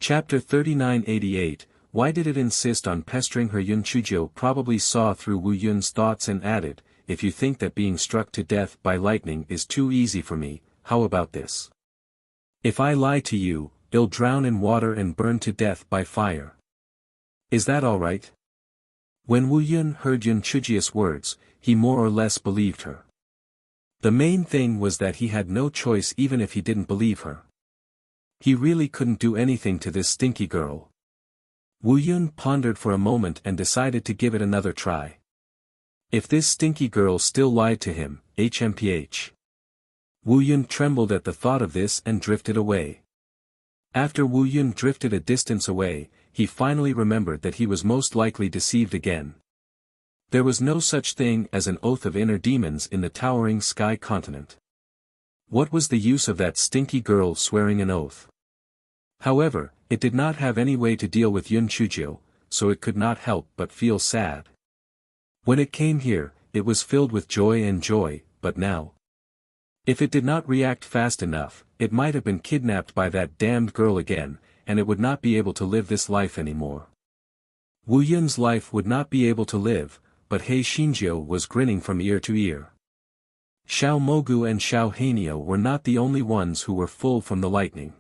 Chapter 3988, Why did it insist on pestering her? Yun Chujiu probably saw through Wu Yun's thoughts and added, if you think that being struck to death by lightning is too easy for me, how about this? If I lie to you, you'll drown in water and burn to death by fire. Is that all right? When Wu Yun heard Yun Chujiu's words, he more or less believed her. The main thing was that he had no choice even if he didn't believe her. He really couldn't do anything to this stinky girl. Wu Yun pondered for a moment and decided to give it another try. If this stinky girl still lied to him, HMPH. Wu Yun trembled at the thought of this and drifted away. After Wu Yun drifted a distance away, he finally remembered that he was most likely deceived again. There was no such thing as an oath of inner demons in the towering sky continent. What was the use of that stinky girl swearing an oath? However, it did not have any way to deal with Yun Chujiu, so it could not help but feel sad. When it came here, it was filled with joy, but now. If it did not react fast enough, it might have been kidnapped by that damned girl again, and it would not be able to live this life anymore. Wu Yun's life would not be able to live, but He Xinjiu was grinning from ear to ear. Xiao Mogu and Xiao Hanio were not the only ones who were full from the lightning.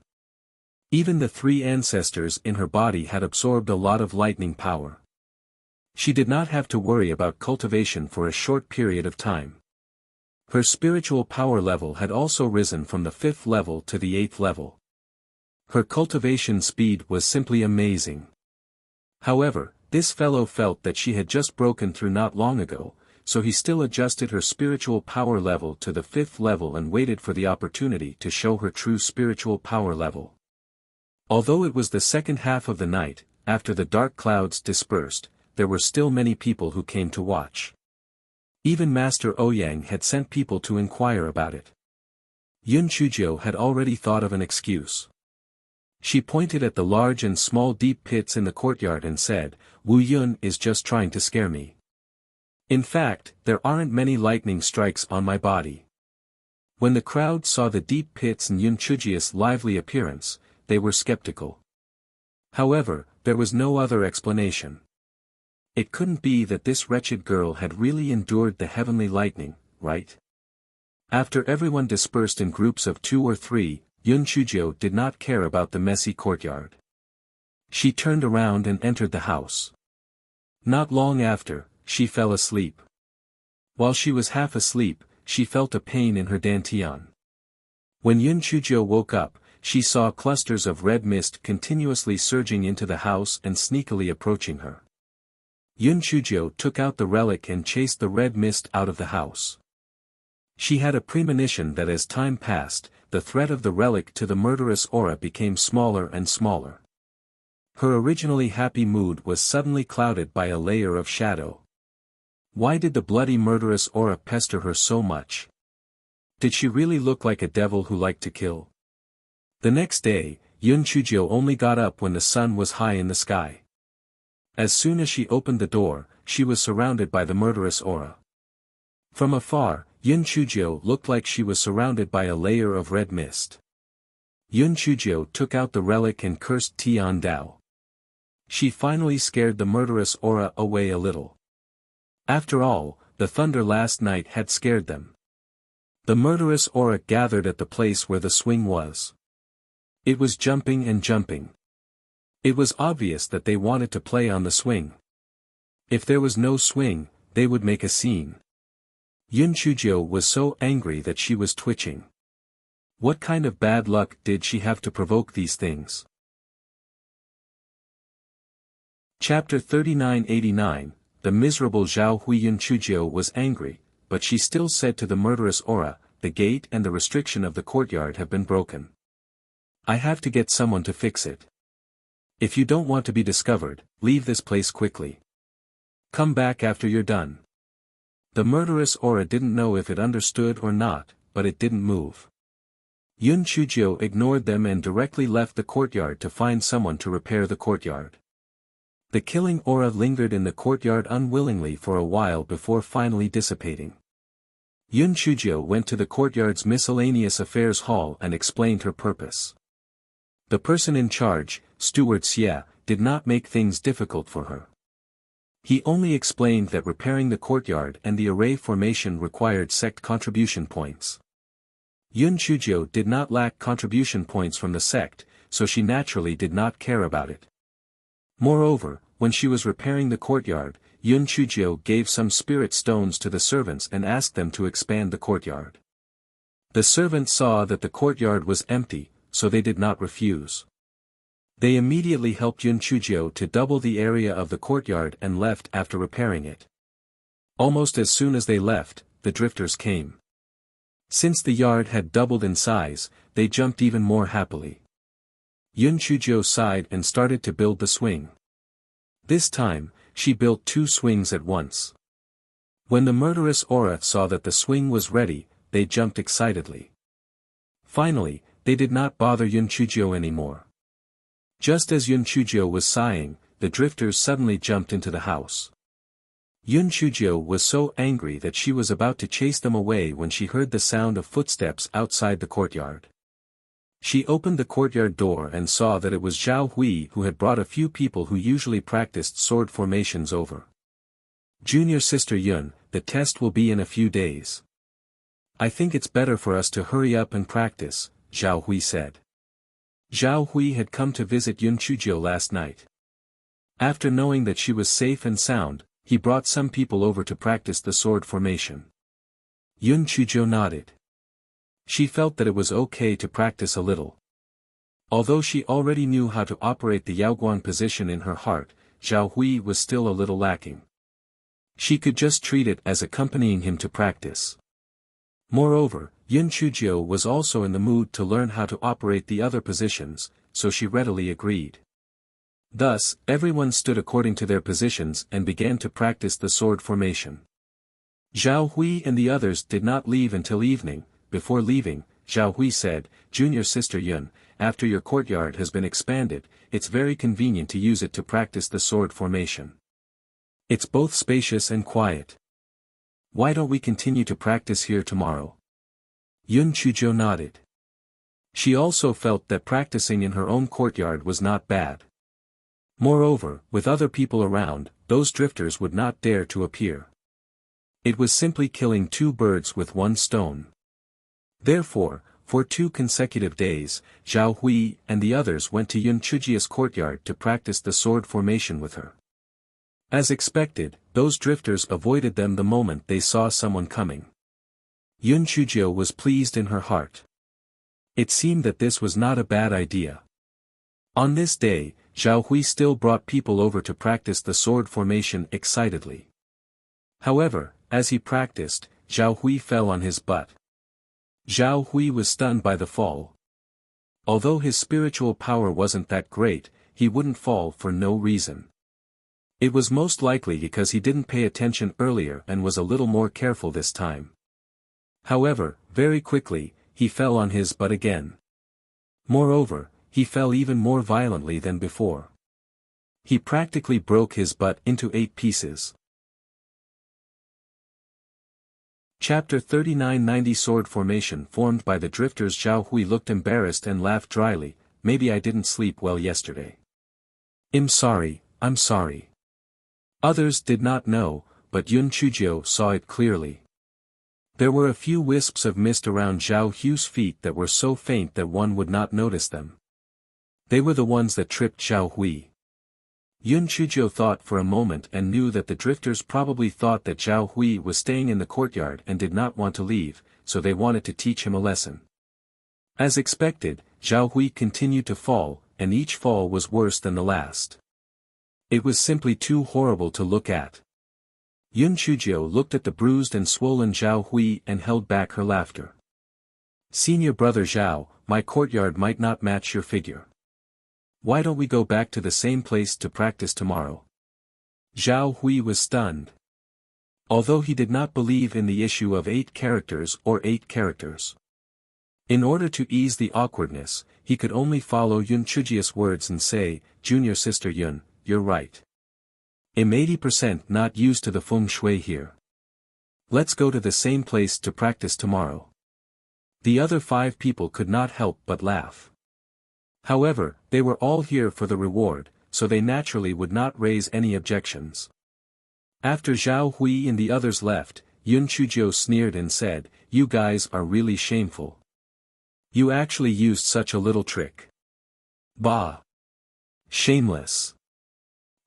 Even the three ancestors in her body had absorbed a lot of lightning power. She did not have to worry about cultivation for a short period of time. Her spiritual power level had also risen from the 5th level to the 8th level. Her cultivation speed was simply amazing. However, this fellow felt that she had just broken through not long ago, so he still adjusted her spiritual power level to the 5th level and waited for the opportunity to show her true spiritual power level. Although it was the second half of the night, after the dark clouds dispersed, there were still many people who came to watch. Even Master Ouyang had sent people to inquire about it. Yun Chujiu had already thought of an excuse. She pointed at the large and small deep pits in the courtyard and said, Wu Yun is just trying to scare me. In fact, there aren't many lightning strikes on my body. When the crowd saw the deep pits and Yun Chujiu's lively appearance, they were skeptical. However, there was no other explanation. It couldn't be that this wretched girl had really endured the heavenly lightning, right? After everyone dispersed in groups of 2 or 3, Yun Chujiu did not care about the messy courtyard. She turned around and entered the house. Not long after, she fell asleep. While she was half asleep, she felt a pain in her dantian. When Yun Chujiu woke up, she saw clusters of red mist continuously surging into the house and sneakily approaching her. Yun Chujiu took out the relic and chased the red mist out of the house. She had a premonition that as time passed, the threat of the relic to the murderous aura became smaller and smaller. Her originally happy mood was suddenly clouded by a layer of shadow. Why did the bloody murderous aura pester her so much? Did she really look like a devil who liked to kill? The next day, Yun Chujiu only got up when the sun was high in the sky. As soon as she opened the door, she was surrounded by the murderous aura. From afar, Yun Chujiu looked like she was surrounded by a layer of red mist. Yun Chujiu took out the relic and cursed Tian Dao. She finally scared the murderous aura away a little. After all, the thunder last night had scared them. The murderous aura gathered at the place where the swing was. It was jumping and jumping. It was obvious that they wanted to play on the swing. If there was no swing, they would make a scene. Yun Chujiu was so angry that she was twitching. What kind of bad luck did she have to provoke these things? Chapter 3989, The miserable Zhao Hui. Yun Chujiu was angry, but she still said to the murderous aura, the gate and the restriction of the courtyard have been broken. I have to get someone to fix it. If you don't want to be discovered, leave this place quickly. Come back after you're done. The murderous aura didn't know if it understood or not, but it didn't move. Yun Chujiu ignored them and directly left the courtyard to find someone to repair the courtyard. The killing aura lingered in the courtyard unwillingly for a while before finally dissipating. Yun Chujiu went to the courtyard's miscellaneous affairs hall and explained her purpose. The person in charge, Steward Xie, did not make things difficult for her. He only explained that repairing the courtyard and the array formation required sect contribution points. Yun Chujiu did not lack contribution points from the sect, so she naturally did not care about it. Moreover, when she was repairing the courtyard, Yun Chujiu gave some spirit stones to the servants and asked them to expand the courtyard. The servants saw that the courtyard was empty, so they did not refuse. They immediately helped Yun Chujiu to double the area of the courtyard and left after repairing it. Almost as soon as they left, the drifters came. Since the yard had doubled in size, they jumped even more happily. Yun Chujiu sighed and started to build the swing. This time, she built 2 swings at once. When the murderous aura saw that the swing was ready, they jumped excitedly. Finally, they did not bother Yun Chujiu anymore. Just as Yun Chujiu was sighing, the drifters suddenly jumped into the house. Yun Chujiu was so angry that she was about to chase them away when she heard the sound of footsteps outside the courtyard. She opened the courtyard door and saw that it was Zhao Hui who had brought a few people who usually practiced sword formations over. "Junior sister Yun, the test will be in a few days. I think it's better for us to hurry up and practice," Zhao Hui said. Zhao Hui had come to visit Yun Chujiu last night. After knowing that she was safe and sound, he brought some people over to practice the sword formation. Yun Chujiu nodded. She felt that it was okay to practice a little. Although she already knew how to operate the Yaoguan position in her heart, Zhao Hui was still a little lacking. She could just treat it as accompanying him to practice. Moreover, Yun Chujiu was also in the mood to learn how to operate the other positions, so she readily agreed. Thus, everyone stood according to their positions and began to practice the sword formation. Zhao Hui and the others did not leave until evening. Before leaving, Zhao Hui said, "Junior sister Yun, after your courtyard has been expanded, it's very convenient to use it to practice the sword formation. It's both spacious and quiet. Why don't we continue to practice here tomorrow?" Yun Chujiu nodded. She also felt that practicing in her own courtyard was not bad. Moreover, with other people around, those drifters would not dare to appear. It was simply killing 2 birds with 1 stone. Therefore, for 2 consecutive days, Zhao Hui and the others went to Yun Chujiu's courtyard to practice the sword formation with her. As expected, those drifters avoided them the moment they saw someone coming. Yun Chujiu was pleased in her heart. It seemed that this was not a bad idea. On this day, Zhao Hui still brought people over to practice the sword formation excitedly. However, as he practiced, Zhao Hui fell on his butt. Zhao Hui was stunned by the fall. Although his spiritual power wasn't that great, he wouldn't fall for no reason. It was most likely because he didn't pay attention earlier and was a little more careful this time. However, very quickly, he fell on his butt again. Moreover, he fell even more violently than before. He practically broke his butt into 8 pieces. Chapter 3990 Sword Formation formed by the drifters. Zhao Hui looked embarrassed and laughed dryly. "Maybe I didn't sleep well yesterday. I'm sorry. Others did not know, but Yun Chujiu saw it clearly. There were a few wisps of mist around Zhao Hui's feet that were so faint that one would not notice them. They were the ones that tripped Zhao Hui. Yun Chujiu thought for a moment and knew that the drifters probably thought that Zhao Hui was staying in the courtyard and did not want to leave, so they wanted to teach him a lesson. As expected, Zhao Hui continued to fall, and each fall was worse than the last. It was simply too horrible to look at. Yun Chujiu looked at the bruised and swollen Zhao Hui and held back her laughter. "Senior brother Zhao, my courtyard might not match your figure. Why don't we go back to the same place to practice tomorrow?" Zhao Hui was stunned. Although he did not believe in the issue of 8 characters or 8 characters. In order to ease the awkwardness, he could only follow Yun Chujiu's words and say, "Junior sister Yun, you're right. I'm 80% not used to the feng shui here. Let's go to the same place to practice tomorrow." The other 5 people could not help but laugh. However, they were all here for the reward, so they naturally would not raise any objections. After Zhao Hui and the others left, Yun Chujiu sneered and said, "You guys are really shameful. You actually used such a little trick. Bah! Shameless."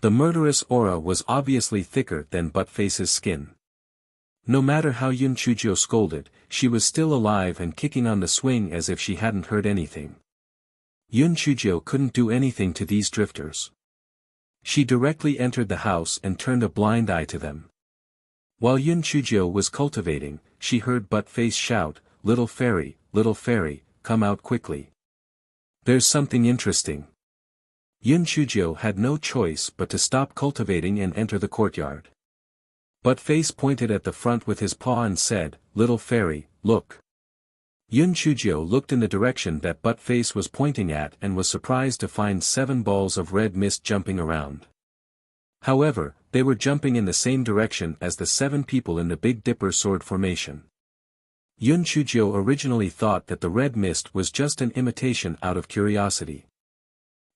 The murderous aura was obviously thicker than Buttface's skin. No matter how Yun Chujiu scolded, she was still alive and kicking on the swing as if she hadn't heard anything. Yun Chujiu couldn't do anything to these drifters. She directly entered the house and turned a blind eye to them. While Yun Chujiu was cultivating, she heard Buttface shout, little fairy, come out quickly. There's something interesting." Yun Chujiu had no choice but to stop cultivating and enter the courtyard. Buttface pointed at the front with his paw and said, "Little fairy, look." Yun Chujiu looked in the direction that Buttface was pointing at and was surprised to find 7 balls of red mist jumping around. However, they were jumping in the same direction as the 7 people in the Big Dipper sword formation. Yun Chujiu originally thought that the red mist was just an imitation out of curiosity.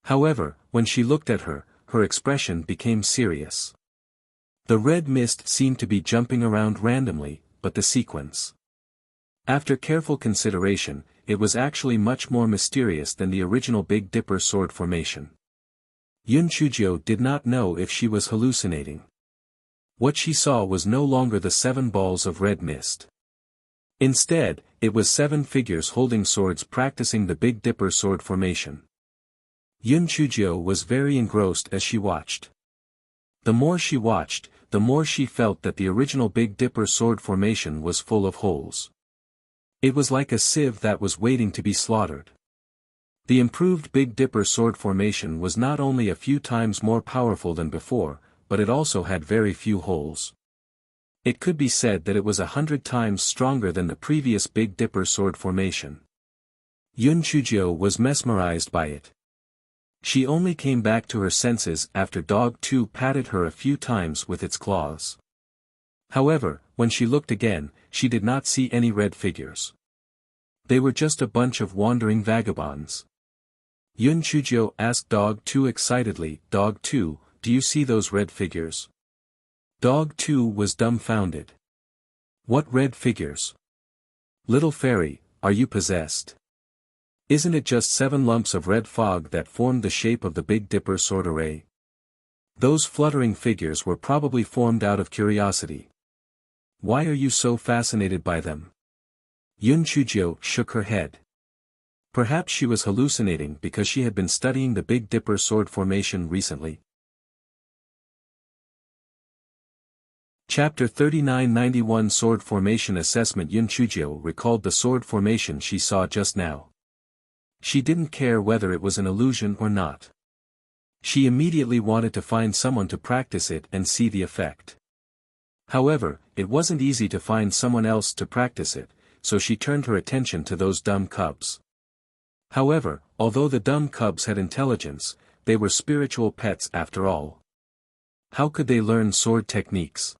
However, when she looked at her, her expression became serious. The red mist seemed to be jumping around randomly, but the sequence. After careful consideration, it was actually much more mysterious than the original Big Dipper sword formation. Yun Chujiu did not know if she was hallucinating. What she saw was no longer the 7 balls of red mist. Instead, it was 7 figures holding swords practicing the Big Dipper sword formation. Yun Chujiu was very engrossed as she watched. The more she watched, the more she felt that the original Big Dipper sword formation was full of holes. It was like a sieve that was waiting to be slaughtered. The improved Big Dipper sword formation was not only a few times more powerful than before, but it also had very few holes. It could be said that it was 100 times stronger than the previous Big Dipper sword formation. Yun Chujiu was mesmerized by it. She only came back to her senses after Dog 2 patted her a few times with its claws. However, when she looked again, she did not see any red figures. They were just a bunch of wandering vagabonds. Yun Chujiu asked Dog 2 excitedly, "Dog 2, do you see those red figures?" Dog 2 was dumbfounded. "What red figures? Little fairy, are you possessed? Isn't it just 7 lumps of red fog that formed the shape of the Big Dipper sword array? Those fluttering figures were probably formed out of curiosity. Why are you so fascinated by them?" Yun Chujiu shook her head. Perhaps she was hallucinating because she had been studying the Big Dipper sword formation recently. Chapter 3991 Sword Formation Assessment. Yun Chujiu recalled the sword formation she saw just now. She didn't care whether it was an illusion or not. She immediately wanted to find someone to practice it and see the effect. However, it wasn't easy to find someone else to practice it, so she turned her attention to those dumb cubs. However, although the dumb cubs had intelligence, they were spiritual pets after all. How could they learn sword techniques?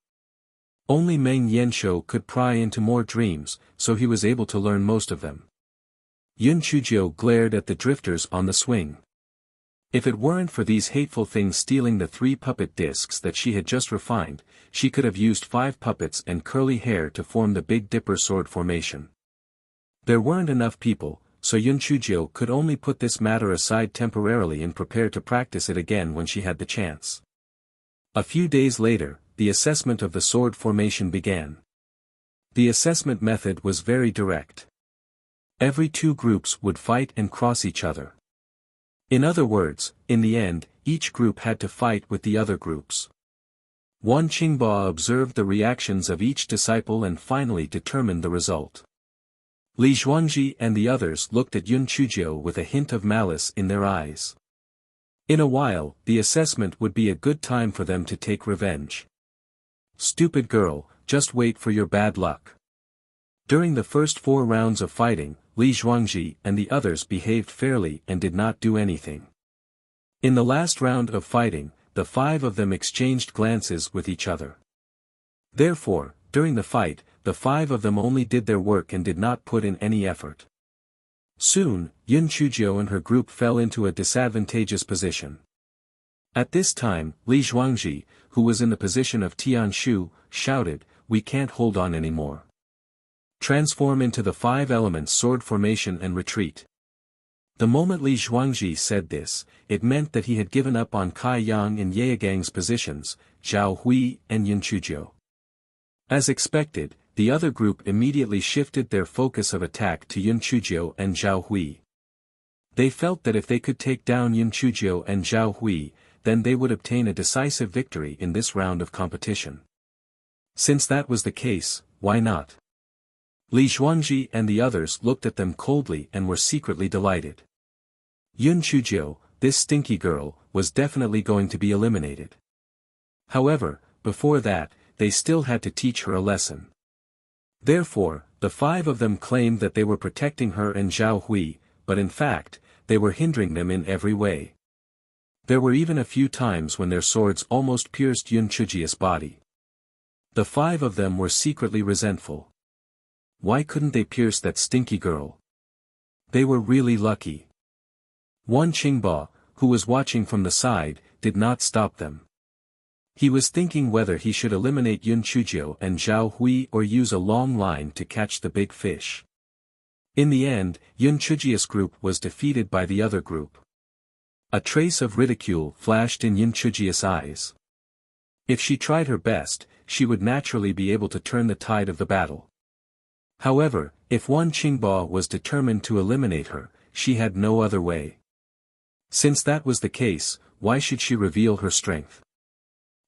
Only Meng Yanshou could pry into more dreams, so he was able to learn most of them. Yun Chujiu glared at the drifters on the swing. If it weren't for these hateful things stealing the 3 puppet discs that she had just refined, she could have used 5 puppets and curly hair to form the Big Dipper sword formation. There weren't enough people, so Yun Chujiu could only put this matter aside temporarily and prepare to practice it again when she had the chance. A few days later, the assessment of the sword formation began. The assessment method was very direct. Every 2 groups would fight and cross each other. In other words, in the end, each group had to fight with the other groups. Wan Qingba observed the reactions of each disciple and finally determined the result. Li Zhuangji and the others looked at Yun Chujiu with a hint of malice in their eyes. In a while, the assessment would be a good time for them to take revenge. "Stupid girl, just wait for your bad luck." During the first 4 rounds of fighting, Li Zhuangji and the others behaved fairly and did not do anything. In the last round of fighting, the 5 of them exchanged glances with each other. Therefore, during the fight, the 5 of them only did their work and did not put in any effort. Soon, Yun Chuzhou and her group fell into a disadvantageous position. At this time, Li Zhuangji, who was in the position of Tian Shu, shouted, "We can't hold on anymore. Transform into the 5 elements sword formation and retreat." The moment Li Zhuangji said this, it meant that he had given up on Kai Yang and Yaegang's positions, Zhao Hui and Yun Chuzhou. As expected, the other group immediately shifted their focus of attack to Yun Chuzhou and Zhao Hui. They felt that if they could take down Yun Chuzhou and Zhao Hui, then they would obtain a decisive victory in this round of competition. Since that was the case, why not? Li Zhuangji and the others looked at them coldly and were secretly delighted. Yun Chuzhou, this stinky girl, was definitely going to be eliminated. However, before that, they still had to teach her a lesson. Therefore, the 5 of them claimed that they were protecting her and Zhao Hui, but in fact, they were hindering them in every way. There were even a few times when their swords almost pierced Yun Chuzhou's body. The 5 of them were secretly resentful. Why couldn't they pierce that stinky girl? They were really lucky. Wan Qingba, who was watching from the side, did not stop them. He was thinking whether he should eliminate Yun Chuzhou and Zhao Hui or use a long line to catch the big fish. In the end, Yun Chuzhou's group was defeated by the other group. A trace of ridicule flashed in Yun Chuzhou's eyes. If she tried her best, she would naturally be able to turn the tide of the battle. However, if Wan Qingba was determined to eliminate her, she had no other way. Since that was the case, why should she reveal her strength?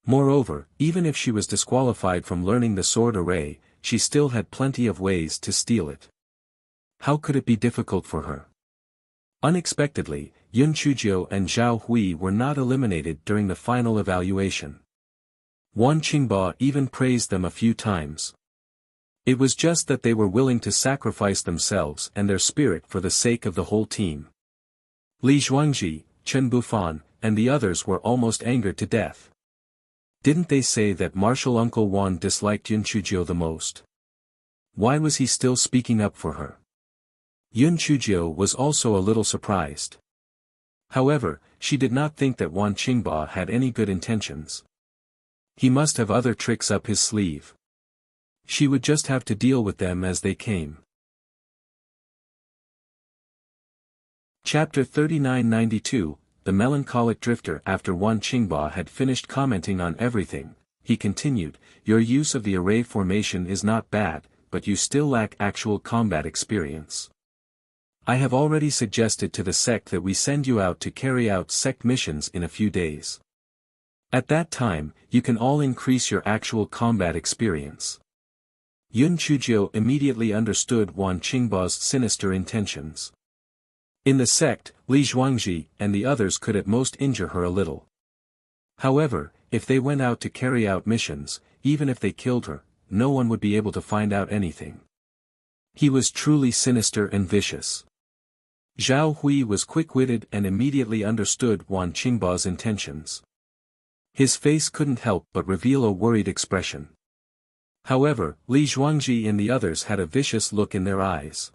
Moreover, even if she was disqualified from learning the sword array, she still had plenty of ways to steal it. How could it be difficult for her? Unexpectedly, Yun Chuzhou and Zhao Hui were not eliminated during the final evaluation. Wan Qingba even praised them a few times. It was just that they were willing to sacrifice themselves and their spirit for the sake of the whole team. Li Zhuangji, Chen Bufan, and the others were almost angered to death. Didn't they say that Martial Uncle Wan disliked Yun Chuzhou the most? Why was he still speaking up for her? Yun Chuzhou was also a little surprised. However, she did not think that Wan Qingba had any good intentions. He must have other tricks up his sleeve. She would just have to deal with them as they came. Chapter 3992, The Melancholic Drifter. After Wan Qingba had finished commenting on everything, he continued, "Your use of the array formation is not bad, but you still lack actual combat experience. I have already suggested to the sect that we send you out to carry out sect missions in a few days. At that time, you can all increase your actual combat experience." Yun Chuzhou immediately understood Wan Qingba's sinister intentions. In the sect, Li Zhuangji and the others could at most injure her a little. However, if they went out to carry out missions, even if they killed her, no one would be able to find out anything. He was truly sinister and vicious. Zhao Hui was quick-witted and immediately understood Wan Qingba's intentions. His face couldn't help but reveal a worried expression. However, Li Zhuangji and the others had a vicious look in their eyes.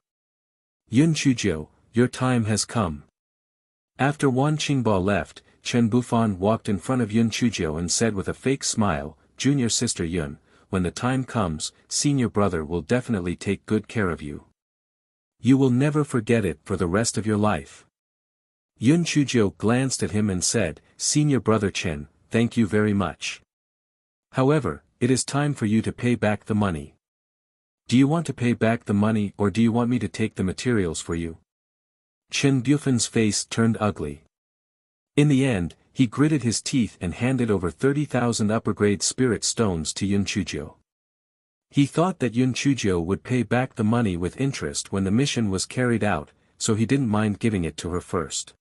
"Yun Chuzhou, your time has come." After Wan Qingba left, Chen Bufan walked in front of Yun Chuzhou and said with a fake smile, "Junior sister Yun, when the time comes, senior brother will definitely take good care of you. You will never forget it for the rest of your life." Yun Chuzhou glanced at him and said, "Senior brother Chen, thank you very much. However, it is time for you to pay back the money. Do you want to pay back the money or do you want me to take the materials for you?" Chen Bufan's face turned ugly. In the end, he gritted his teeth and handed over 30,000 upper-grade spirit stones to Yun Chuzhou. He thought that Yun Chuzhou would pay back the money with interest when the mission was carried out, so he didn't mind giving it to her first.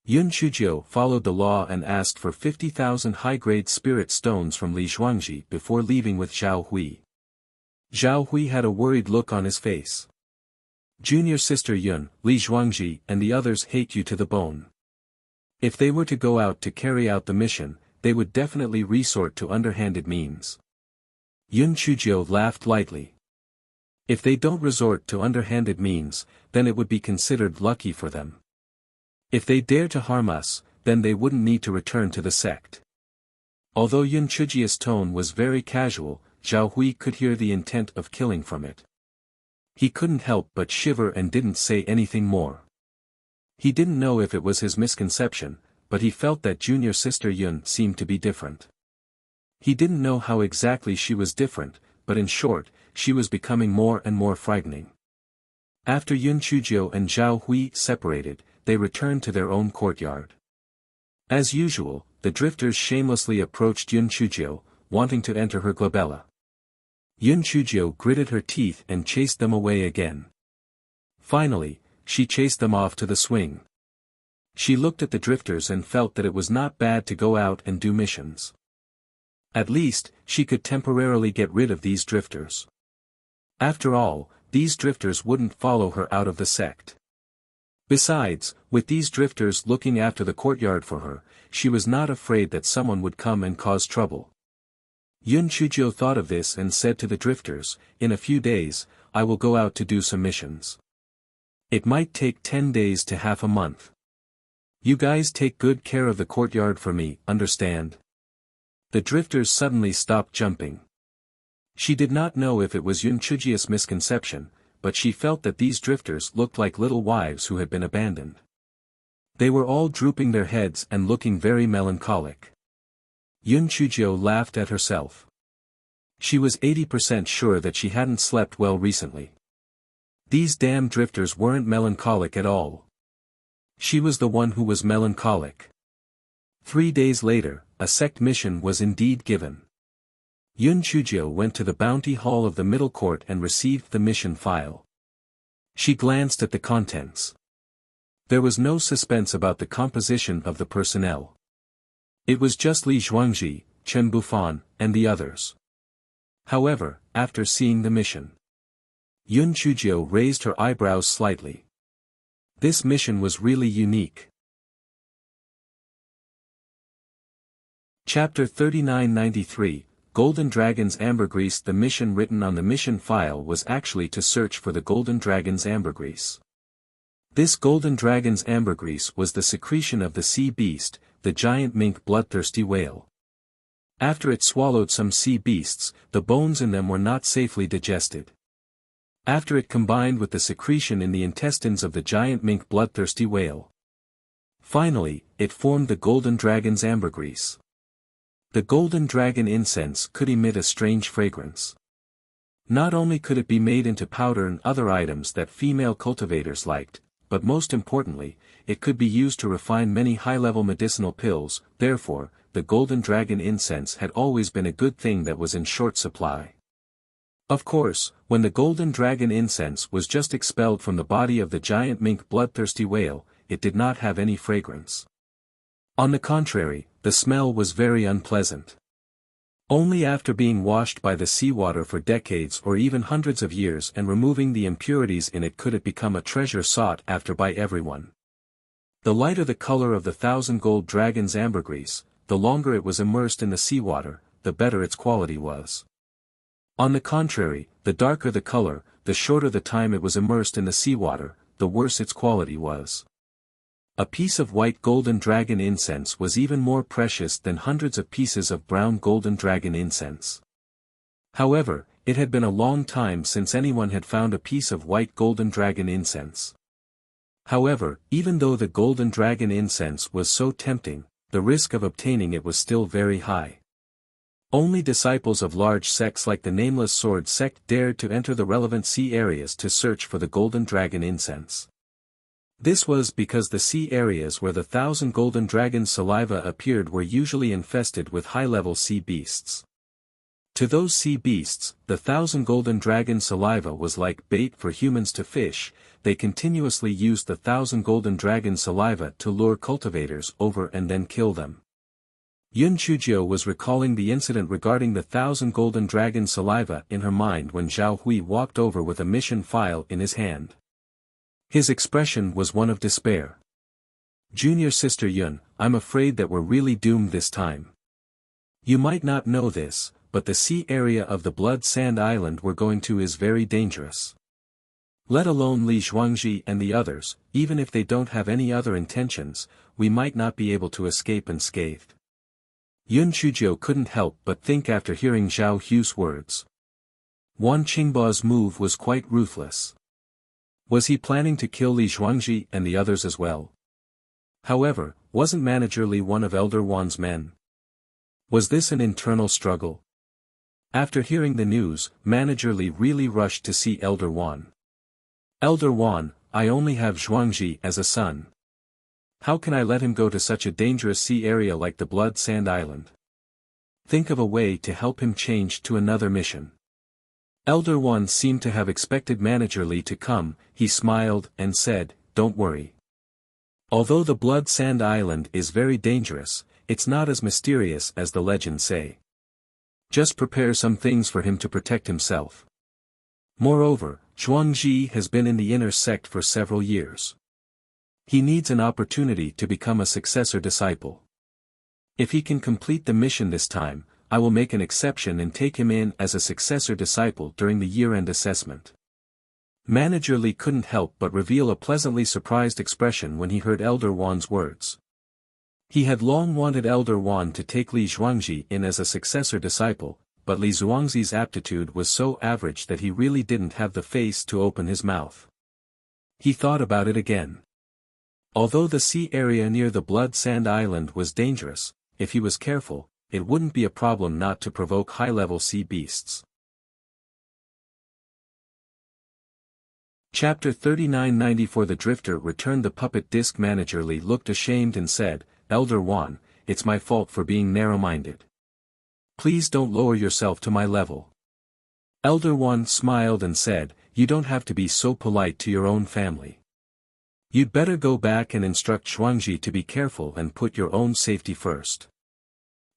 Yun Chuzhou followed the law and asked for 50,000 high-grade spirit stones from Li Zhuangji before leaving with Zhao Hui. Zhao Hui had a worried look on his face. "Junior sister Yun, Li Zhuangji and the others hate you to the bone. If they were to go out to carry out the mission, they would definitely resort to underhanded means." Yun Chuzhou laughed lightly. If they don't resort to underhanded means, then it would be considered lucky for them. If they dare to harm us, then they wouldn't need to return to the sect. Although Yun Chujia's tone was very casual, Zhao Hui could hear the intent of killing from it. He couldn't help but shiver and didn't say anything more. He didn't know if it was his misconception, but he felt that junior sister Yun seemed to be different. He didn't know how exactly she was different, but in short, she was becoming more and more frightening. After Yun Chujio and Zhao Hui separated, they returned to their own courtyard. As usual, the drifters shamelessly approached Yun Chujio, wanting to enter her glabella. Yun Chujio gritted her teeth and chased them away again. Finally, she chased them off to the swing. She looked at the drifters and felt that it was not bad to go out and do missions. At least, she could temporarily get rid of these drifters. After all, these drifters wouldn't follow her out of the sect. Besides, with these drifters looking after the courtyard for her, she was not afraid that someone would come and cause trouble. Yun Chujio thought of this and said to the drifters, "In a few days, I will go out to do some missions. It might take 10 days to half a month. You guys take good care of the courtyard for me, understand?" The drifters suddenly stopped jumping. She did not know if it was Yun Chujio's misconception, but she felt that these drifters looked like little wives who had been abandoned. They were all drooping their heads and looking very melancholic. Yun Chujio laughed at herself. She was 80% sure that she hadn't slept well recently. These damn drifters weren't melancholic at all. She was the one who was melancholic. 3 days later, a sect mission was indeed given. Yun Chujio went to the bounty hall of the middle court and received the mission file. She glanced at the contents. There was no suspense about the composition of the personnel. It was just Li Zhuangji, Chen Bufan, and the others. However, after seeing the mission, Yun Chujio raised her eyebrows slightly. This mission was really unique. Chapter 3993, Golden Dragon's Ambergris. The mission written on the mission file was actually to search for the Golden Dragon's ambergris. This Golden Dragon's ambergris was the secretion of the sea beast, the giant mink bloodthirsty whale. After it swallowed some sea beasts, the bones in them were not safely digested. After it combined with the secretion in the intestines of the giant mink bloodthirsty whale. Finally, it formed the Golden Dragon's ambergris. The Golden Dragon incense could emit a strange fragrance. Not only could it be made into powder and other items that female cultivators liked, but most importantly, it could be used to refine many high-level medicinal pills. Therefore, the Golden Dragon incense had always been a good thing that was in short supply. Of course, when the Golden Dragon incense was just expelled from the body of the giant mink bloodthirsty whale, it did not have any fragrance. On the contrary, the smell was very unpleasant. Only after being washed by the seawater for decades or even hundreds of years and removing the impurities in it could it become a treasure sought after by everyone. The lighter the color of the 1,000 gold dragon's ambergris, the longer it was immersed in the seawater, the better its quality was. On the contrary, the darker the color, the shorter the time it was immersed in the seawater, the worse its quality was. A piece of white golden dragon incense was even more precious than hundreds of pieces of brown golden dragon incense. However, it had been a long time since anyone had found a piece of white golden dragon incense. However, even though the golden dragon incense was so tempting, the risk of obtaining it was still very high. Only disciples of large sects like the Nameless Sword sect dared to enter the relevant sea areas to search for the golden dragon incense. This was because the sea areas where the 1,000 golden dragon's saliva appeared were usually infested with high-level sea beasts. To those sea beasts, the 1,000 golden dragon saliva was like bait for humans to fish. They continuously used the 1,000 golden dragon saliva to lure cultivators over and then kill them. Yun Chujio was recalling the incident regarding the 1,000 golden dragon saliva in her mind when Zhao Hui walked over with a mission file in his hand. His expression was one of despair. "Junior sister Yun, I'm afraid that we're really doomed this time. You might not know this, but the sea area of the Blood Sand Island we're going to is very dangerous. Let alone Li Zhuangzi and the others, even if they don't have any other intentions, we might not be able to escape unscathed. Yun Chujiu couldn't help but think after hearing Zhao Hu's words. Wan Qingbao's move was quite ruthless. Was he planning to kill Li Zhuangzi and the others as well? However, wasn't Manager Li one of Elder Wan's men? Was this an internal struggle? After hearing the news, Manager Li really rushed to see Elder Wan. Elder Wan, I only have Zhuangzi as a son. How can I let him go to such a dangerous sea area like the Blood Sand Island? Think of a way to help him change to another mission. Elder Wan seemed to have expected Manager Li to come. He smiled and said, "Don't worry. Although the Blood Sand Island is very dangerous, it's not as mysterious as the legends say. Just prepare some things for him to protect himself. Moreover, Zhuangzi has been in the inner sect for several years. He needs an opportunity to become a successor disciple. If he can complete the mission this time, I will make an exception and take him in as a successor disciple during the year-end assessment." Manager Li couldn't help but reveal a pleasantly surprised expression when he heard Elder Wan's words. He had long wanted Elder Wan to take Li Zhuangzi in as a successor disciple, but Li Zhuangzi's aptitude was so average that he really didn't have the face to open his mouth. He thought about it again. Although the sea area near the Blood Sand Island was dangerous, if he was careful, it wouldn't be a problem not to provoke high-level sea beasts. Chapter 3994 The Drifter returned the puppet disc. Manager Li looked ashamed and said, "Elder Wan, it's my fault for being narrow-minded. Please don't lower yourself to my level." Elder Wan smiled and said, "You don't have to be so polite to your own family. You'd better go back and instruct Zhuangzi to be careful and put your own safety first."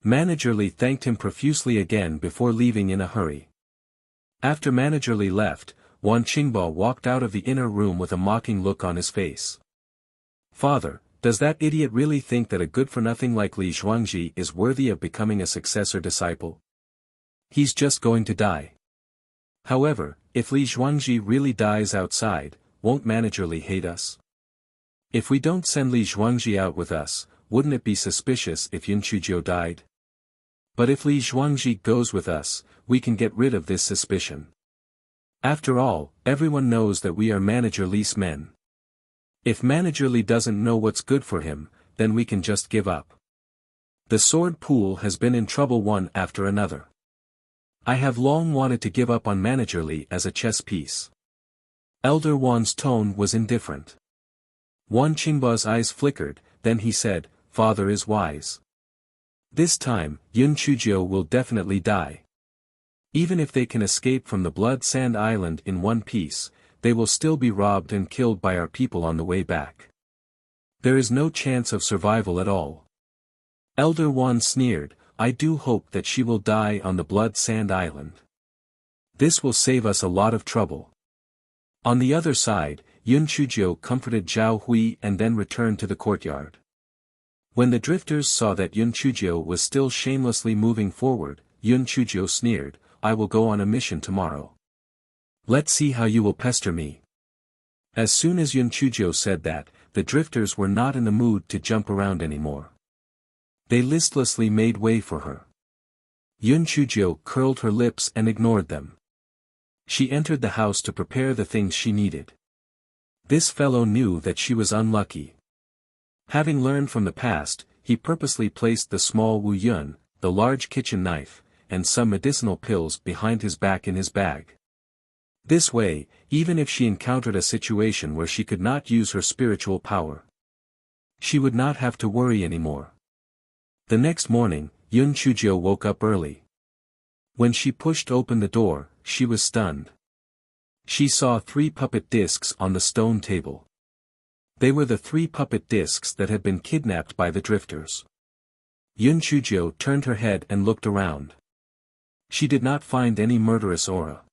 Manager Li thanked him profusely again before leaving in a hurry. After Manager Li left, Wan Qingbao walked out of the inner room with a mocking look on his face. "Father, does that idiot really think that a good-for-nothing like Li Zhuangzi is worthy of becoming a successor disciple? He's just going to die. However, if Li Zhuangzi really dies outside, won't Manager Li hate us? If we don't send Li Zhuangzi out with us, wouldn't it be suspicious if Yun Chujiu died? But if Li Zhuangzi goes with us, we can get rid of this suspicion. After all, everyone knows that we are Manager Li's men. If Manager Li doesn't know what's good for him, then we can just give up. The sword pool has been in trouble one after another. I have long wanted to give up on Manager Li as a chess piece." Elder Wan's tone was indifferent. Wan Qingbao's eyes flickered, then he said, "Father is wise. This time, Yun Chujiu will definitely die. Even if they can escape from the Blood Sand Island in one piece, they will still be robbed and killed by our people on the way back. There is no chance of survival at all." Elder Wan sneered, "I do hope that she will die on the Blood Sand Island. This will save us a lot of trouble." On the other side, Yun Chujiu comforted Zhao Hui and then returned to the courtyard. When the drifters saw that Yun Chujiu was still shamelessly moving forward, Yun Chujiu sneered, "I will go on a mission tomorrow. Let's see how you will pester me." As soon as Yun Chujiu said that, the drifters were not in the mood to jump around anymore. They listlessly made way for her. Yun Chujiu curled her lips and ignored them. She entered the house to prepare the things she needed. This fellow knew that she was unlucky. Having learned from the past, he purposely placed the small Wu Yun, the large kitchen knife, and some medicinal pills behind his back in his bag. This way, even if she encountered a situation where she could not use her spiritual power, she would not have to worry anymore. The next morning, Yun Chujiu woke up early. When she pushed open the door, she was stunned. She saw 3 puppet discs on the stone table. They were the 3 puppet discs that had been kidnapped by the drifters. Yun Chujiu turned her head and looked around. She did not find any murderous aura.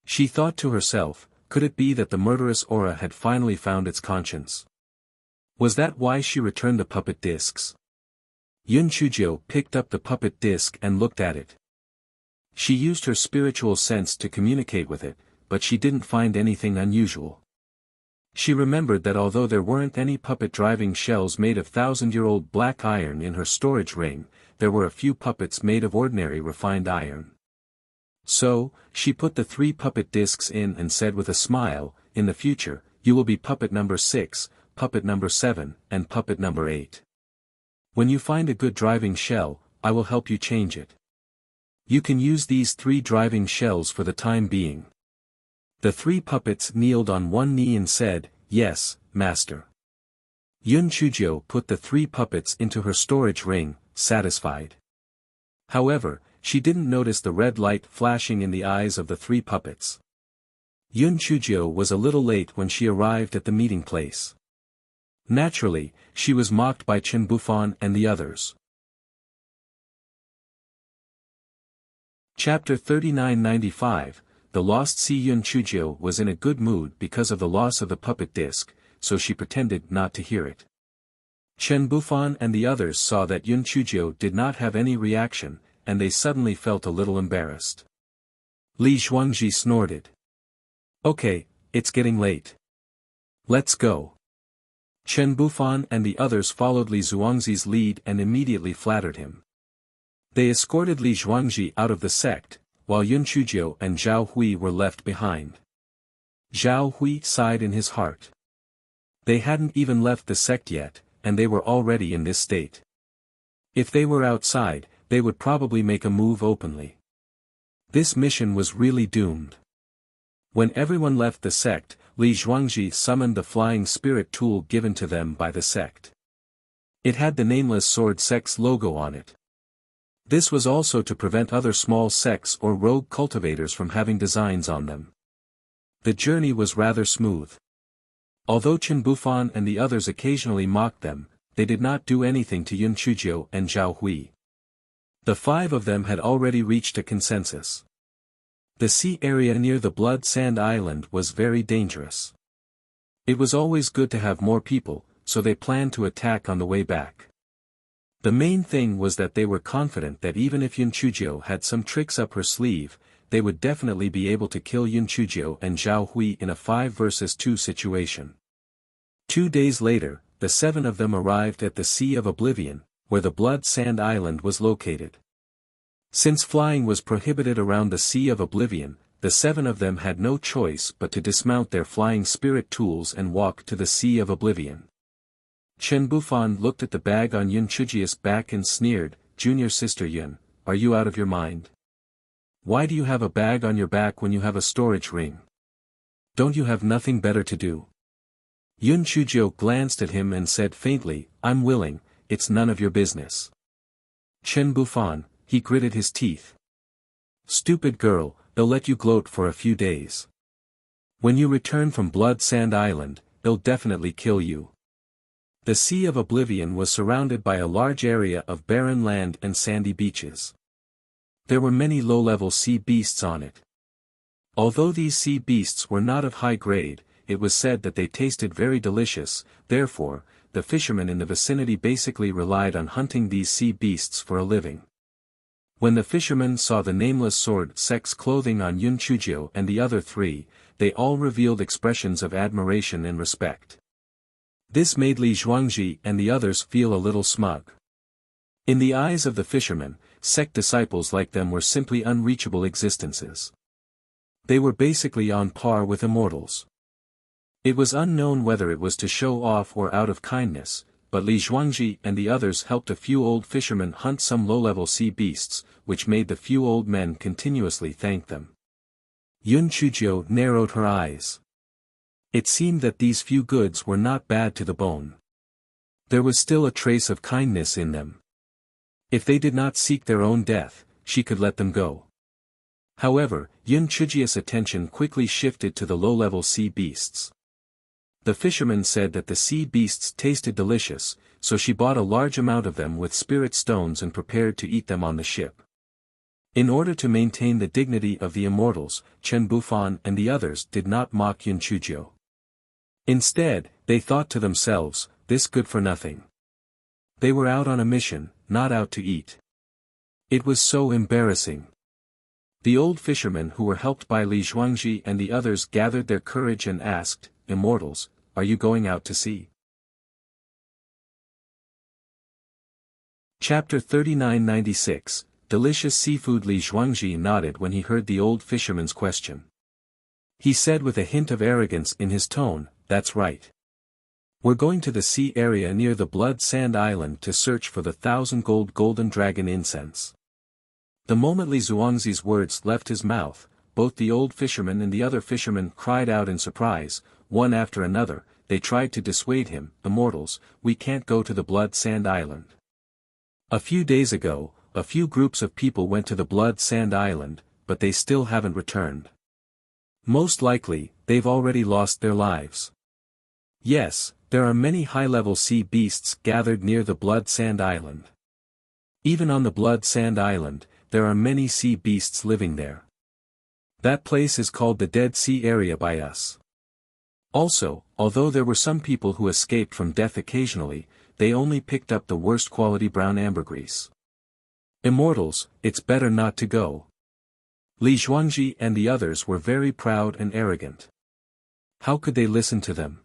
She thought to herself, could it be that the murderous aura had finally found its conscience? Was that why she returned the puppet discs? Yun Chujiu picked up the puppet disc and looked at it. She used her spiritual sense to communicate with it, but she didn't find anything unusual. She remembered that although there weren't any puppet driving shells made of thousand-year-old black iron in her storage ring, there were a few puppets made of ordinary refined iron. So, she put the 3 puppet discs in and said with a smile, "In the future, you will be puppet number 6, puppet number 7, and puppet number 8. When you find a good driving shell, I will help you change it. You can use these 3 driving shells for the time being." The 3 puppets kneeled on one knee and said, "Yes, master." Yun Chujio put the 3 puppets into her storage ring, satisfied. However, she didn't notice the red light flashing in the eyes of the 3 puppets. Yun Chujio was a little late when she arrived at the meeting place. Naturally, she was mocked by Chen Bufan and the others. Chapter 3995, The Lost Sea. Yun Chujio was in a good mood because of the loss of the puppet disc, so she pretended not to hear it. Chen Bufan and the others saw that Yun Chujio did not have any reaction, and they suddenly felt a little embarrassed. Li Zhuangji snorted. "Okay, it's getting late. Let's go." Chen Bufan and the others followed Li Zhuangzi's lead and immediately flattered him. They escorted Li Zhuangji out of the sect, while Yun Chujio and Zhao Hui were left behind. Zhao Hui sighed in his heart. They hadn't even left the sect yet, and they were already in this state. If they were outside, they would probably make a move openly. This mission was really doomed. When everyone left the sect, Li Zhuangji summoned the flying spirit tool given to them by the sect. It had the Nameless Sword sect's logo on it. This was also to prevent other small sects or rogue cultivators from having designs on them. The journey was rather smooth. Although Chen Bufan and the others occasionally mocked them, they did not do anything to Yun Chujio and Zhao Hui. The 5 of them had already reached a consensus. The sea area near the Blood Sand Island was very dangerous. It was always good to have more people, so they planned to attack on the way back. The main thing was that they were confident that even if Yun Chujio had some tricks up her sleeve, they would definitely be able to kill Yun Chujio and Zhao Hui in a 5 versus 2 situation. 2 days later, the 7 of them arrived at the Sea of Oblivion, where the Blood Sand Island was located. Since flying was prohibited around the Sea of Oblivion, the 7 of them had no choice but to dismount their flying spirit tools and walk to the Sea of Oblivion. Chen Bufan looked at the bag on Yun Chujio's back and sneered, "Junior sister Yun, are you out of your mind? Why do you have a bag on your back when you have a storage ring? Don't you have nothing better to do?" Yun Chujio glanced at him and said faintly, "I'm willing, it's none of your business." Chen Bufan, he gritted his teeth. "Stupid girl, they'll let you gloat for a few days. When you return from Blood Sand Island, they'll definitely kill you." The Sea of Oblivion was surrounded by a large area of barren land and sandy beaches. There were many low-level sea beasts on it. Although these sea beasts were not of high grade, it was said that they tasted very delicious, therefore, the fishermen in the vicinity basically relied on hunting these sea beasts for a living. When the fishermen saw the Nameless Sword sect's clothing on Yun Chujio and the other 3, they all revealed expressions of admiration and respect. This made Li Zhuangji and the others feel a little smug. In the eyes of the fishermen, sect disciples like them were simply unreachable existences. They were basically on par with immortals. It was unknown whether it was to show off or out of kindness, but Li Zhuangji and the others helped a few old fishermen hunt some low-level sea beasts, which made the few old men continuously thank them. Yun Chujio narrowed her eyes. It seemed that these few goods were not bad to the bone. There was still a trace of kindness in them. If they did not seek their own death, she could let them go. However, Yun Chujio's attention quickly shifted to the low-level sea beasts. The fisherman said that the sea beasts tasted delicious, so she bought a large amount of them with spirit stones and prepared to eat them on the ship. In order to maintain the dignity of the immortals, Chen Bufan and the others did not mock Yun Chujio. Instead, they thought to themselves, "This good for nothing." They were out on a mission, not out to eat. It was so embarrassing. The old fishermen who were helped by Li Zhuangji and the others gathered their courage and asked, "Immortals, are you going out to sea?" Chapter 3996, Delicious Seafood. Li Zhuangji nodded when he heard the old fisherman's question. He said with a hint of arrogance in his tone, "That's right. We're going to the sea area near the Blood Sand Island to search for the 1,000 golden dragon incense." The moment Li Zhuangzi's words left his mouth, both the old fisherman and the other fisherman cried out in surprise, one after another. They tried to dissuade him, "Immortals, we can't go to the Blood Sand Island. A few days ago, a few groups of people went to the Blood Sand Island, but they still haven't returned. Most likely, they've already lost their lives. Yes, there are many high-level sea beasts gathered near the Blood Sand Island. Even on the Blood Sand Island, there are many sea beasts living there. That place is called the Dead Sea Area by us. Also, although there were some people who escaped from death occasionally, they only picked up the worst quality brown ambergris. Immortals, it's better not to go." Li Zhuangji and the others were very proud and arrogant. How could they listen to them?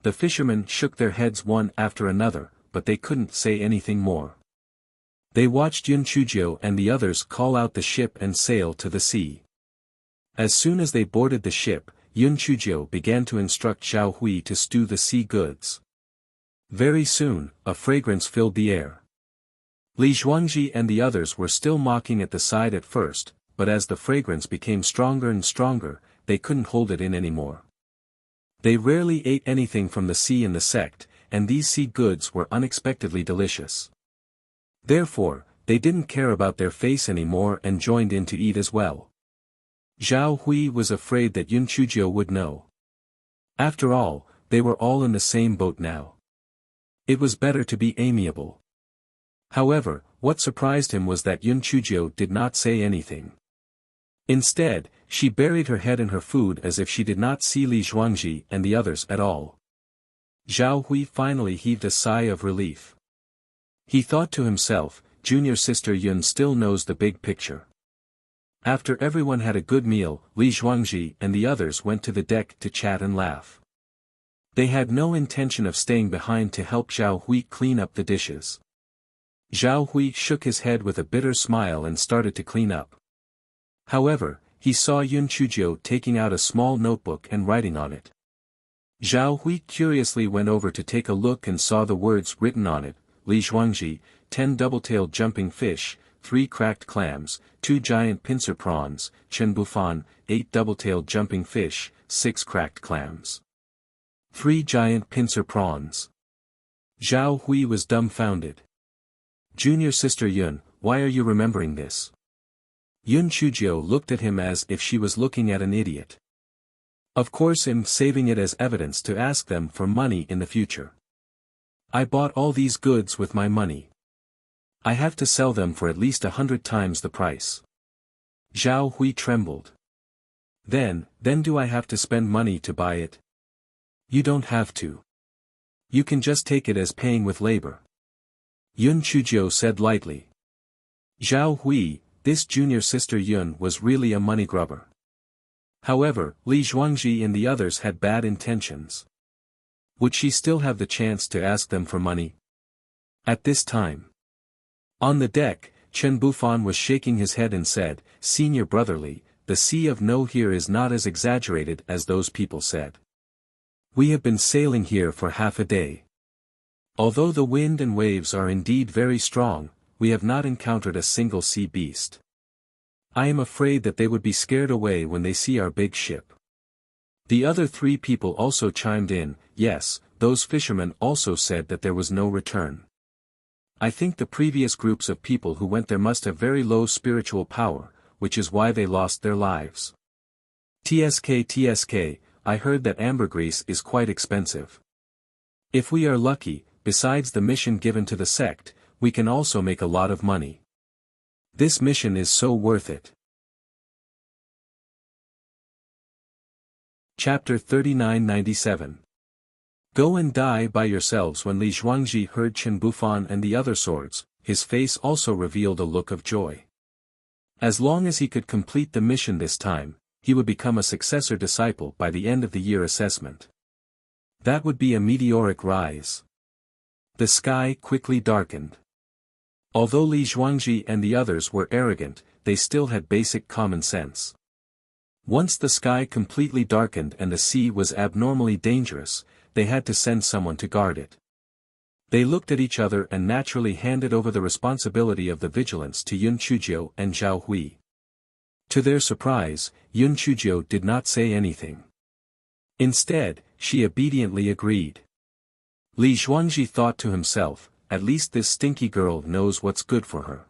The fishermen shook their heads one after another, but they couldn't say anything more. They watched Yun Chuzhou and the others call out the ship and sail to the sea. As soon as they boarded the ship, Yun Chuzhou began to instruct Zhao Hui to stew the sea goods. Very soon, a fragrance filled the air. Li Zhuangji and the others were still mocking at the side at first, but as the fragrance became stronger and stronger, they couldn't hold it in anymore. They rarely ate anything from the sea in the sect, and these sea goods were unexpectedly delicious. Therefore, they didn't care about their face anymore and joined in to eat as well. Zhao Hui was afraid that Yun Chuzhou would know. After all, they were all in the same boat now. It was better to be amiable. However, what surprised him was that Yun Chuzhou did not say anything. Instead, she buried her head in her food as if she did not see Li Zhuangji and the others at all. Zhao Hui finally heaved a sigh of relief. He thought to himself, junior sister Yun still knows the big picture. After everyone had a good meal, Li Zhuangji and the others went to the deck to chat and laugh. They had no intention of staying behind to help Zhao Hui clean up the dishes. Zhao Hui shook his head with a bitter smile and started to clean up. However, he saw Yun Chuzhou taking out a small notebook and writing on it. Zhao Hui curiously went over to take a look and saw the words written on it: Li Zhuangji, 10 double-tailed jumping fish, 3 cracked clams, 2 giant pincer prawns, Chen Bufan, 8 double-tailed jumping fish, 6 cracked clams. 3 giant pincer prawns. Zhao Hui was dumbfounded. Junior sister Yun, why are you remembering this? Yun Chuzhou looked at him as if she was looking at an idiot. Of course, I'm saving it as evidence to ask them for money in the future. I bought all these goods with my money. I have to sell them for at least 100 times the price. Zhao Hui trembled. Then do I have to spend money to buy it? You don't have to. You can just take it as paying with labor. Yun Chuzhou said lightly. Zhao Hui, this junior sister Yun was really a money grubber. However, Li Zhuangji and the others had bad intentions. Would she still have the chance to ask them for money? At this time. On the deck, Chen Bufan was shaking his head and said, Senior brotherly, the Sea of No here is not as exaggerated as those people said. We have been sailing here for half a day. Although the wind and waves are indeed very strong, we have not encountered a single sea beast. I am afraid that they would be scared away when they see our big ship. The other 3 people also chimed in. Yes, those fishermen also said that there was no return. I think the previous groups of people who went there must have very low spiritual power, which is why they lost their lives. TSK, I heard that ambergris is quite expensive. If we are lucky, besides the mission given to the sect, we can also make a lot of money. This mission is so worth it. Chapter 3997. Go and die by yourselves. When Li Zhuangji heard Chen Bufan and the other swords, his face also revealed a look of joy. As long as he could complete the mission this time, he would become a successor disciple by the end of the year assessment. That would be a meteoric rise. The sky quickly darkened. Although Li Zhuangji and the others were arrogant, they still had basic common sense. Once the sky completely darkened and the sea was abnormally dangerous, they had to send someone to guard it. They looked at each other and naturally handed over the responsibility of the vigilance to Yun Chujiu and Zhao Hui. To their surprise, Yun Chujiu did not say anything. Instead, she obediently agreed. Li Zhuangji thought to himself, at least this stinky girl knows what's good for her.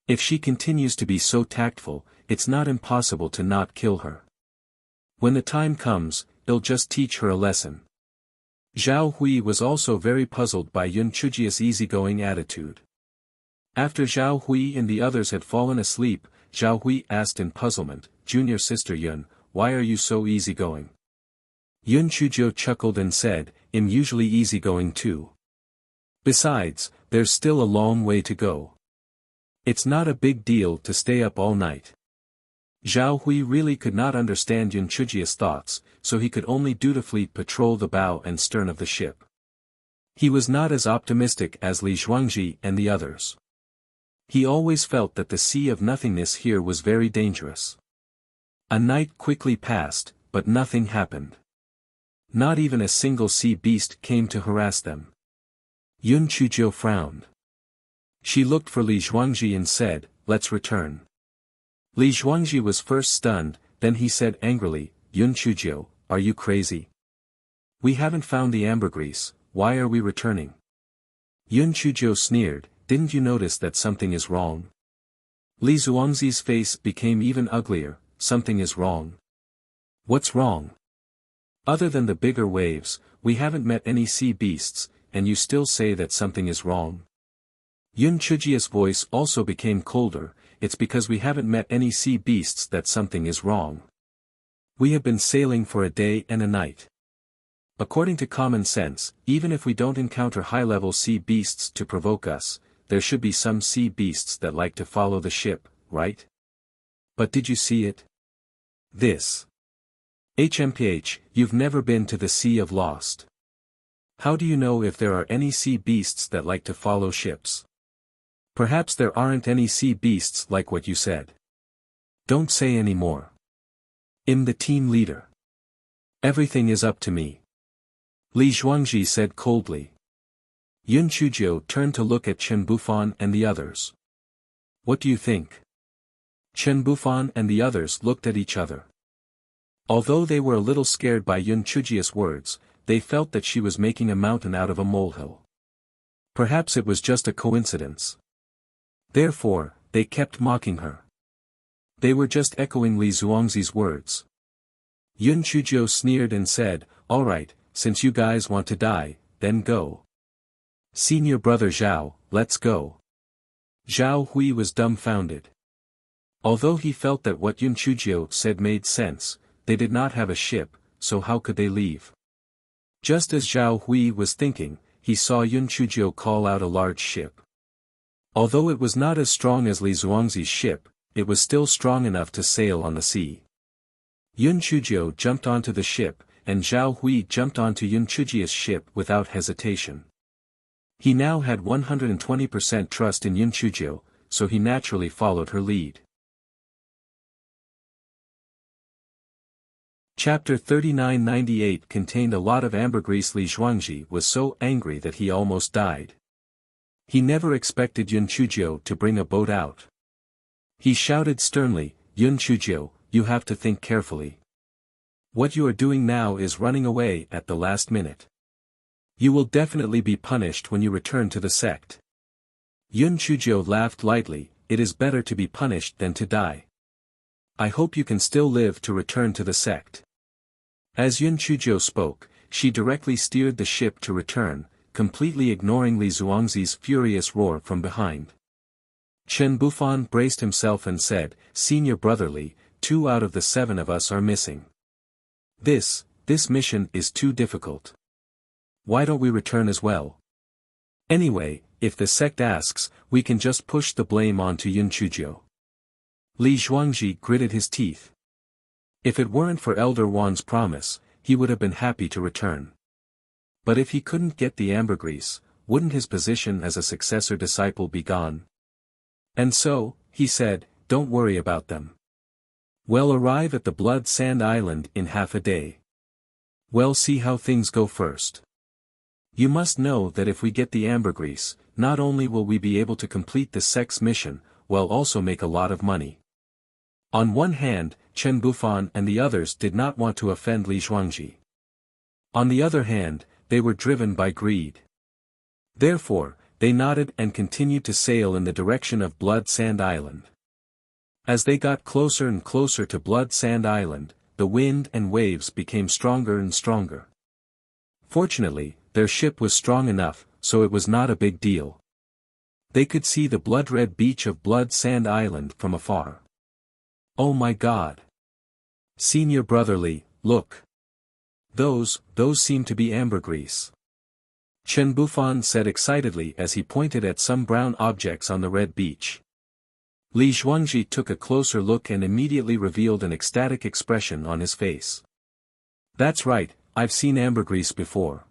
If she continues to be so tactful, it's not impossible to not kill her. When the time comes, it'll just teach her a lesson. Zhao Hui was also very puzzled by Yun Chujiu's easygoing attitude. After Zhao Hui and the others had fallen asleep, Zhao Hui asked in puzzlement, "Junior sister Yun, why are you so easygoing?" Yun Chujiu chuckled and said, "I'm usually easygoing too. Besides, there's still a long way to go. It's not a big deal to stay up all night." Zhao Hui really could not understand Yun Chujiu's thoughts, so he could only dutifully patrol the bow and stern of the ship. He was not as optimistic as Li Zhuangji and the others. He always felt that the sea of nothingness here was very dangerous. A night quickly passed, but nothing happened. Not even a single sea beast came to harass them. Yun Chujiu frowned. She looked for Li Zhuangji and said, "Let's return." Li Zhuangji was first stunned, then he said angrily, "Yun Chujiu, are you crazy? We haven't found the ambergris, why are we returning?" Yun Chujiu sneered, "Didn't you notice that something is wrong?" Li Zhuangzi's face became even uglier, "Something is wrong. What's wrong? Other than the bigger waves, we haven't met any sea beasts, and you still say that something is wrong?" Yun Chujiu's voice also became colder, "It's because we haven't met any sea beasts that something is wrong. We have been sailing for a day and a night. According to common sense, even if we don't encounter high-level sea beasts to provoke us, there should be some sea beasts that like to follow the ship, right? But did you see it? This. HMPH, you've never been to the Sea of Lost. How do you know if there are any sea beasts that like to follow ships? Perhaps there aren't any sea beasts like what you said. Don't say any more. I'm the team leader. Everything is up to me." Li Zhuangji said coldly. Yun Chujiu turned to look at Chen Bufan and the others. "What do you think?" Chen Bufan and the others looked at each other. Although they were a little scared by Yun Chujiu's words, they felt that she was making a mountain out of a molehill. Perhaps it was just a coincidence. Therefore, they kept mocking her. They were just echoing Li Zhuangzi's words. Yun Chujiu sneered and said, "All right, since you guys want to die, then go. Senior brother Zhao, let's go." Zhao Hui was dumbfounded. Although he felt that what Yun Chujiu said made sense, they did not have a ship, so how could they leave? Just as Zhao Hui was thinking, he saw Yun Chujiu call out a large ship. Although it was not as strong as Li Zhuangzi's ship, it was still strong enough to sail on the sea. Yun Chujiu jumped onto the ship, and Zhao Hui jumped onto Yun Chujiu's ship without hesitation. He now had 120% trust in Yun Chujiu, so he naturally followed her lead. Chapter 3998 contained a lot of ambergris. Li Zhuangji was so angry that he almost died. He never expected Yun Chujiu to bring a boat out. He shouted sternly, "Yun Chujiu, you have to think carefully. What you are doing now is running away at the last minute. You will definitely be punished when you return to the sect." Yun Chujiu laughed lightly, "It is better to be punished than to die. I hope you can still live to return to the sect." As Yun Chujiu spoke, she directly steered the ship to return, completely ignoring Li Zhuangzi's furious roar from behind. Chen Bufan braced himself and said, "Senior brother Li, 2 out of the 7 of us are missing. This mission is too difficult. Why don't we return as well? Anyway, if the sect asks, we can just push the blame onto Yun Chujiu." Li Zhuangji gritted his teeth. If it weren't for Elder Wan's promise, he would have been happy to return. But if he couldn't get the ambergris, wouldn't his position as a successor disciple be gone? And so, he said, don't worry about them. We'll arrive at the Blood Sand Island in half a day. We'll see how things go first. You must know that if we get the ambergris, not only will we be able to complete the sex mission, we'll also make a lot of money. On one hand, Chen Bufan and the others did not want to offend Li Zhuangji. On the other hand, they were driven by greed. Therefore, they nodded and continued to sail in the direction of Blood Sand Island. As they got closer and closer to Blood Sand Island, the wind and waves became stronger and stronger. Fortunately, their ship was strong enough, so it was not a big deal. They could see the blood-red beach of Blood Sand Island from afar. Oh my God! Senior Brotherly, look! Those seem to be ambergris. Chen Bufan said excitedly as he pointed at some brown objects on the red beach. Li Zhuangji took a closer look and immediately revealed an ecstatic expression on his face. That's right, I've seen ambergris before.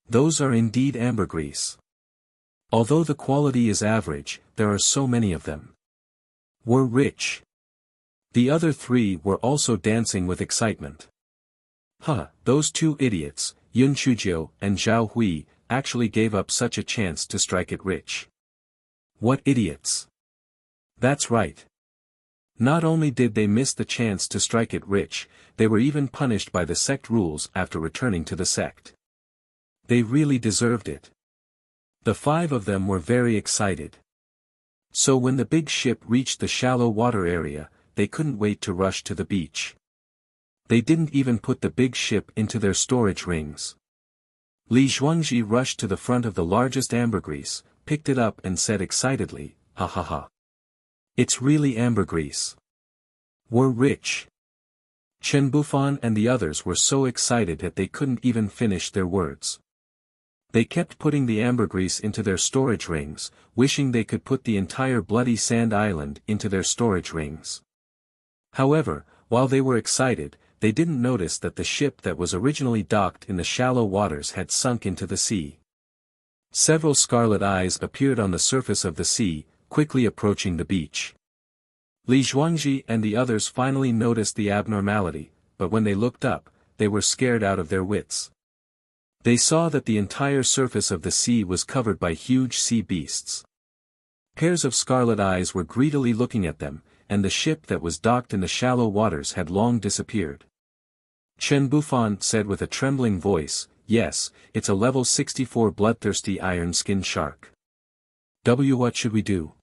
Those are indeed ambergris. Although the quality is average, there are so many of them. We're rich. The other three were also dancing with excitement. Huh, those two idiots, Yun Chuzhou and Zhao Hui, actually gave up such a chance to strike it rich. What idiots! That's right. Not only did they miss the chance to strike it rich, they were even punished by the sect rules after returning to the sect. They really deserved it. The five of them were very excited. So when the big ship reached the shallow water area, they couldn't wait to rush to the beach. They didn't even put the big ship into their storage rings. Li Zhuangji rushed to the front of the largest ambergris, picked it up and said excitedly, ha ha ha. It's really ambergris. We're rich. Chen Bufan and the others were so excited that they couldn't even finish their words. They kept putting the ambergris into their storage rings, wishing they could put the entire Bloody Sand Island into their storage rings. However, while they were excited, they didn't notice that the ship that was originally docked in the shallow waters had sunk into the sea. Several scarlet eyes appeared on the surface of the sea, quickly approaching the beach. Li Zhuangji and the others finally noticed the abnormality, but when they looked up, they were scared out of their wits. They saw that the entire surface of the sea was covered by huge sea beasts. Pairs of scarlet eyes were greedily looking at them, and the ship that was docked in the shallow waters had long disappeared. Chen Bufan said with a trembling voice, yes, it's a level 64 bloodthirsty iron-skinned shark. What should we do?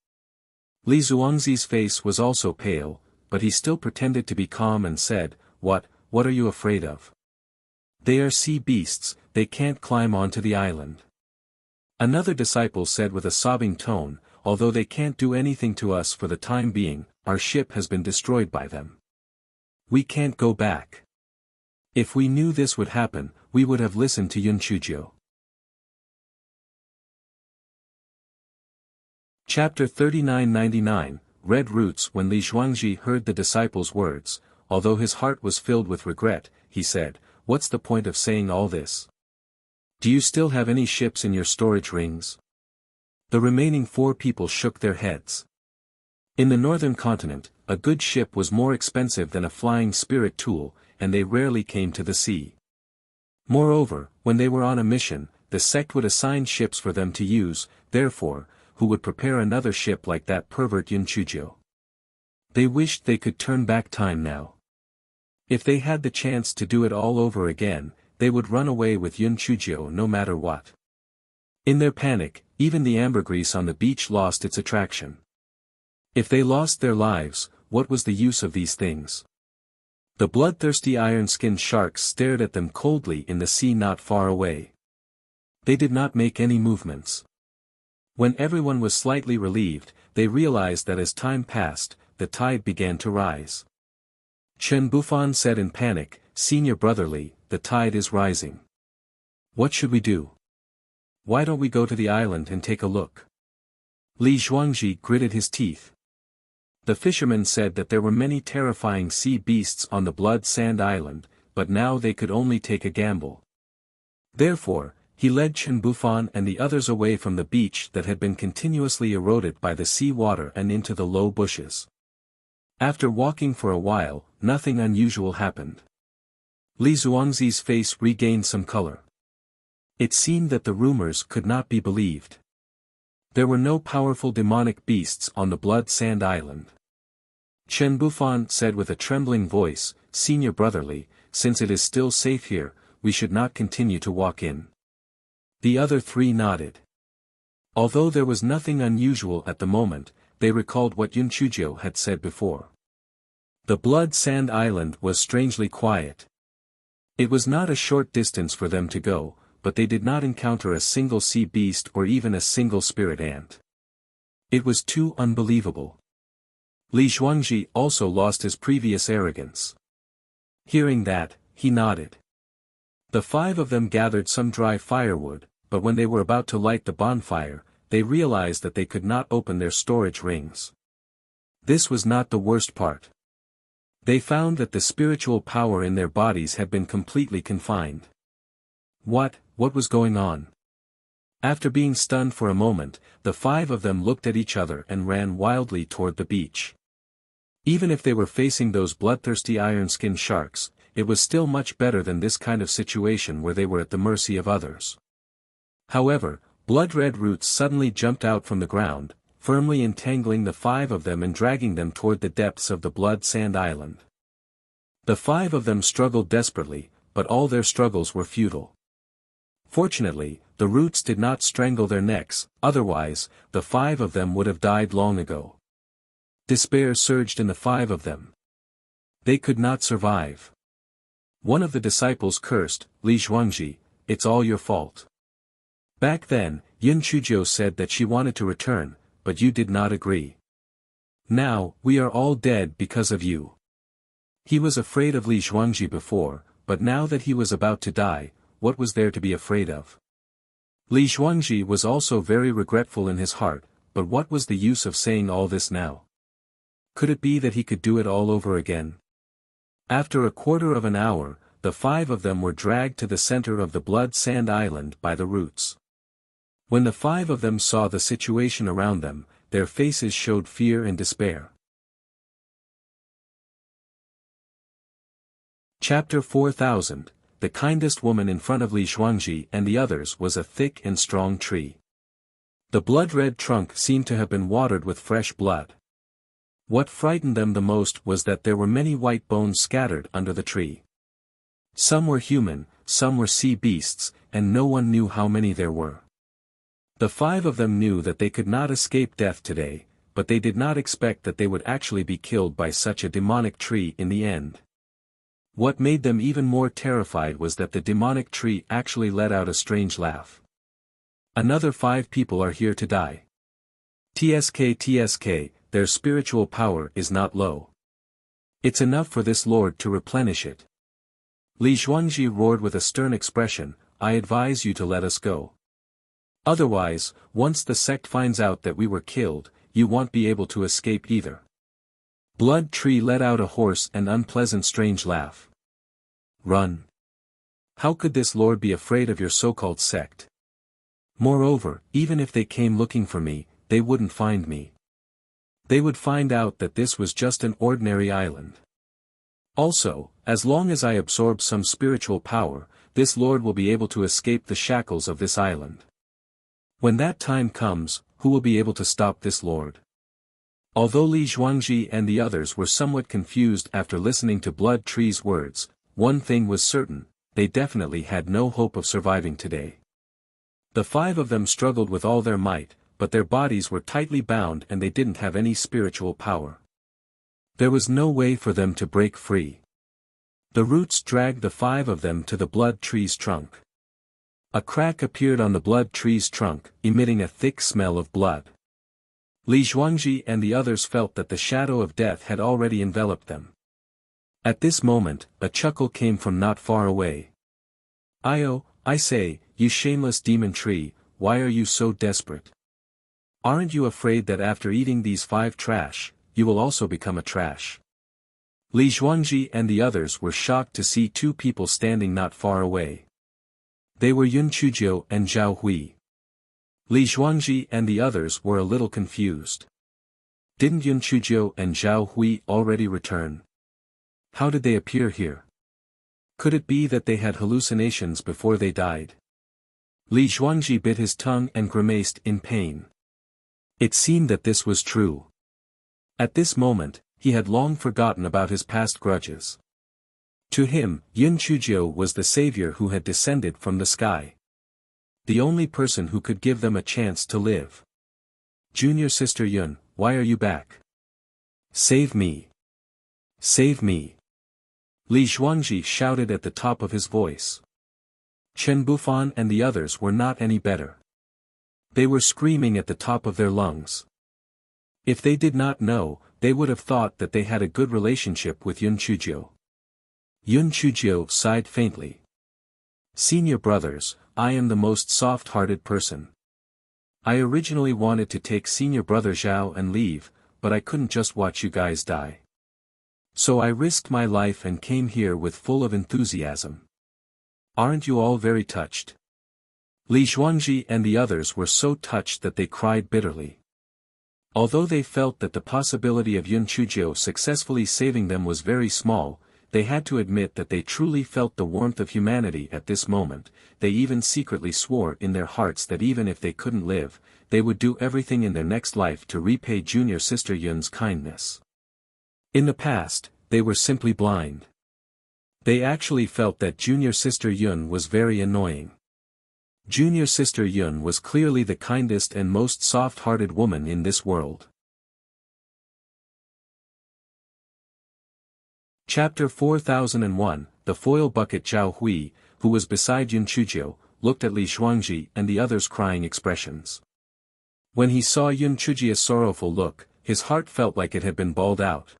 Li Zhuangzi's face was also pale, but he still pretended to be calm and said, what are you afraid of? They are sea beasts, they can't climb onto the island. Another disciple said with a sobbing tone, although they can't do anything to us for the time being, our ship has been destroyed by them. We can't go back. If we knew this would happen, we would have listened to Yun Chuzhou. Chapter 3999, Red Roots. When Li Zhuangji heard the disciples' words, although his heart was filled with regret, he said, what's the point of saying all this? Do you still have any ships in your storage rings? The remaining 4 people shook their heads. In the northern continent, a good ship was more expensive than a flying spirit tool, and they rarely came to the sea. Moreover, when they were on a mission, the sect would assign ships for them to use, therefore, who would prepare another ship like that pervert Yun Chuzhou? They wished they could turn back time now. If they had the chance to do it all over again, they would run away with Yun Chuzhou no matter what. In their panic, even the ambergris on the beach lost its attraction. If they lost their lives, what was the use of these things? The bloodthirsty iron-skinned sharks stared at them coldly in the sea not far away. They did not make any movements. When everyone was slightly relieved, they realized that as time passed, the tide began to rise. Chen Bufan said in panic, Senior Brotherly, the tide is rising. What should we do? Why don't we go to the island and take a look? Li Zhuangji gritted his teeth. The fisherman said that there were many terrifying sea beasts on the Blood Sand Island, but now they could only take a gamble. Therefore, he led Chen Bufan and the others away from the beach that had been continuously eroded by the sea water and into the low bushes. After walking for a while, nothing unusual happened. Li Zhuangzi's face regained some color. It seemed that the rumors could not be believed. There were no powerful demonic beasts on the Blood Sand Island. Chen Bufan said with a trembling voice, "Senior brotherly, since it is still safe here, we should not continue to walk in." The other three nodded. Although there was nothing unusual at the moment, they recalled what Yun Chuzhou had said before. The Blood Sand Island was strangely quiet. It was not a short distance for them to go, but they did not encounter a single sea beast or even a single spirit ant. It was too unbelievable. Li Zhuangzi also lost his previous arrogance. Hearing that, he nodded. The five of them gathered some dry firewood, but when they were about to light the bonfire, they realized that they could not open their storage rings. This was not the worst part. They found that the spiritual power in their bodies had been completely confined. What was going on? After being stunned for a moment, the five of them looked at each other and ran wildly toward the beach. Even if they were facing those bloodthirsty iron-skin sharks, it was still much better than this kind of situation where they were at the mercy of others. However, blood-red roots suddenly jumped out from the ground, firmly entangling the five of them and dragging them toward the depths of the Blood Sand Island. The five of them struggled desperately, but all their struggles were futile. Fortunately, the roots did not strangle their necks, otherwise, the five of them would have died long ago. Despair surged in the five of them. They could not survive. One of the disciples cursed, "Li Zhuangzi, it's all your fault." Back then, Yun Chuzhou said that she wanted to return, but you did not agree. Now, we are all dead because of you. He was afraid of Li Zhuangzi before, but now that he was about to die, what was there to be afraid of? Li Zhuangzi was also very regretful in his heart, but what was the use of saying all this now? Could it be that he could do it all over again? After a quarter of an hour, the five of them were dragged to the center of the Blood Sand Island by the roots. When the five of them saw the situation around them, their faces showed fear and despair. Chapter 4000, The kindest woman in front of Li Zhuangzi and the others was a thick and strong tree. The blood-red trunk seemed to have been watered with fresh blood. What frightened them the most was that there were many white bones scattered under the tree. Some were human, some were sea beasts, and no one knew how many there were. The five of them knew that they could not escape death today, but they did not expect that they would actually be killed by such a demonic tree in the end. What made them even more terrified was that the demonic tree actually let out a strange laugh. Another 5 people are here to die. TSK, their spiritual power is not low. It's enough for this lord to replenish it. Li Zhuangzi roared with a stern expression, I advise you to let us go. Otherwise, once the sect finds out that we were killed, you won't be able to escape either. Blood Tree let out a hoarse and unpleasant strange laugh. Run. How could this lord be afraid of your so-called sect? Moreover, even if they came looking for me, they wouldn't find me. They would find out that this was just an ordinary island. Also, as long as I absorb some spiritual power, this lord will be able to escape the shackles of this island. When that time comes, who will be able to stop this lord? Although Li Zhuangzi and the others were somewhat confused after listening to Blood Tree's words, one thing was certain, they definitely had no hope of surviving today. The 5 of them struggled with all their might, but their bodies were tightly bound and they didn't have any spiritual power. There was no way for them to break free. The roots dragged the 5 of them to the Blood Tree's trunk. A crack appeared on the Blood Tree's trunk, emitting a thick smell of blood. Li Zhuangzi and the others felt that the shadow of death had already enveloped them. At this moment, a chuckle came from not far away. I say, you shameless demon tree, why are you so desperate? Aren't you afraid that after eating these 5 trash, you will also become a trash. Li Zhuangji and the others were shocked to see two people standing not far away. They were Yun Chujiu and Zhao Hui. Li Zhuangji and the others were a little confused. Didn't Yun Chujiu and Zhao Hui already return? How did they appear here? Could it be that they had hallucinations before they died? Li Zhuangji bit his tongue and grimaced in pain. It seemed that this was true. At this moment, he had long forgotten about his past grudges. To him, Yun Chujiu was the savior who had descended from the sky. The only person who could give them a chance to live. Junior sister Yun, why are you back? Save me! Save me! Li Zhuangji shouted at the top of his voice. Chen Bufan and the others were not any better. They were screaming at the top of their lungs. If they did not know, they would have thought that they had a good relationship with Yun Chujiu. Yun Chujiu sighed faintly. Senior brothers, I am the most soft-hearted person. I originally wanted to take senior brother Zhao and leave, but I couldn't just watch you guys die. So I risked my life and came here with full of enthusiasm. Aren't you all very touched? Li Zhuangji and the others were so touched that they cried bitterly. Although they felt that the possibility of Yun Chujiu successfully saving them was very small, they had to admit that they truly felt the warmth of humanity at this moment. They even secretly swore in their hearts that even if they couldn't live, they would do everything in their next life to repay junior sister Yun's kindness. In the past, they were simply blind. They actually felt that junior sister Yun was very annoying. Junior sister Yun was clearly the kindest and most soft-hearted woman in this world. Chapter 4001, The Foil Bucket. Zhao Hui, who was beside Yun Chujiu, looked at Li Zhuangji and the others' crying expressions. When he saw Yun Chujiu's sorrowful look, his heart felt like it had been bawled out.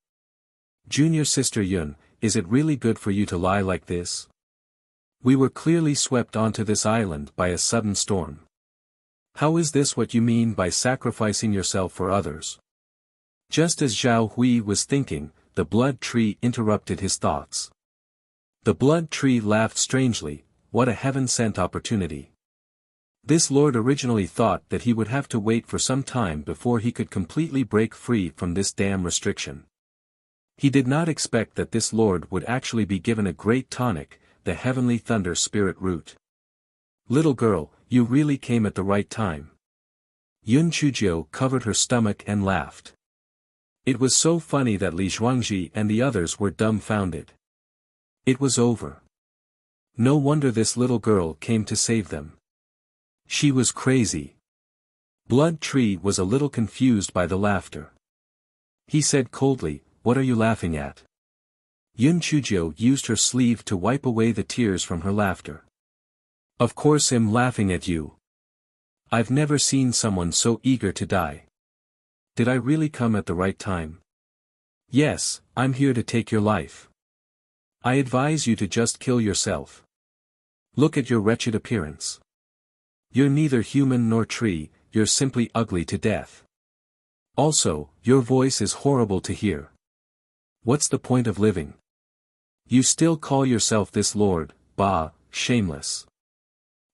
Junior sister Yun, is it really good for you to lie like this? We were clearly swept onto this island by a sudden storm. How is this what you mean by sacrificing yourself for others? Just as Zhao Hui was thinking, the blood tree interrupted his thoughts. The blood tree laughed strangely. What a heaven-sent opportunity. This lord originally thought that he would have to wait for some time before he could completely break free from this damn restriction. He did not expect that this lord would actually be given a great tonic, the heavenly thunder spirit root. Little girl, you really came at the right time. Yun Chujiu covered her stomach and laughed. It was so funny that Li Zhuangji and the others were dumbfounded. It was over. No wonder this little girl came to save them. She was crazy. Blood Tree was a little confused by the laughter. He said coldly, "What are you laughing at?" Yun Chujiu used her sleeve to wipe away the tears from her laughter. Of course I'm laughing at you. I've never seen someone so eager to die. Did I really come at the right time? Yes, I'm here to take your life. I advise you to just kill yourself. Look at your wretched appearance. You're neither human nor tree, you're simply ugly to death. Also, your voice is horrible to hear. What's the point of living? You still call yourself this lord, bah, shameless.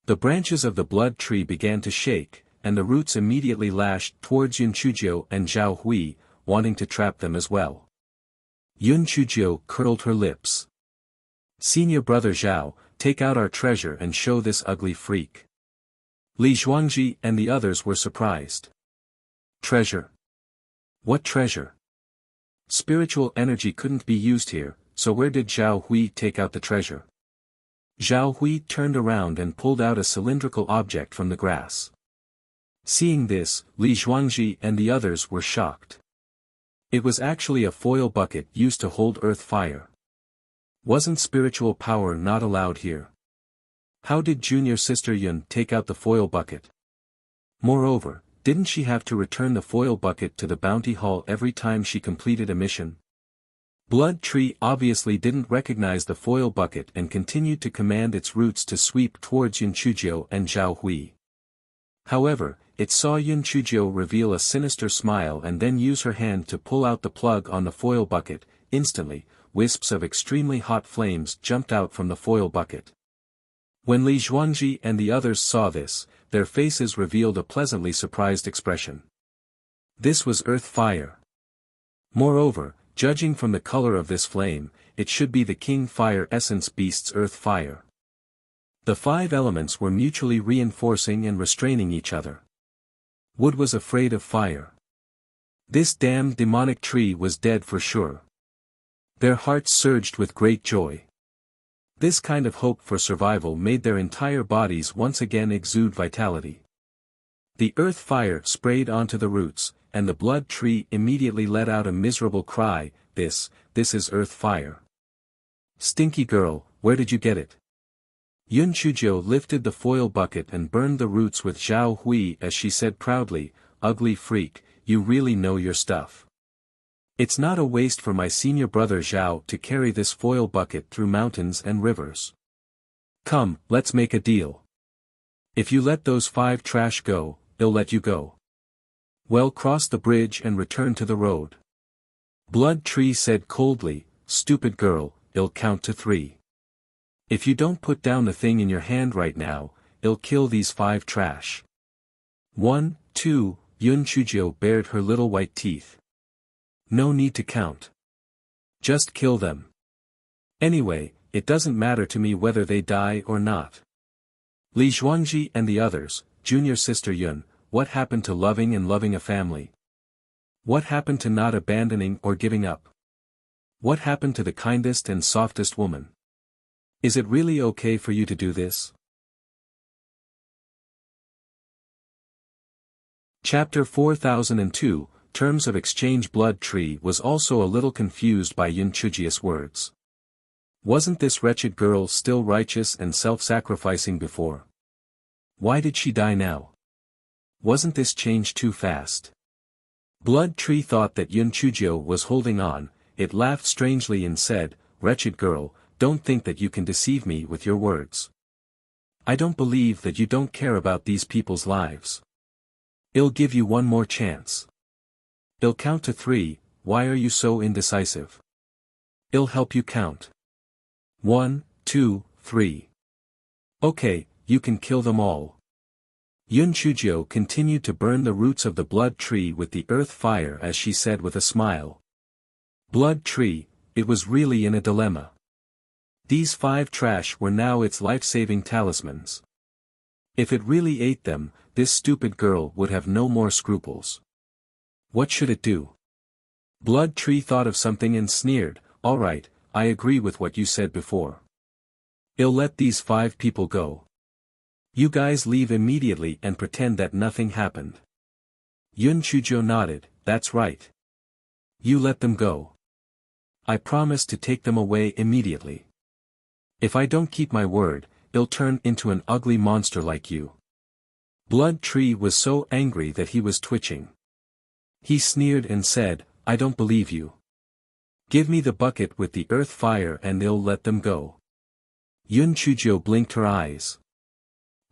The branches of the blood tree began to shake, and the roots immediately lashed towards Yun Chujiu and Zhao Hui, wanting to trap them as well. Yun Chujiu curled her lips. Senior brother Zhao, take out our treasure and show this ugly freak. Li Zhuangji and the others were surprised. Treasure? What treasure? Spiritual energy couldn't be used here, so where did Zhao Hui take out the treasure? Zhao Hui turned around and pulled out a cylindrical object from the grass. Seeing this, Li Zhuangji and the others were shocked. It was actually a foil bucket used to hold earth fire. Wasn't spiritual power not allowed here? How did junior sister Yun take out the foil bucket? Moreover, didn't she have to return the foil bucket to the bounty hall every time she completed a mission? Blood Tree obviously didn't recognize the foil bucket and continued to command its roots to sweep towards Yun Chujiu and Zhao Hui. However, it saw Yun Chuzhou reveal a sinister smile and then use her hand to pull out the plug on the foil bucket. Instantly, wisps of extremely hot flames jumped out from the foil bucket. When Li Zhuangji and the others saw this, their faces revealed a pleasantly surprised expression. This was earth fire. Moreover, judging from the color of this flame, it should be the King Fire Essence Beast's earth fire. The 5 elements were mutually reinforcing and restraining each other. Wood was afraid of fire. This damned demonic tree was dead for sure. Their hearts surged with great joy. This kind of hope for survival made their entire bodies once again exude vitality. The earth fire sprayed onto the roots, and the blood tree immediately let out a miserable cry. This is earth fire. Stinky girl, where did you get it? Yun Chuzhou lifted the foil bucket and burned the roots with Zhao Hui as she said proudly, ugly freak, you really know your stuff. It's not a waste for my senior brother Zhao to carry this foil bucket through mountains and rivers. Come, let's make a deal. If you let those 5 trash go, they'll let you go. Well, cross the bridge and return to the road. Blood Tree said coldly, stupid girl, it'll count to 3. If you don't put down the thing in your hand right now, it'll kill these 5 trash. 1, 2, Yun Chuzhou bared her little white teeth. No need to count. Just kill them. Anyway, it doesn't matter to me whether they die or not. Li Zhuangji and the others, junior sister Yun, what happened to loving and loving a family? What happened to not abandoning or giving up? What happened to the kindest and softest woman? Is it really okay for you to do this? Chapter 4002, Terms of Exchange. Blood Tree was also a little confused by Yun Chuzhi's words. Wasn't this wretched girl still righteous and self-sacrificing before? Why did she die now? Wasn't this change too fast? Blood Tree thought that Yun Chuzhou was holding on. It laughed strangely and said, wretched girl, don't think that you can deceive me with your words. I don't believe that you don't care about these people's lives. I'll give you one more chance. I'll count to 3, why are you so indecisive? I'll help you count. 1, 2, 3. Okay, you can kill them all. Yun Chuzhou continued to burn the roots of the blood tree with the earth fire as she said with a smile. Blood tree, it was really in a dilemma. These 5 trash were now its life-saving talismans. If it really ate them, this stupid girl would have no more scruples. What should it do? Blood Tree thought of something and sneered, all right, I agree with what you said before. I'll let these 5 people go. You guys leave immediately and pretend that nothing happened. Yun Chuzhou nodded, that's right. You let them go. I promise to take them away immediately. If I don't keep my word, I'll turn into an ugly monster like you. Blood Tree was so angry that he was twitching. He sneered and said, I don't believe you. Give me the bucket with the earth fire and I'll let them go. Yun Chuzhou blinked her eyes.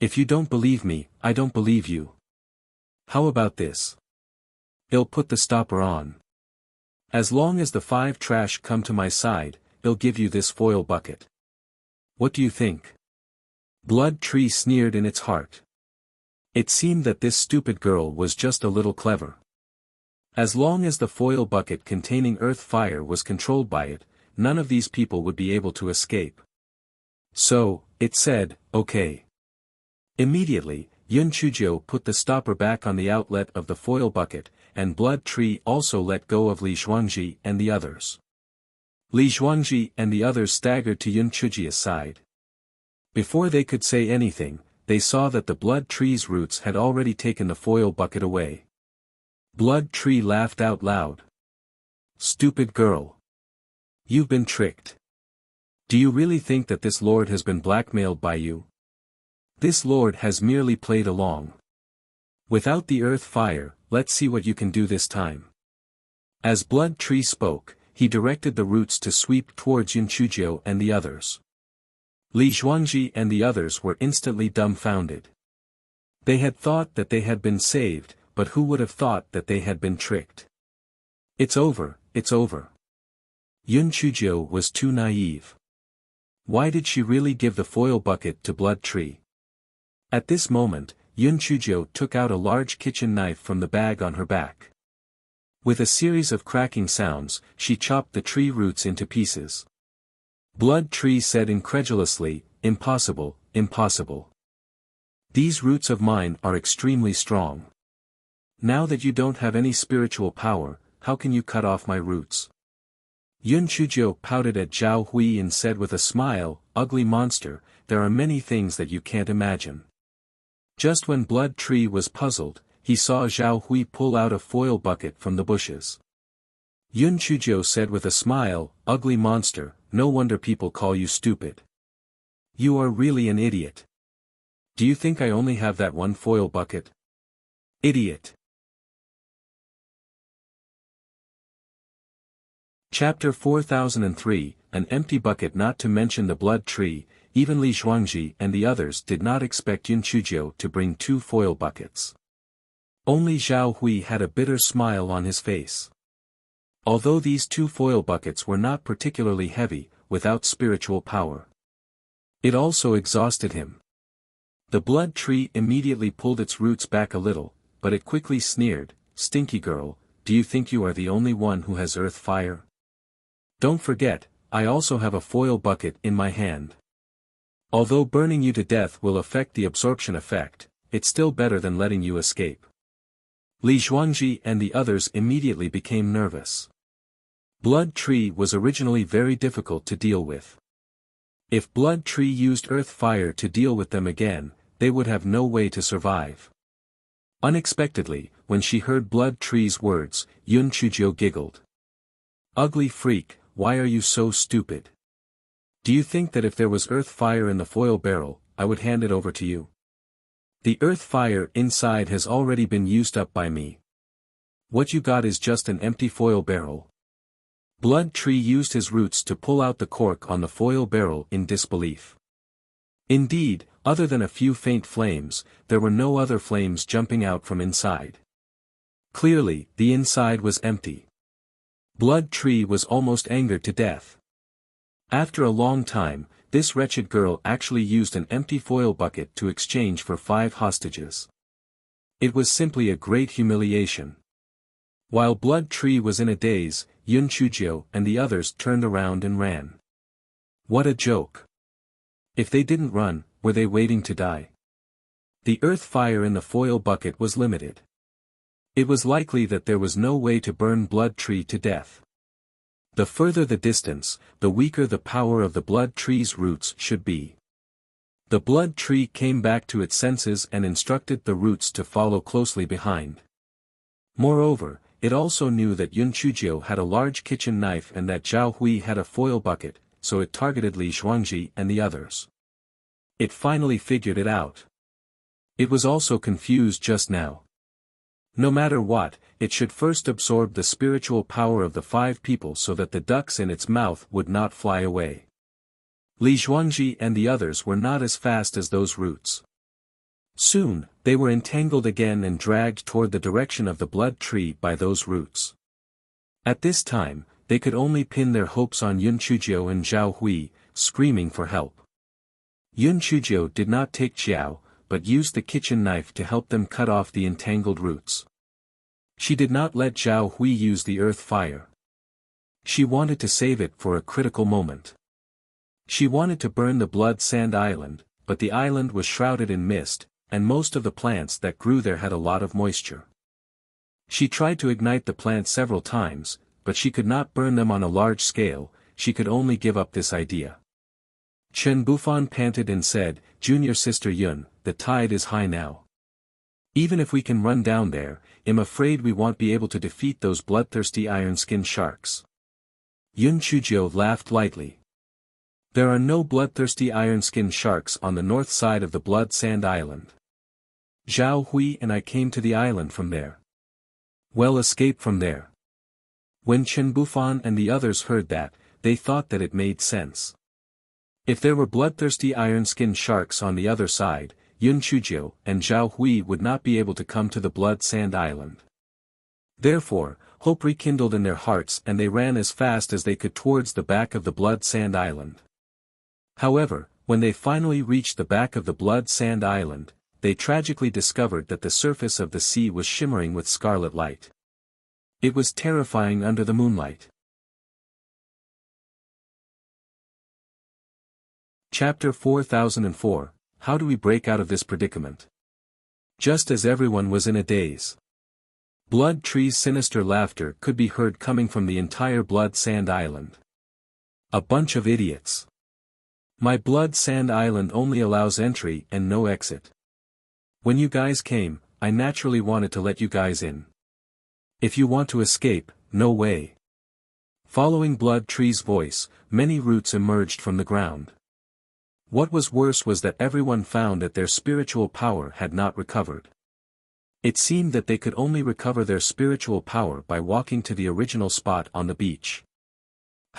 If you don't believe me, I don't believe you. How about this? I'll put the stopper on. As long as the 5 trash come to my side, I'll give you this foil bucket. What do you think? Blood Tree sneered in its heart. It seemed that this stupid girl was just a little clever. As long as the foil bucket containing earth fire was controlled by it, none of these people would be able to escape. So, it said, okay. Immediately, Yun Chuzhou put the stopper back on the outlet of the foil bucket, and Blood Tree also let go of Li Zhuangji and the others. Li Zhuangji and the others staggered to Yun Chuzhi's side. Before they could say anything, they saw that the Blood Tree's roots had already taken the foil bucket away. Blood Tree laughed out loud. Stupid girl. You've been tricked. Do you really think that this lord has been blackmailed by you? This lord has merely played along. Without the earth fire, let's see what you can do this time. As Blood Tree spoke, he directed the roots to sweep towards Yun Chuzhou and the others. Li Zhuangji and the others were instantly dumbfounded. They had thought that they had been saved, but who would have thought that they had been tricked? It's over, it's over. Yun Chuzhou was too naive. Why did she really give the foil bucket to Blood Tree? At this moment, Yun Chuzhou took out a large kitchen knife from the bag on her back. With a series of cracking sounds, she chopped the tree roots into pieces. Blood Tree said incredulously, "Impossible, impossible. These roots of mine are extremely strong. Now that you don't have any spiritual power, how can you cut off my roots?" Yun Chuzhou pouted at Zhao Hui and said with a smile, "Ugly monster, there are many things that you can't imagine." Just when Blood Tree was puzzled, he saw Zhao Hui pull out a foil bucket from the bushes. Yun Chuzhou said with a smile, "Ugly monster, no wonder people call you stupid. You are really an idiot. Do you think I only have that one foil bucket? Idiot." Chapter 4003, An Empty Bucket. Not to mention the Blood Tree, even Li Zhuangji and the others did not expect Yun Chuzhou to bring 2 foil buckets. Only Zhao Hui had a bitter smile on his face. Although these 2 foil buckets were not particularly heavy, without spiritual power, it also exhausted him. The Blood Tree immediately pulled its roots back a little, but it quickly sneered, "Stinky girl, do you think you are the only one who has earth fire? Don't forget, I also have a foil bucket in my hand. Although burning you to death will affect the absorption effect, it's still better than letting you escape." Li Zhuangji and the others immediately became nervous. Blood Tree was originally very difficult to deal with. If Blood Tree used earth fire to deal with them again, they would have no way to survive. Unexpectedly, when she heard Blood Tree's words, Yun Chuzhou giggled. "Ugly freak, why are you so stupid? Do you think that if there was earth fire in the foil barrel, I would hand it over to you? The earth fire inside has already been used up by me. What you got is just an empty foil barrel." Blood Tree used his roots to pull out the cork on the foil barrel in disbelief. Indeed, other than a few faint flames, there were no other flames jumping out from inside. Clearly, the inside was empty. Blood Tree was almost angered to death. After a long time, this wretched girl actually used an empty foil bucket to exchange for 5 hostages. It was simply a great humiliation. While Blood Tree was in a daze, Yun Chuzhou and the others turned around and ran. What a joke. If they didn't run, were they waiting to die? The earth fire in the foil bucket was limited. It was likely that there was no way to burn Blood Tree to death. The further the distance, the weaker the power of the Blood Tree's roots should be. The Blood Tree came back to its senses and instructed the roots to follow closely behind. Moreover, it also knew that Yun Chuzhou had a large kitchen knife and that Zhao Hui had a foil bucket, so it targeted Li Zhuangji and the others. It finally figured it out. It was also confused just now. No matter what, it should first absorb the spiritual power of the 5 people so that the ducks in its mouth would not fly away. Li Zhuangji and the others were not as fast as those roots. Soon, they were entangled again and dragged toward the direction of the Blood Tree by those roots. At this time, they could only pin their hopes on Yun Chuzhou and Zhao Hui, screaming for help. Yun Chuzhou did not take Xiao, but used the kitchen knife to help them cut off the entangled roots. She did not let Zhao Hui use the earth fire. She wanted to save it for a critical moment. She wanted to burn the Blood Sand Island, but the island was shrouded in mist, and most of the plants that grew there had a lot of moisture. She tried to ignite the plants several times, but she could not burn them on a large scale. She could only give up this idea. Chen Bufan panted and said, "Junior sister Yun, the tide is high now. Even if we can run down there, I'm afraid we won't be able to defeat those bloodthirsty iron-skinned sharks." Yun Chuzhou laughed lightly. "There are no bloodthirsty iron-skinned sharks on the north side of the Blood Sand Island. Zhao Hui and I came to the island from there. We'll escape from there." When Chen Bufan and the others heard that, they thought that it made sense. If there were bloodthirsty iron-skinned sharks on the other side, Yun Chujiu, and Zhao Hui would not be able to come to the Blood Sand Island. Therefore, hope rekindled in their hearts and they ran as fast as they could towards the back of the Blood Sand Island. However, when they finally reached the back of the Blood Sand Island, they tragically discovered that the surface of the sea was shimmering with scarlet light. It was terrifying under the moonlight. Chapter 4004, How do we break out of this predicament? Just as everyone was in a daze. Blood Tree's sinister laughter could be heard coming from the entire Blood Sand Island. A bunch of idiots. My Blood Sand Island only allows entry and no exit. When you guys came, I naturally wanted to let you guys in. If you want to escape, no way. Following Blood Tree's voice, many roots emerged from the ground. What was worse was that everyone found that their spiritual power had not recovered. It seemed that they could only recover their spiritual power by walking to the original spot on the beach.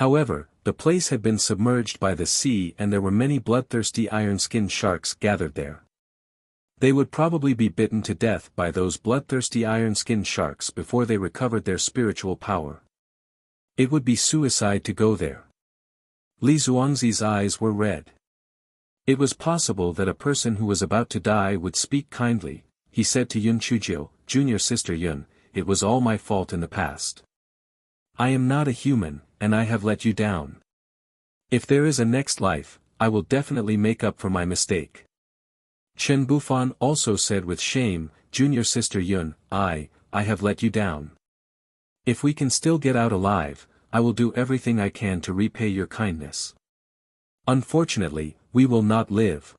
However, the place had been submerged by the sea and there were many bloodthirsty iron-skinned sharks gathered there. They would probably be bitten to death by those bloodthirsty iron-skinned sharks before they recovered their spiritual power. It would be suicide to go there. Li Zuangzi's eyes were red. It was possible that a person who was about to die would speak kindly. He said to Yun Chujiu, "Junior sister Yun, it was all my fault in the past. I am not a human, and I have let you down. If there is a next life, I will definitely make up for my mistake." Chen Bufan also said with shame, "Junior sister Yun, I have let you down. If we can still get out alive, I will do everything I can to repay your kindness. Unfortunately, we will not live."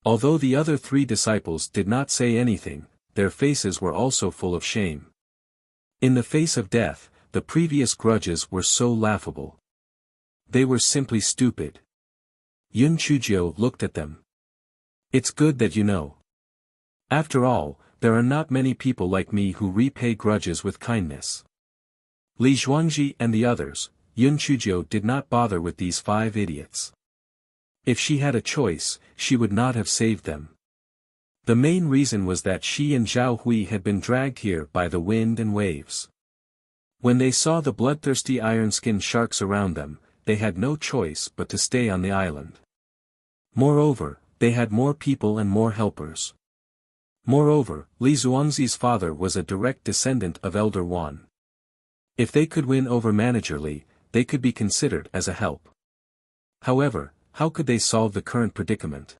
Although the other three disciples did not say anything, their faces were also full of shame. In the face of death, the previous grudges were so laughable. They were simply stupid. Yun Chujiu looked at them. "It's good that you know. After all, there are not many people like me who repay grudges with kindness." Li Zhuangzi and the others, Yun Chujiu did not bother with these 5 idiots. If she had a choice, she would not have saved them. The main reason was that she and Zhao Hui had been dragged here by the wind and waves. When they saw the bloodthirsty iron-skinned sharks around them, they had no choice but to stay on the island. Moreover, they had more people and more helpers. Moreover, Li Zuangzi's father was a direct descendant of Elder Wan. If they could win over Manager Li, they could be considered as a help. However, how could they solve the current predicament?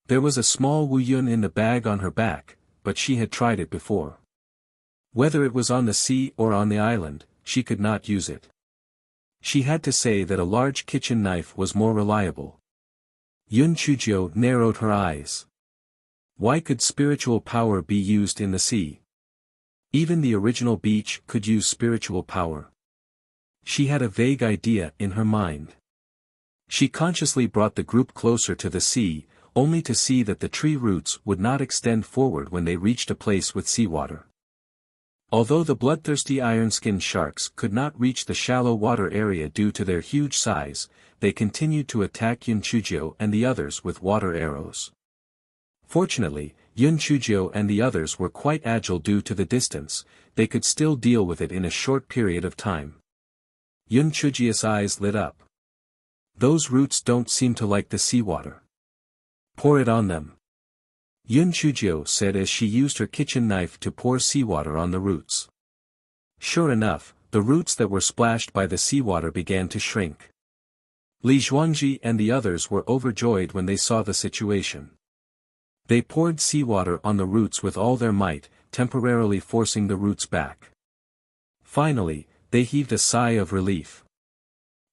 There was a small Wu Yun in the bag on her back, but she had tried it before. Whether it was on the sea or on the island, she could not use it. She had to say that a large kitchen knife was more reliable. Yun Chujiu narrowed her eyes. Why could spiritual power be used in the sea? Even the original beach could use spiritual power. She had a vague idea in her mind. She consciously brought the group closer to the sea, only to see that the tree roots would not extend forward when they reached a place with seawater. Although the bloodthirsty iron-skinned sharks could not reach the shallow water area due to their huge size, they continued to attack Yun Chujiu and the others with water arrows. Fortunately, Yun Chujiu and the others were quite agile due to the distance, they could still deal with it in a short period of time. Yun Chujiu's eyes lit up. Those roots don't seem to like the seawater. Pour it on them. Yun Chujiu said as she used her kitchen knife to pour seawater on the roots. Sure enough, the roots that were splashed by the seawater began to shrink. Li Zhuangzi and the others were overjoyed when they saw the situation. They poured seawater on the roots with all their might, temporarily forcing the roots back. Finally, they heaved a sigh of relief.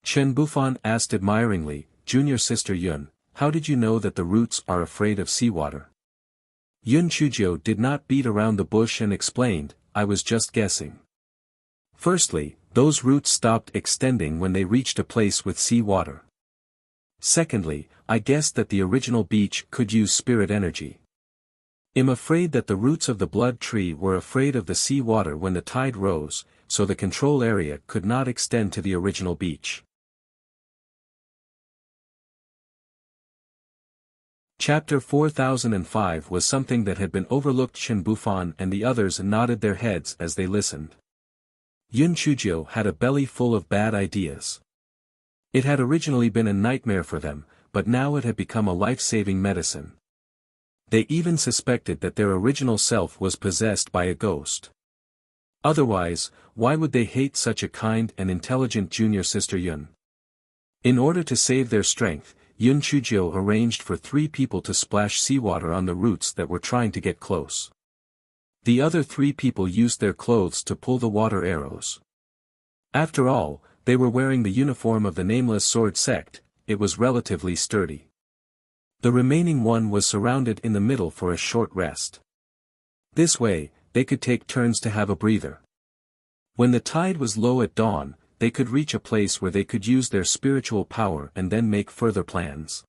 Chen Bufan asked admiringly, "Junior sister Yun, how did you know that the roots are afraid of seawater?" Yun Chujiu did not beat around the bush and explained, "I was just guessing. Firstly, those roots stopped extending when they reached a place with seawater. Secondly, I guessed that the original beach could use spirit energy. I'm afraid that the roots of the blood tree were afraid of the sea water when the tide rose, so the control area could not extend to the original beach." Chapter 4005 was something that had been overlooked. Chen Bufan and the others nodded their heads as they listened. Yun Chuzhou had a belly full of bad ideas. It had originally been a nightmare for them, but now it had become a life-saving medicine. They even suspected that their original self was possessed by a ghost. Otherwise, why would they hate such a kind and intelligent junior sister Yun? In order to save their strength, Yun Chuzhou arranged for 3 people to splash seawater on the roots that were trying to get close. The other 3 people used their clothes to pull the water arrows. After all, they were wearing the uniform of the nameless sword sect. It was relatively sturdy. The remaining one was surrounded in the middle for a short rest. This way, they could take turns to have a breather. When the tide was low at dawn, they could reach a place where they could use their spiritual power and then make further plans.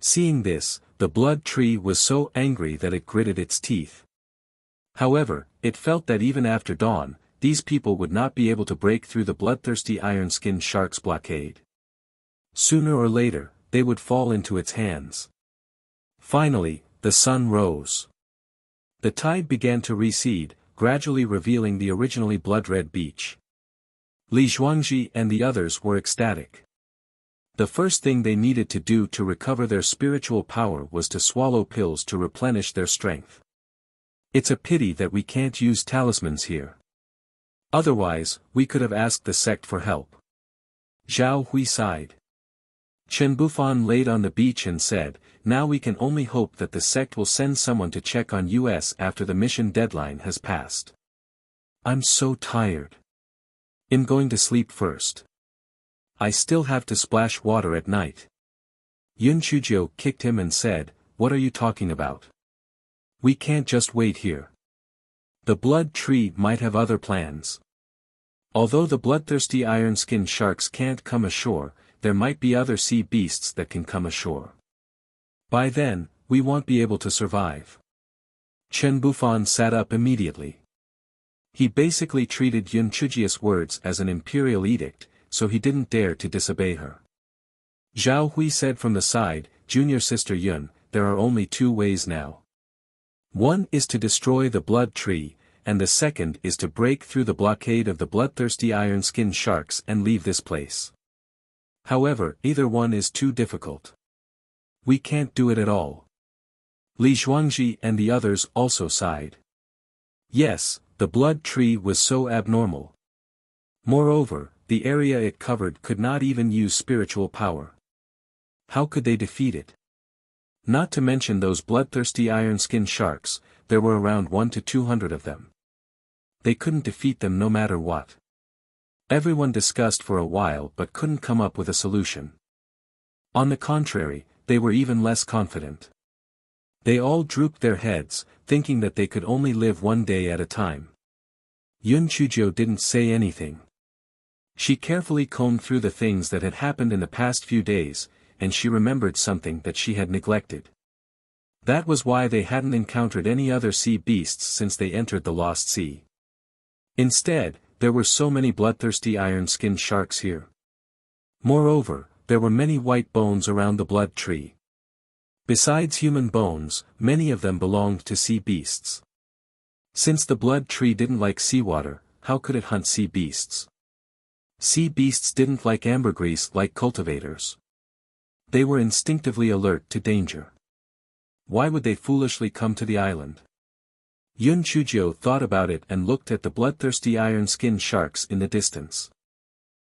Seeing this, the blood tree was so angry that it gritted its teeth. However, it felt that even after dawn, these people would not be able to break through the bloodthirsty iron-skinned shark's blockade. Sooner or later, they would fall into its hands. Finally, the sun rose. The tide began to recede, gradually revealing the originally blood-red beach. Li Zhuangji and the others were ecstatic. The first thing they needed to do to recover their spiritual power was to swallow pills to replenish their strength. It's a pity that we can't use talismans here. Otherwise, we could have asked the sect for help. Zhao Hui sighed. Chen Bufan laid on the beach and said, now we can only hope that the sect will send someone to check on us after the mission deadline has passed. I'm so tired. I'm going to sleep first. I still have to splash water at night. Yun Chuzhou kicked him and said, what are you talking about? We can't just wait here. The blood tree might have other plans. Although the bloodthirsty iron-skinned sharks can't come ashore, there might be other sea beasts that can come ashore. By then, we won't be able to survive. Chen Bufan sat up immediately. He basically treated Yun Chuzhiou's words as an imperial edict, so he didn't dare to disobey her. Zhao Hui said from the side, Junior Sister Yun, there are only 2 ways now. One is to destroy the blood tree, and the second is to break through the blockade of the bloodthirsty iron-skinned sharks and leave this place. However, either one is too difficult. We can't do it at all. Li Zhuangji and the others also sighed. Yes, the blood tree was so abnormal. Moreover, the area it covered could not even use spiritual power. How could they defeat it? Not to mention those bloodthirsty iron-skinned sharks, there were around 100 to 200 of them. They couldn't defeat them no matter what. Everyone discussed for a while but couldn't come up with a solution. On the contrary, they were even less confident. They all drooped their heads, thinking that they could only live one day at a time. Yun Chuzhou didn't say anything. She carefully combed through the things that had happened in the past few days, and she remembered something that she had neglected. That was why they hadn't encountered any other sea beasts since they entered the Lost Sea. Instead, there were so many bloodthirsty iron-skinned sharks here. Moreover, there were many white bones around the blood tree. Besides human bones, many of them belonged to sea beasts. Since the blood tree didn't like seawater, how could it hunt sea beasts? Sea beasts didn't like ambergris like cultivators. They were instinctively alert to danger. Why would they foolishly come to the island? Yun Chuzhou thought about it and looked at the bloodthirsty iron-skinned sharks in the distance.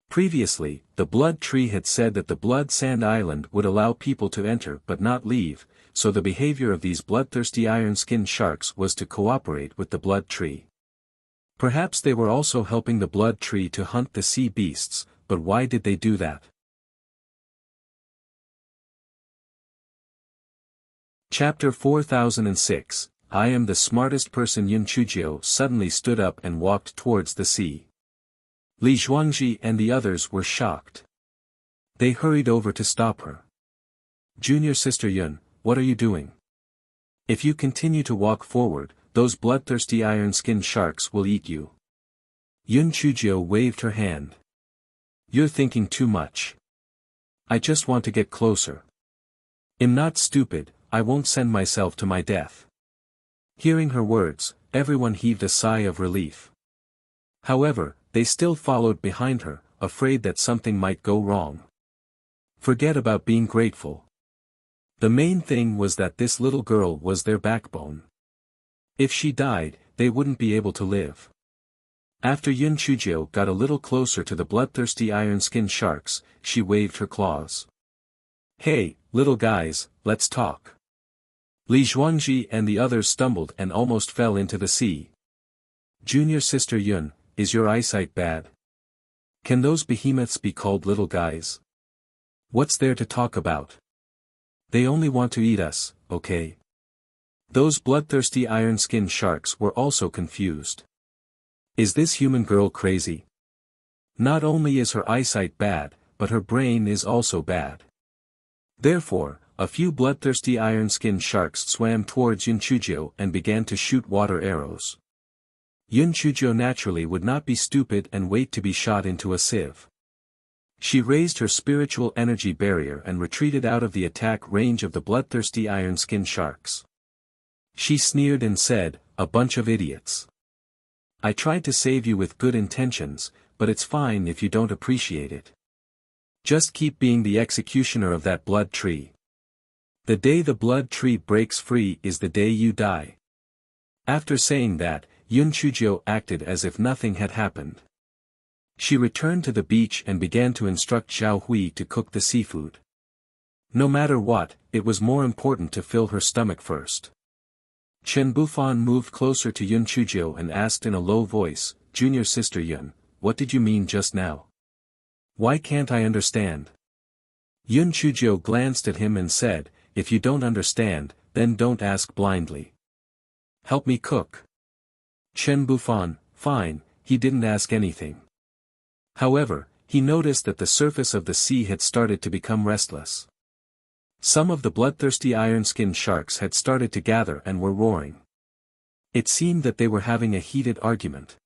Previously, the blood tree had said that the blood sand island would allow people to enter but not leave, so the behavior of these bloodthirsty iron-skinned sharks was to cooperate with the blood tree. Perhaps they were also helping the blood tree to hunt the sea beasts, but why did they do that? Chapter 4006, I am the smartest person. Yun Chuzhou suddenly stood up and walked towards the sea. Li Zhuangji and the others were shocked. They hurried over to stop her. Junior Sister Yun, what are you doing? If you continue to walk forward, those bloodthirsty iron-skinned sharks will eat you. Yun Chuzhou waved her hand. You're thinking too much. I just want to get closer. I'm not stupid, I won't send myself to my death." Hearing her words, everyone heaved a sigh of relief. However, they still followed behind her, afraid that something might go wrong. Forget about being grateful. The main thing was that this little girl was their backbone. If she died, they wouldn't be able to live. After Yun Chujio got a little closer to the bloodthirsty iron-skinned sharks, she waved her claws. "Hey, little guys, let's talk." Li Zhuangji and the others stumbled and almost fell into the sea. "Junior sister Yun, is your eyesight bad? Can those behemoths be called little guys? What's there to talk about? They only want to eat us, okay?" Those bloodthirsty iron-skinned sharks were also confused. Is this human girl crazy? Not only is her eyesight bad, but her brain is also bad. Therefore, a few bloodthirsty iron-skinned sharks swam towards Yun Chujio and began to shoot water arrows. Yun Chujio naturally would not be stupid and wait to be shot into a sieve. She raised her spiritual energy barrier and retreated out of the attack range of the bloodthirsty iron-skinned sharks. She sneered and said, "A bunch of idiots. I tried to save you with good intentions, but it's fine if you don't appreciate it. Just keep being the executioner of that blood tree. The day the blood tree breaks free is the day you die." After saying that, Yun Chujio acted as if nothing had happened. She returned to the beach and began to instruct Zhao Hui to cook the seafood. No matter what, it was more important to fill her stomach first. Chen Bufan moved closer to Yun Chujio and asked in a low voice, "Junior sister Yun, what did you mean just now? Why can't I understand?" Yun Chujio glanced at him and said, "If you don't understand, then don't ask blindly. Help me cook." Chen Bufan, fine, he didn't ask anything. However, he noticed that the surface of the sea had started to become restless. Some of the bloodthirsty iron-skinned sharks had started to gather and were roaring. It seemed that they were having a heated argument.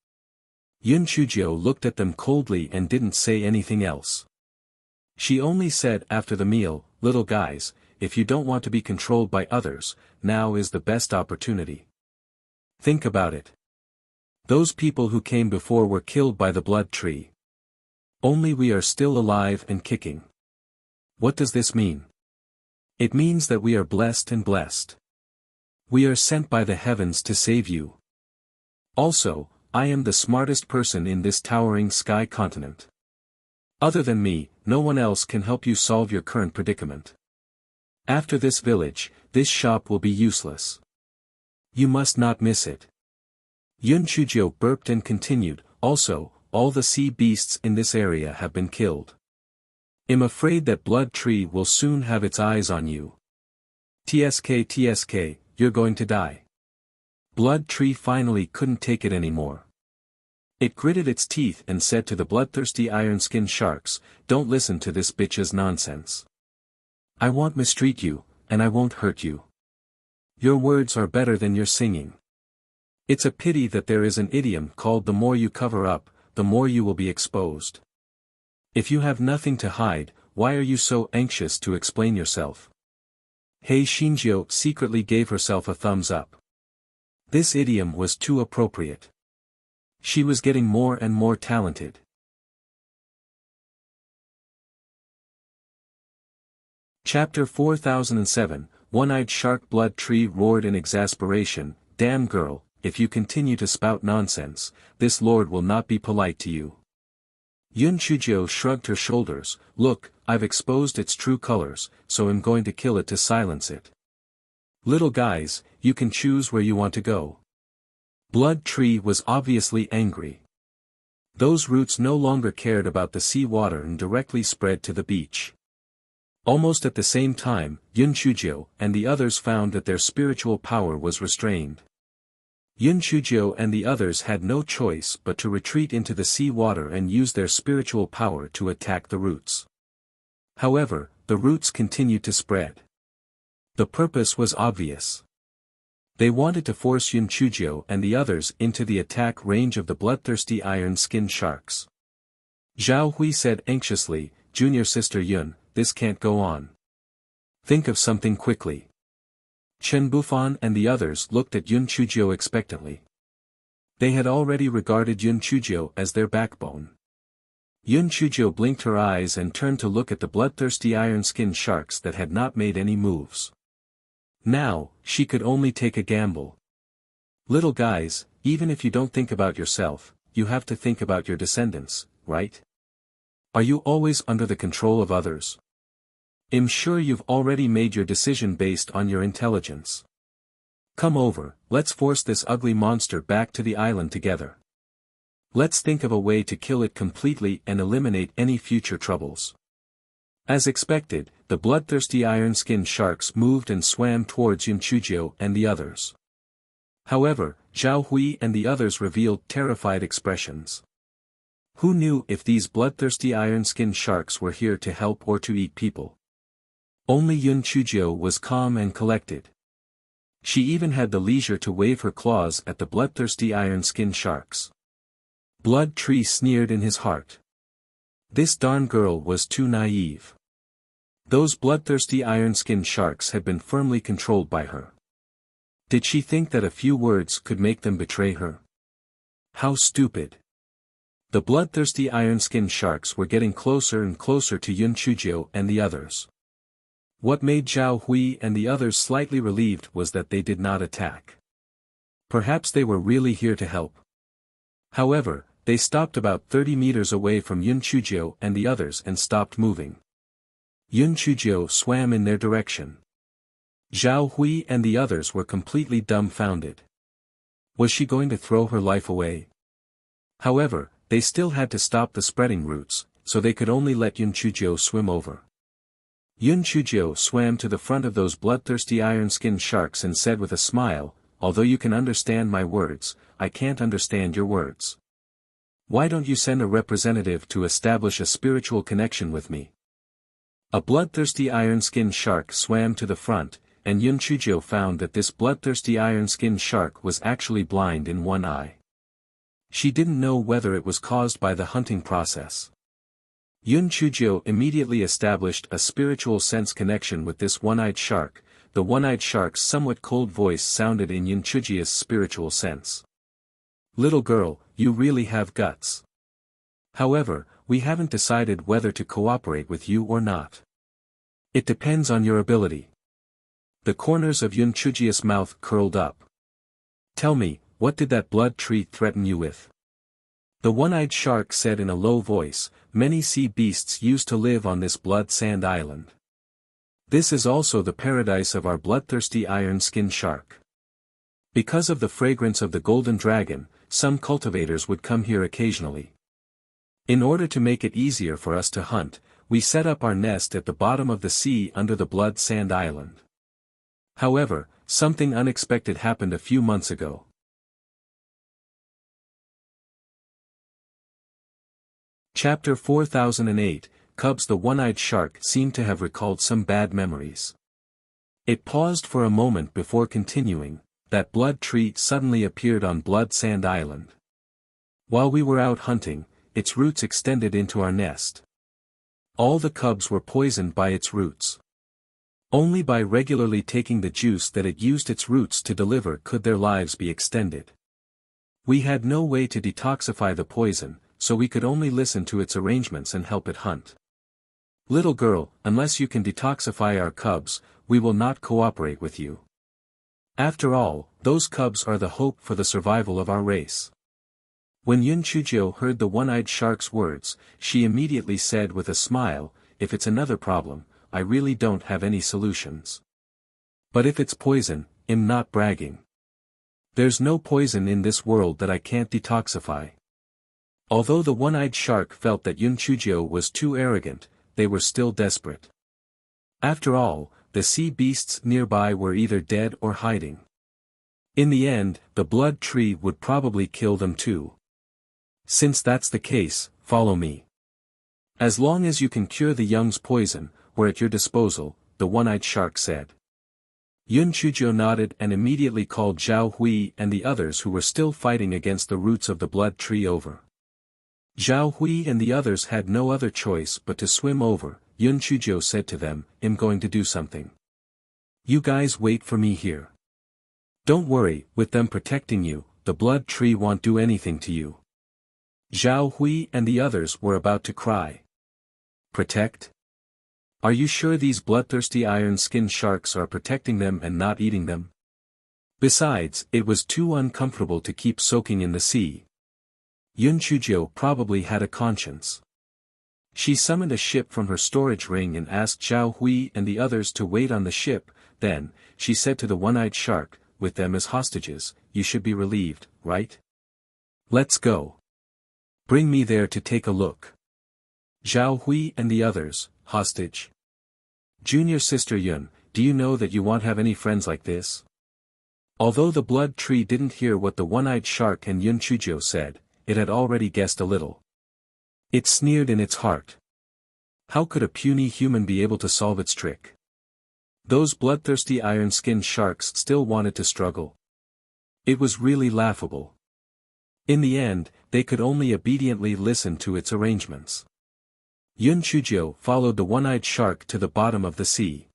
Yun Chujio looked at them coldly and didn't say anything else. She only said after the meal, "Little guys, if you don't want to be controlled by others, now is the best opportunity. Think about it. Those people who came before were killed by the blood tree. Only we are still alive and kicking. What does this mean? It means that we are blessed and blessed. We are sent by the heavens to save you. Also, I am the smartest person in this towering sky continent. Other than me, no one else can help you solve your current predicament. After this village, this shop will be useless. You must not miss it." Yun Chujio burped and continued, "Also, all the sea beasts in this area have been killed. I'm afraid that blood tree will soon have its eyes on you. TSK, you're going to die." Blood tree finally couldn't take it anymore. It gritted its teeth and said to the bloodthirsty iron-skinned sharks, "Don't listen to this bitch's nonsense. I won't mistreat you, and I won't hurt you. Your words are better than your singing. It's a pity that there is an idiom called the more you cover up, the more you will be exposed. If you have nothing to hide, why are you so anxious to explain yourself?" Hei Xinjiu secretly gave herself a thumbs up. This idiom was too appropriate. She was getting more and more talented. Chapter 4007, One-Eyed Shark. Blood tree roared in exasperation, "Damn girl, if you continue to spout nonsense, this lord will not be polite to you." Yun Chujio shrugged her shoulders, "Look, I've exposed its true colors, so I'm going to kill it to silence it. Little guys, you can choose where you want to go." Blood tree was obviously angry. Those roots no longer cared about the sea water and directly spread to the beach. Almost at the same time, Yun Chujio and the others found that their spiritual power was restrained. Yun Chujio and the others had no choice but to retreat into the sea water and use their spiritual power to attack the roots. However, the roots continued to spread. The purpose was obvious. They wanted to force Yun Chujio and the others into the attack range of the bloodthirsty iron-skinned sharks. Zhao Hui said anxiously, "Junior sister Yun, this can't go on. Think of something quickly. Chen Bufan and the others looked at Yun Chujiu expectantly. They had already regarded Yun Chujiu as their backbone. Yun Chujiu blinked her eyes and turned to look at the bloodthirsty iron-skinned sharks that had not made any moves. Now, she could only take a gamble. Little guys, even if you don't think about yourself, you have to think about your descendants, right? Are you always under the control of others? I'm sure you've already made your decision based on your intelligence. Come over, let's force this ugly monster back to the island together. Let's think of a way to kill it completely and eliminate any future troubles. As expected, the bloodthirsty iron-skinned sharks moved and swam towards Yun Chujiu and the others. However, Zhao Hui and the others revealed terrified expressions. Who knew if these bloodthirsty iron-skinned sharks were here to help or to eat people? Only Yun Chujiu was calm and collected. She even had the leisure to wave her claws at the bloodthirsty iron-skinned sharks. Blood Tree sneered in his heart. This darn girl was too naive. Those bloodthirsty iron-skinned sharks had been firmly controlled by her. Did she think that a few words could make them betray her? How stupid. The bloodthirsty iron-skinned sharks were getting closer and closer to Yun Chujiu and the others. What made Zhao Hui and the others slightly relieved was that they did not attack. Perhaps they were really here to help. However, they stopped about 30 meters away from Yun Chujiu and the others and stopped moving. Yun Chujiu swam in their direction. Zhao Hui and the others were completely dumbfounded. Was she going to throw her life away? However, they still had to stop the spreading roots, so they could only let Yun Chujiu swim over. Yun Chujiu swam to the front of those bloodthirsty iron-skinned sharks and said with a smile, "Although you can understand my words, I can't understand your words. Why don't you send a representative to establish a spiritual connection with me?" A bloodthirsty iron-skinned shark swam to the front, and Yun Chujiu found that this bloodthirsty iron-skinned shark was actually blind in one eye. She didn't know whether it was caused by the hunting process. Yun Chujiu immediately established a spiritual sense connection with this one-eyed shark. The one-eyed shark's somewhat cold voice sounded in Yun Chujiu's spiritual sense. "Little girl, you really have guts. However, we haven't decided whether to cooperate with you or not. It depends on your ability." The corners of Yun Chujiu's mouth curled up. "Tell me, what did that blood tree threaten you with?" The one-eyed shark said in a low voice, "Many sea beasts used to live on this blood sand island. This is also the paradise of our bloodthirsty iron-skinned shark. Because of the fragrance of the golden dragon, some cultivators would come here occasionally. In order to make it easier for us to hunt, we set up our nest at the bottom of the sea under the blood sand island. However, something unexpected happened a few months ago." Chapter 4008, Cubs. The one-eyed shark seemed to have recalled some bad memories. It paused for a moment before continuing. "That blood tree suddenly appeared on Blood Sand Island. While we were out hunting, its roots extended into our nest. All the cubs were poisoned by its roots. Only by regularly taking the juice that it used its roots to deliver could their lives be extended. We had no way to detoxify the poison, so we could only listen to its arrangements and help it hunt. Little girl, unless you can detoxify our cubs, we will not cooperate with you. After all, those cubs are the hope for the survival of our race." When Yun Chujiu heard the one-eyed shark's words, she immediately said with a smile, "If it's another problem, I really don't have any solutions. But if it's poison, I'm not bragging. There's no poison in this world that I can't detoxify." Although the one-eyed shark felt that Yun Chujiu was too arrogant, they were still desperate. After all, the sea beasts nearby were either dead or hiding. In the end, the blood tree would probably kill them too. "Since that's the case, follow me. As long as you can cure the young's poison, we're at your disposal," the one-eyed shark said. Yun Chujiu nodded and immediately called Zhao Hui and the others who were still fighting against the roots of the blood tree over. Zhao Hui and the others had no other choice but to swim over. Yun Chujiu said to them, "I'm going to do something. You guys wait for me here. Don't worry, with them protecting you, the blood tree won't do anything to you. Zhao Hui and the others were about to cry. Protect? Are you sure these bloodthirsty iron-skinned sharks are protecting them and not eating them? Besides, it was too uncomfortable to keep soaking in the sea. Yun Chujiu probably had a conscience. She summoned a ship from her storage ring and asked Zhao Hui and the others to wait on the ship. Then, she said to the one-eyed shark, with them as hostages, you should be relieved, right? Let's go. Bring me there to take a look. Zhao Hui and the others, hostage. Junior sister Yun, do you know that you won't have any friends like this? Although the blood tree didn't hear what the one-eyed shark and Yun Chujiu said, it had already guessed a little. It sneered in its heart. How could a puny human be able to solve its trick? Those bloodthirsty iron-skinned sharks still wanted to struggle. It was really laughable. In the end, they could only obediently listen to its arrangements. Yun Chujiu followed the one-eyed shark to the bottom of the sea.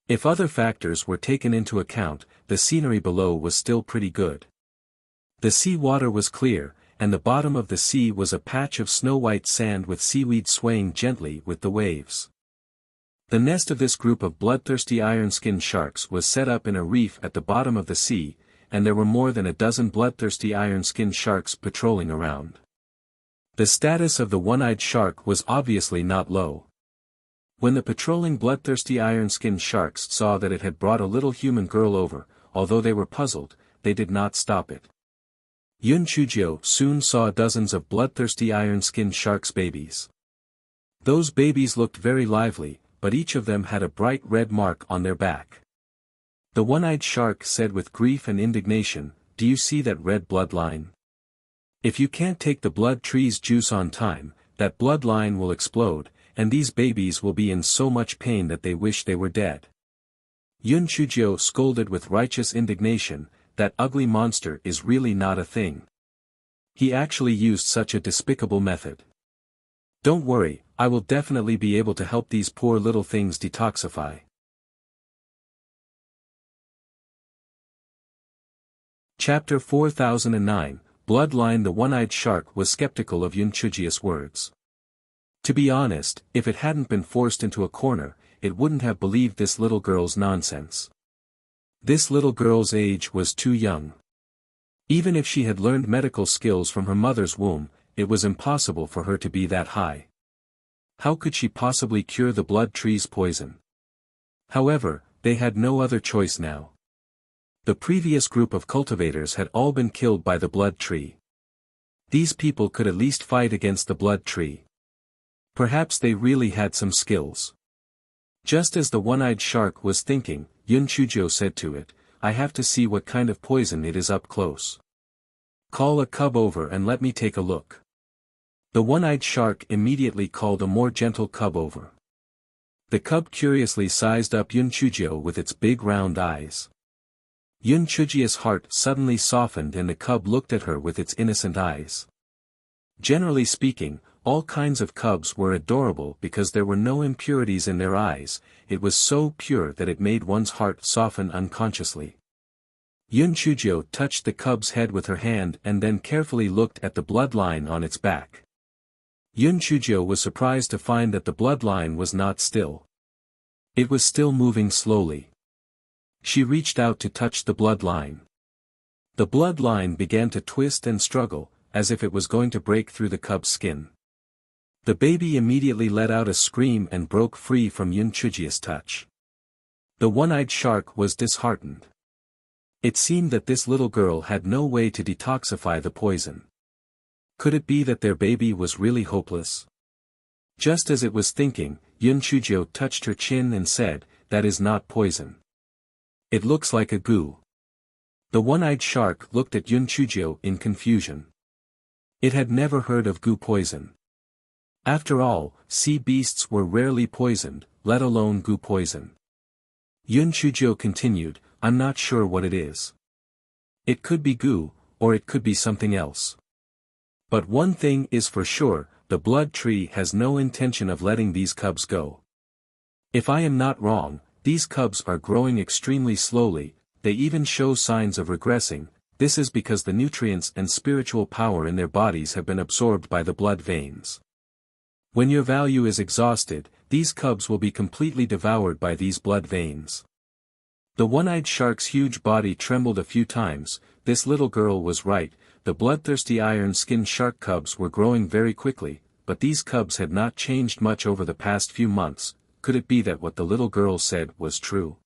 If other factors were taken into account, the scenery below was still pretty good. The sea water was clear, and the bottom of the sea was a patch of snow-white sand with seaweed swaying gently with the waves. The nest of this group of bloodthirsty iron-skinned sharks was set up in a reef at the bottom of the sea, and there were more than a dozen bloodthirsty iron-skinned sharks patrolling around. The status of the one-eyed shark was obviously not low. When the patrolling bloodthirsty iron-skinned sharks saw that it had brought a little human girl over, although they were puzzled, they did not stop it. Yun Chujiu soon saw dozens of bloodthirsty iron-skinned sharks' babies. Those babies looked very lively, but each of them had a bright red mark on their back. The one-eyed shark said with grief and indignation, "Do you see that red bloodline? If you can't take the blood tree's juice on time, that bloodline will explode, and these babies will be in so much pain that they wish they were dead." Yun Chujiu scolded with righteous indignation, "That ugly monster is really not a thing. He actually used such a despicable method. Don't worry, I will definitely be able to help these poor little things detoxify." Chapter 4009, Bloodline. The one-eyed shark was skeptical of Yun Chujiu's words. To be honest, if it hadn't been forced into a corner, it wouldn't have believed this little girl's nonsense. This little girl's age was too young. Even if she had learned medical skills from her mother's womb, it was impossible for her to be that high. How could she possibly cure the blood tree's poison? However, they had no other choice now. The previous group of cultivators had all been killed by the blood tree. These people could at least fight against the blood tree. Perhaps they really had some skills. Just as the one-eyed shark was thinking, Yun Chujiu said to it, "I have to see what kind of poison it is up close. Call a cub over and let me take a look." The one-eyed shark immediately called a more gentle cub over. The cub curiously sized up Yun Chujiu with its big round eyes. Yun Chujiu's heart suddenly softened and the cub looked at her with its innocent eyes. Generally speaking, all kinds of cubs were adorable because there were no impurities in their eyes. It was so pure that it made one's heart soften unconsciously. Yun Chujiu touched the cub's head with her hand and then carefully looked at the bloodline on its back. Yun Chujiu was surprised to find that the bloodline was not still. It was still moving slowly. She reached out to touch the bloodline. The bloodline began to twist and struggle, as if it was going to break through the cub's skin. The baby immediately let out a scream and broke free from Yun Chujiu's touch. The one-eyed shark was disheartened. It seemed that this little girl had no way to detoxify the poison. Could it be that their baby was really hopeless? Just as it was thinking, Yun Chujiu touched her chin and said, "That is not poison. It looks like a goo." The one-eyed shark looked at Yun Chujiu in confusion. It had never heard of goo poison. After all, sea beasts were rarely poisoned, let alone goo poison. Yun Chujiu continued, "I'm not sure what it is. It could be goo, or it could be something else. But one thing is for sure, the blood tree has no intention of letting these cubs go. If I am not wrong, these cubs are growing extremely slowly, they even show signs of regressing. This is because the nutrients and spiritual power in their bodies have been absorbed by the blood veins. When your value is exhausted, these cubs will be completely devoured by these blood veins. The one-eyed shark's huge body trembled a few times. This little girl was right, the bloodthirsty iron-skinned shark cubs were growing very quickly, but these cubs had not changed much over the past few months. Could it be that what the little girl said was true?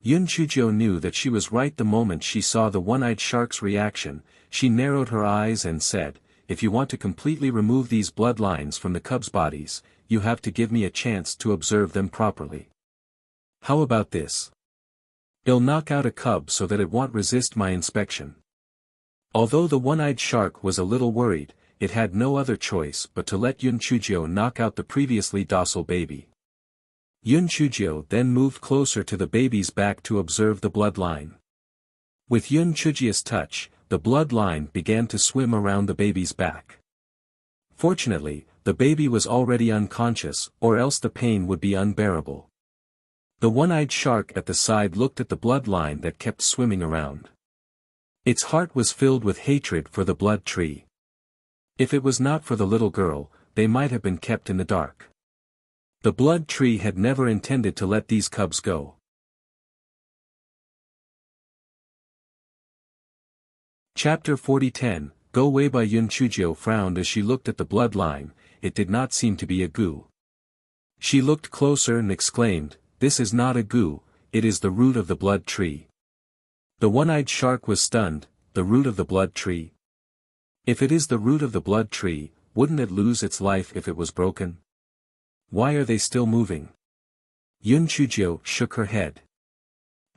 Yun Chujio knew that she was right the moment she saw the one-eyed shark's reaction. She narrowed her eyes and said, "If you want to completely remove these bloodlines from the cubs' bodies, you have to give me a chance to observe them properly. How about this? I'll knock out a cub so that it won't resist my inspection." Although the one-eyed shark was a little worried, it had no other choice but to let Yun Chujio knock out the previously docile baby. Yun Chujio then moved closer to the baby's back to observe the bloodline. With Yun Chujio's touch, the bloodline began to swim around the baby's back. Fortunately, the baby was already unconscious, or else the pain would be unbearable. The one-eyed shark at the side looked at the bloodline that kept swimming around. Its heart was filled with hatred for the blood tree. If it was not for the little girl, they might have been kept in the dark. The blood tree had never intended to let these cubs go. Chapter 40:10, Go Away by Yun Chujio frowned as she looked at the bloodline. It did not seem to be a goo. She looked closer and exclaimed, "This is not a goo, it is the root of the blood tree." The one-eyed shark was stunned. The root of the blood tree? If it is the root of the blood tree, wouldn't it lose its life if it was broken? Why are they still moving? Yun Chujio shook her head.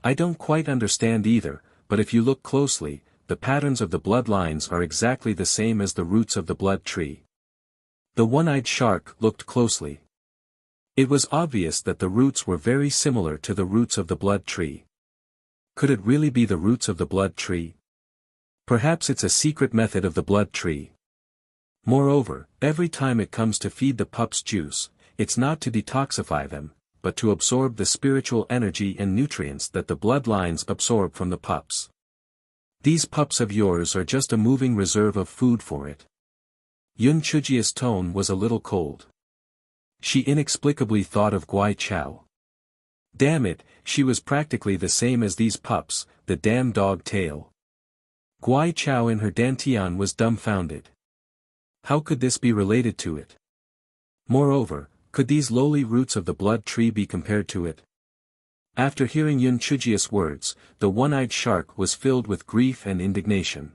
I don't quite understand either, but if you look closely, the patterns of the bloodlines are exactly the same as the roots of the blood tree. The one-eyed shark looked closely. It was obvious that the roots were very similar to the roots of the blood tree. Could it really be the roots of the blood tree? Perhaps it's a secret method of the blood tree. Moreover, every time it comes to feed the pups juice, it's not to detoxify them, but to absorb the spiritual energy and nutrients that the bloodlines absorb from the pups. These pups of yours are just a moving reserve of food for it. Yun Chujio's tone was a little cold. She inexplicably thought of Guai Chao. Damn it, she was practically the same as these pups, the damn dog tail. Guai Chao in her dantian was dumbfounded. How could this be related to it? Moreover, could these lowly roots of the blood tree be compared to it? After hearing Yun Chujio's words, the one-eyed shark was filled with grief and indignation.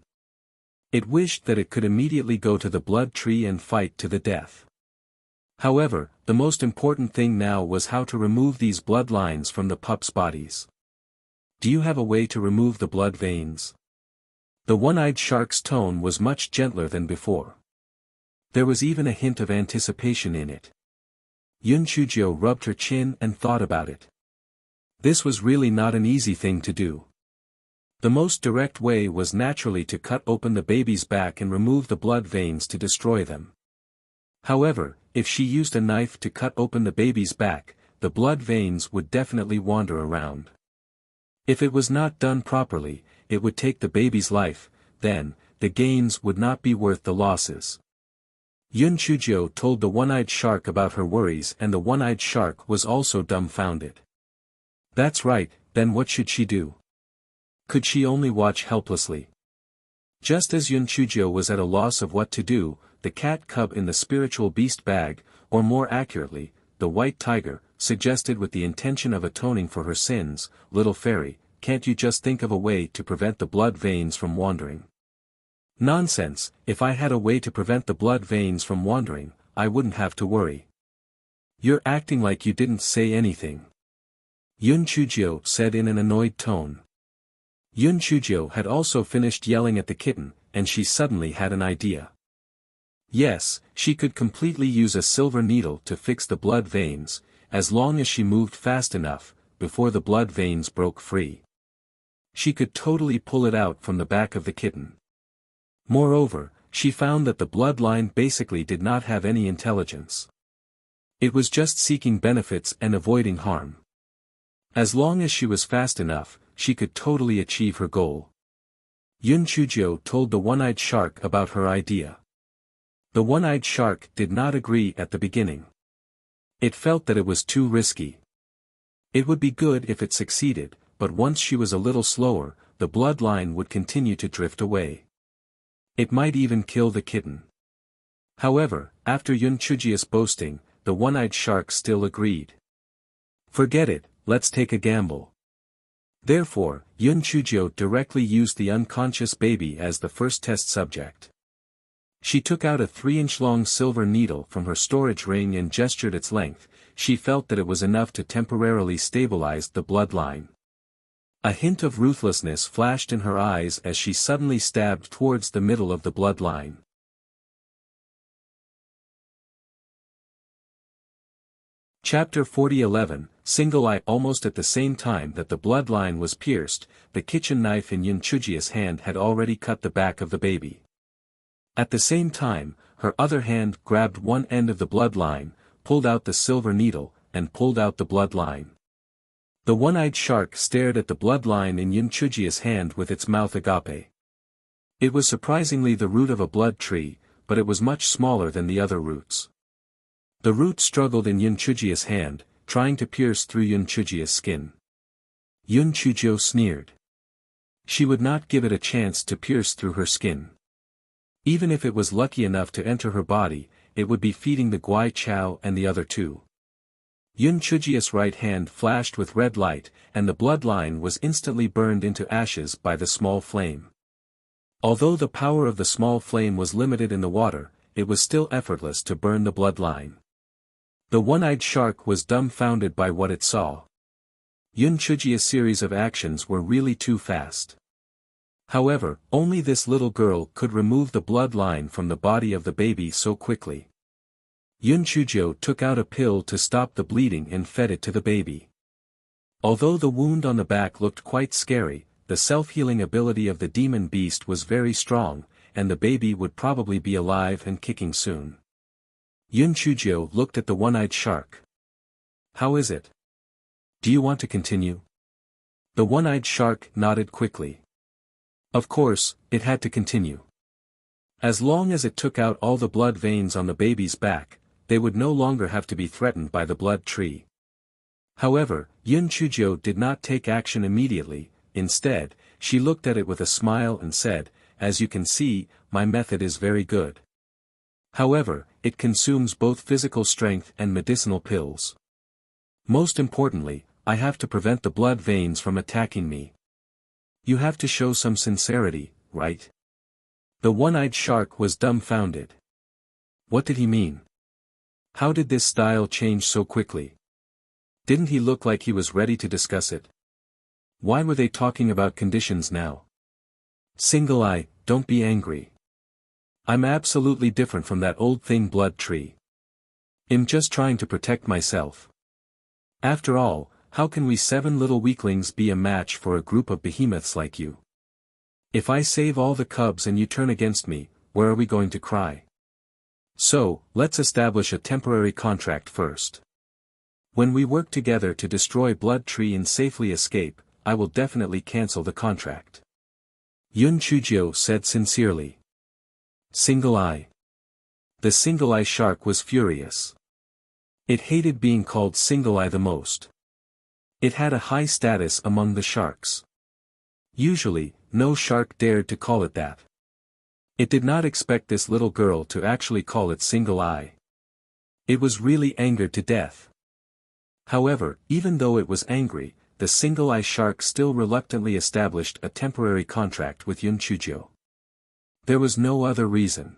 It wished that it could immediately go to the blood tree and fight to the death. However, the most important thing now was how to remove these bloodlines from the pups' bodies. Do you have a way to remove the blood veins? The one-eyed shark's tone was much gentler than before. There was even a hint of anticipation in it. Yun Chujio rubbed her chin and thought about it. This was really not an easy thing to do. The most direct way was naturally to cut open the baby's back and remove the blood veins to destroy them. However, if she used a knife to cut open the baby's back, the blood veins would definitely wander around. If it was not done properly, it would take the baby's life. Then, the gains would not be worth the losses. Yun Chujio told the one-eyed shark about her worries, and the one-eyed shark was also dumbfounded. That's right, then what should she do? Could she only watch helplessly? Just as Yun Chujio was at a loss of what to do, the cat cub in the spiritual beast bag, or more accurately, the white tiger, suggested with the intention of atoning for her sins, "Little fairy, can't you just think of a way to prevent the blood veins from wandering?" Nonsense, if I had a way to prevent the blood veins from wandering, I wouldn't have to worry. You're acting like you didn't say anything. Yun Chujio said in an annoyed tone. Yun Chujio had also finished yelling at the kitten, and she suddenly had an idea. Yes, she could completely use a silver needle to fix the blood veins, as long as she moved fast enough, before the blood veins broke free. She could totally pull it out from the back of the kitten. Moreover, she found that the bloodline basically did not have any intelligence. It was just seeking benefits and avoiding harm. As long as she was fast enough, she could totally achieve her goal. Yun Chuzhou told the one-eyed shark about her idea. The one-eyed shark did not agree at the beginning. It felt that it was too risky. It would be good if it succeeded, but once she was a little slower, the bloodline would continue to drift away. It might even kill the kitten. However, after Yun Chuzhia's boasting, the one-eyed shark still agreed. Forget it, let's take a gamble. Therefore, Yun Chuzhou directly used the unconscious baby as the first test subject. She took out a 3-inch long silver needle from her storage ring and gestured its length. She felt that it was enough to temporarily stabilize the bloodline. A hint of ruthlessness flashed in her eyes as she suddenly stabbed towards the middle of the bloodline. Chapter 40:11, Single Eye. Almost at the same time that the bloodline was pierced, the kitchen knife in Yun Chuzhia's hand had already cut the back of the baby. At the same time, her other hand grabbed one end of the bloodline, pulled out the silver needle, and pulled out the bloodline. The one-eyed shark stared at the bloodline in Yun Chuzhia's hand with its mouth agape. It was surprisingly the root of a blood tree, but it was much smaller than the other roots. The root struggled in Yun Chuzhia's hand, trying to pierce through Yun Chuzhia's skin. Yun Chuzhou sneered. She would not give it a chance to pierce through her skin. Even if it was lucky enough to enter her body, it would be feeding the Guai Chao and the other two. Yun Chuzhia's right hand flashed with red light, and the bloodline was instantly burned into ashes by the small flame. Although the power of the small flame was limited in the water, it was still effortless to burn the bloodline. The one-eyed shark was dumbfounded by what it saw. Yun Chuzhia's series of actions were really too fast. However, only this little girl could remove the bloodline from the body of the baby so quickly. Yun Chuzhou took out a pill to stop the bleeding and fed it to the baby. Although the wound on the back looked quite scary, the self-healing ability of the demon beast was very strong, and the baby would probably be alive and kicking soon. Yun Chuzhou looked at the one-eyed shark. How is it? Do you want to continue? The one-eyed shark nodded quickly. Of course, it had to continue. As long as it took out all the blood veins on the baby's back, they would no longer have to be threatened by the blood tree. However, Yun Chuzhou did not take action immediately. Instead, she looked at it with a smile and said, "As you can see, my method is very good. However, it consumes both physical strength and medicinal pills. Most importantly, I have to prevent the blood veins from attacking me. You have to show some sincerity, right?" The one-eyed shark was dumbfounded. What did he mean? How did this style change so quickly? Didn't he look like he was ready to discuss it? Why were they talking about conditions now? Single Eye, don't be angry. I'm absolutely different from that old thing blood tree. I'm just trying to protect myself. After all, how can we 7 little weaklings be a match for a group of behemoths like you? If I save all the cubs and you turn against me, where are we going to cry? So, let's establish a temporary contract first. When we work together to destroy Blood Tree and safely escape, I will definitely cancel the contract. Yun Chuzhou said sincerely. Single Eye. The Single Eye shark was furious. It hated being called Single Eye the most. It had a high status among the sharks. Usually, no shark dared to call it that. It did not expect this little girl to actually call it Single Eye. It was really angered to death. However, even though it was angry, the Single Eye shark still reluctantly established a temporary contract with Yun Chuzhou. There was no other reason.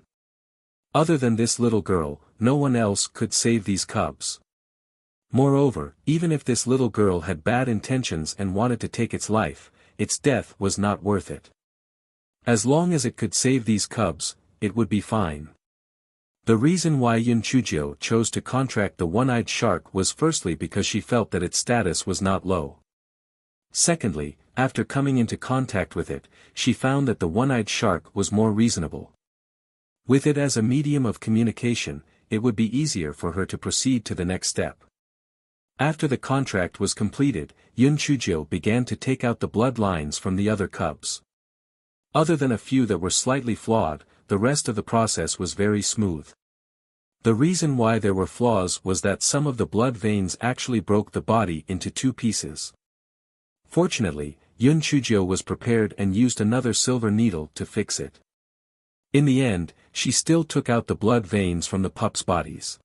Other than this little girl, no one else could save these cubs. Moreover, even if this little girl had bad intentions and wanted to take its life, its death was not worth it. As long as it could save these cubs, it would be fine. The reason why Yun Chuzhou chose to contract the one-eyed shark was firstly because she felt that its status was not low. Secondly, after coming into contact with it, she found that the one-eyed shark was more reasonable. With it as a medium of communication, it would be easier for her to proceed to the next step. After the contract was completed, Yun Chujio began to take out the blood lines from the other cubs. Other than a few that were slightly flawed, the rest of the process was very smooth. The reason why there were flaws was that some of the blood veins actually broke the body into two pieces. Fortunately, Yun Chujio was prepared and used another silver needle to fix it. In the end, she still took out the blood veins from the pups' bodies.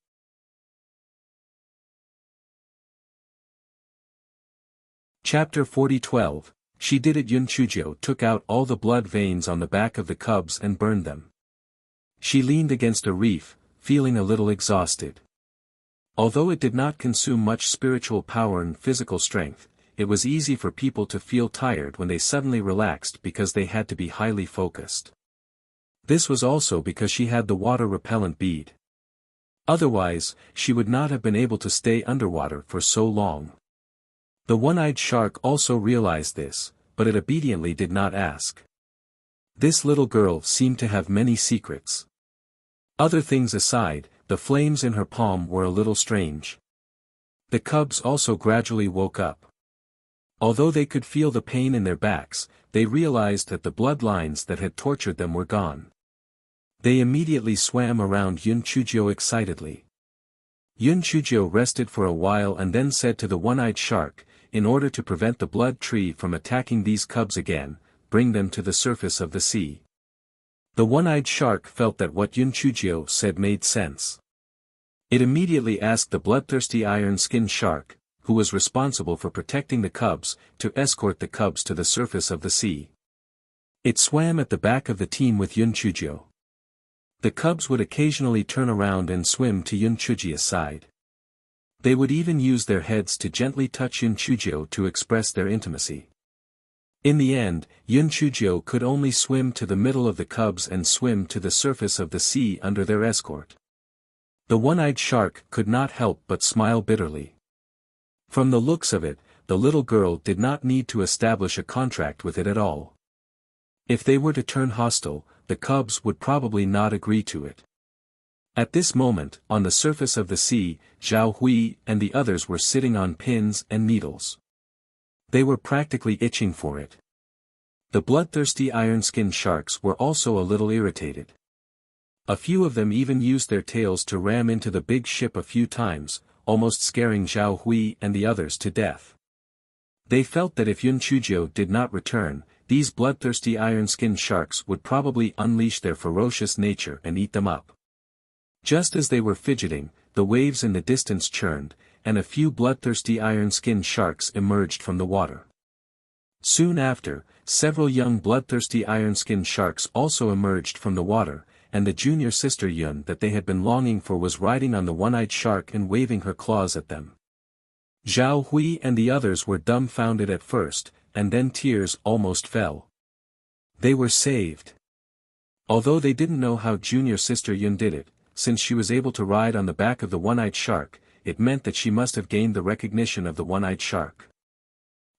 Chapter 40:12. She did it. Yun Chujio took out all the blood veins on the back of the cubs and burned them. She leaned against a reef, feeling a little exhausted. Although it did not consume much spiritual power and physical strength, it was easy for people to feel tired when they suddenly relaxed because they had to be highly focused. This was also because she had the water-repellent bead. Otherwise, she would not have been able to stay underwater for so long. The one-eyed shark also realized this, but it obediently did not ask. This little girl seemed to have many secrets. Other things aside, the flames in her palm were a little strange. The cubs also gradually woke up. Although they could feel the pain in their backs, they realized that the blood lines that had tortured them were gone. They immediately swam around Yun Chujio excitedly. Yun Chujio rested for a while and then said to the one-eyed shark, in order to prevent the blood tree from attacking these cubs again, bring them to the surface of the sea. The one-eyed shark felt that what Yun Chujio said made sense. It immediately asked the bloodthirsty iron-skinned shark, who was responsible for protecting the cubs, to escort the cubs to the surface of the sea. It swam at the back of the team with Yun Chujio. The cubs would occasionally turn around and swim to Yun Chujio's side. They would even use their heads to gently touch Yun Chujio to express their intimacy. In the end, Yun Chujio could only swim to the middle of the cubs and swim to the surface of the sea under their escort. The one-eyed shark could not help but smile bitterly. From the looks of it, the little girl did not need to establish a contract with it at all. If they were to turn hostile, the cubs would probably not agree to it. At this moment, on the surface of the sea, Zhao Hui and the others were sitting on pins and needles. They were practically itching for it. The bloodthirsty iron-skinned sharks were also a little irritated. A few of them even used their tails to ram into the big ship a few times, almost scaring Zhao Hui and the others to death. They felt that if Yun Chujio did not return, these bloodthirsty iron-skinned sharks would probably unleash their ferocious nature and eat them up. Just as they were fidgeting, the waves in the distance churned, and a few bloodthirsty iron-skinned sharks emerged from the water. Soon after, several young bloodthirsty iron-skinned sharks also emerged from the water, and the junior sister Yun that they had been longing for was riding on the one-eyed shark and waving her claws at them. Zhao Hui and the others were dumbfounded at first, and then tears almost fell. They were saved. Although they didn't know how junior sister Yun did it, since she was able to ride on the back of the one-eyed shark, it meant that she must have gained the recognition of the one-eyed shark.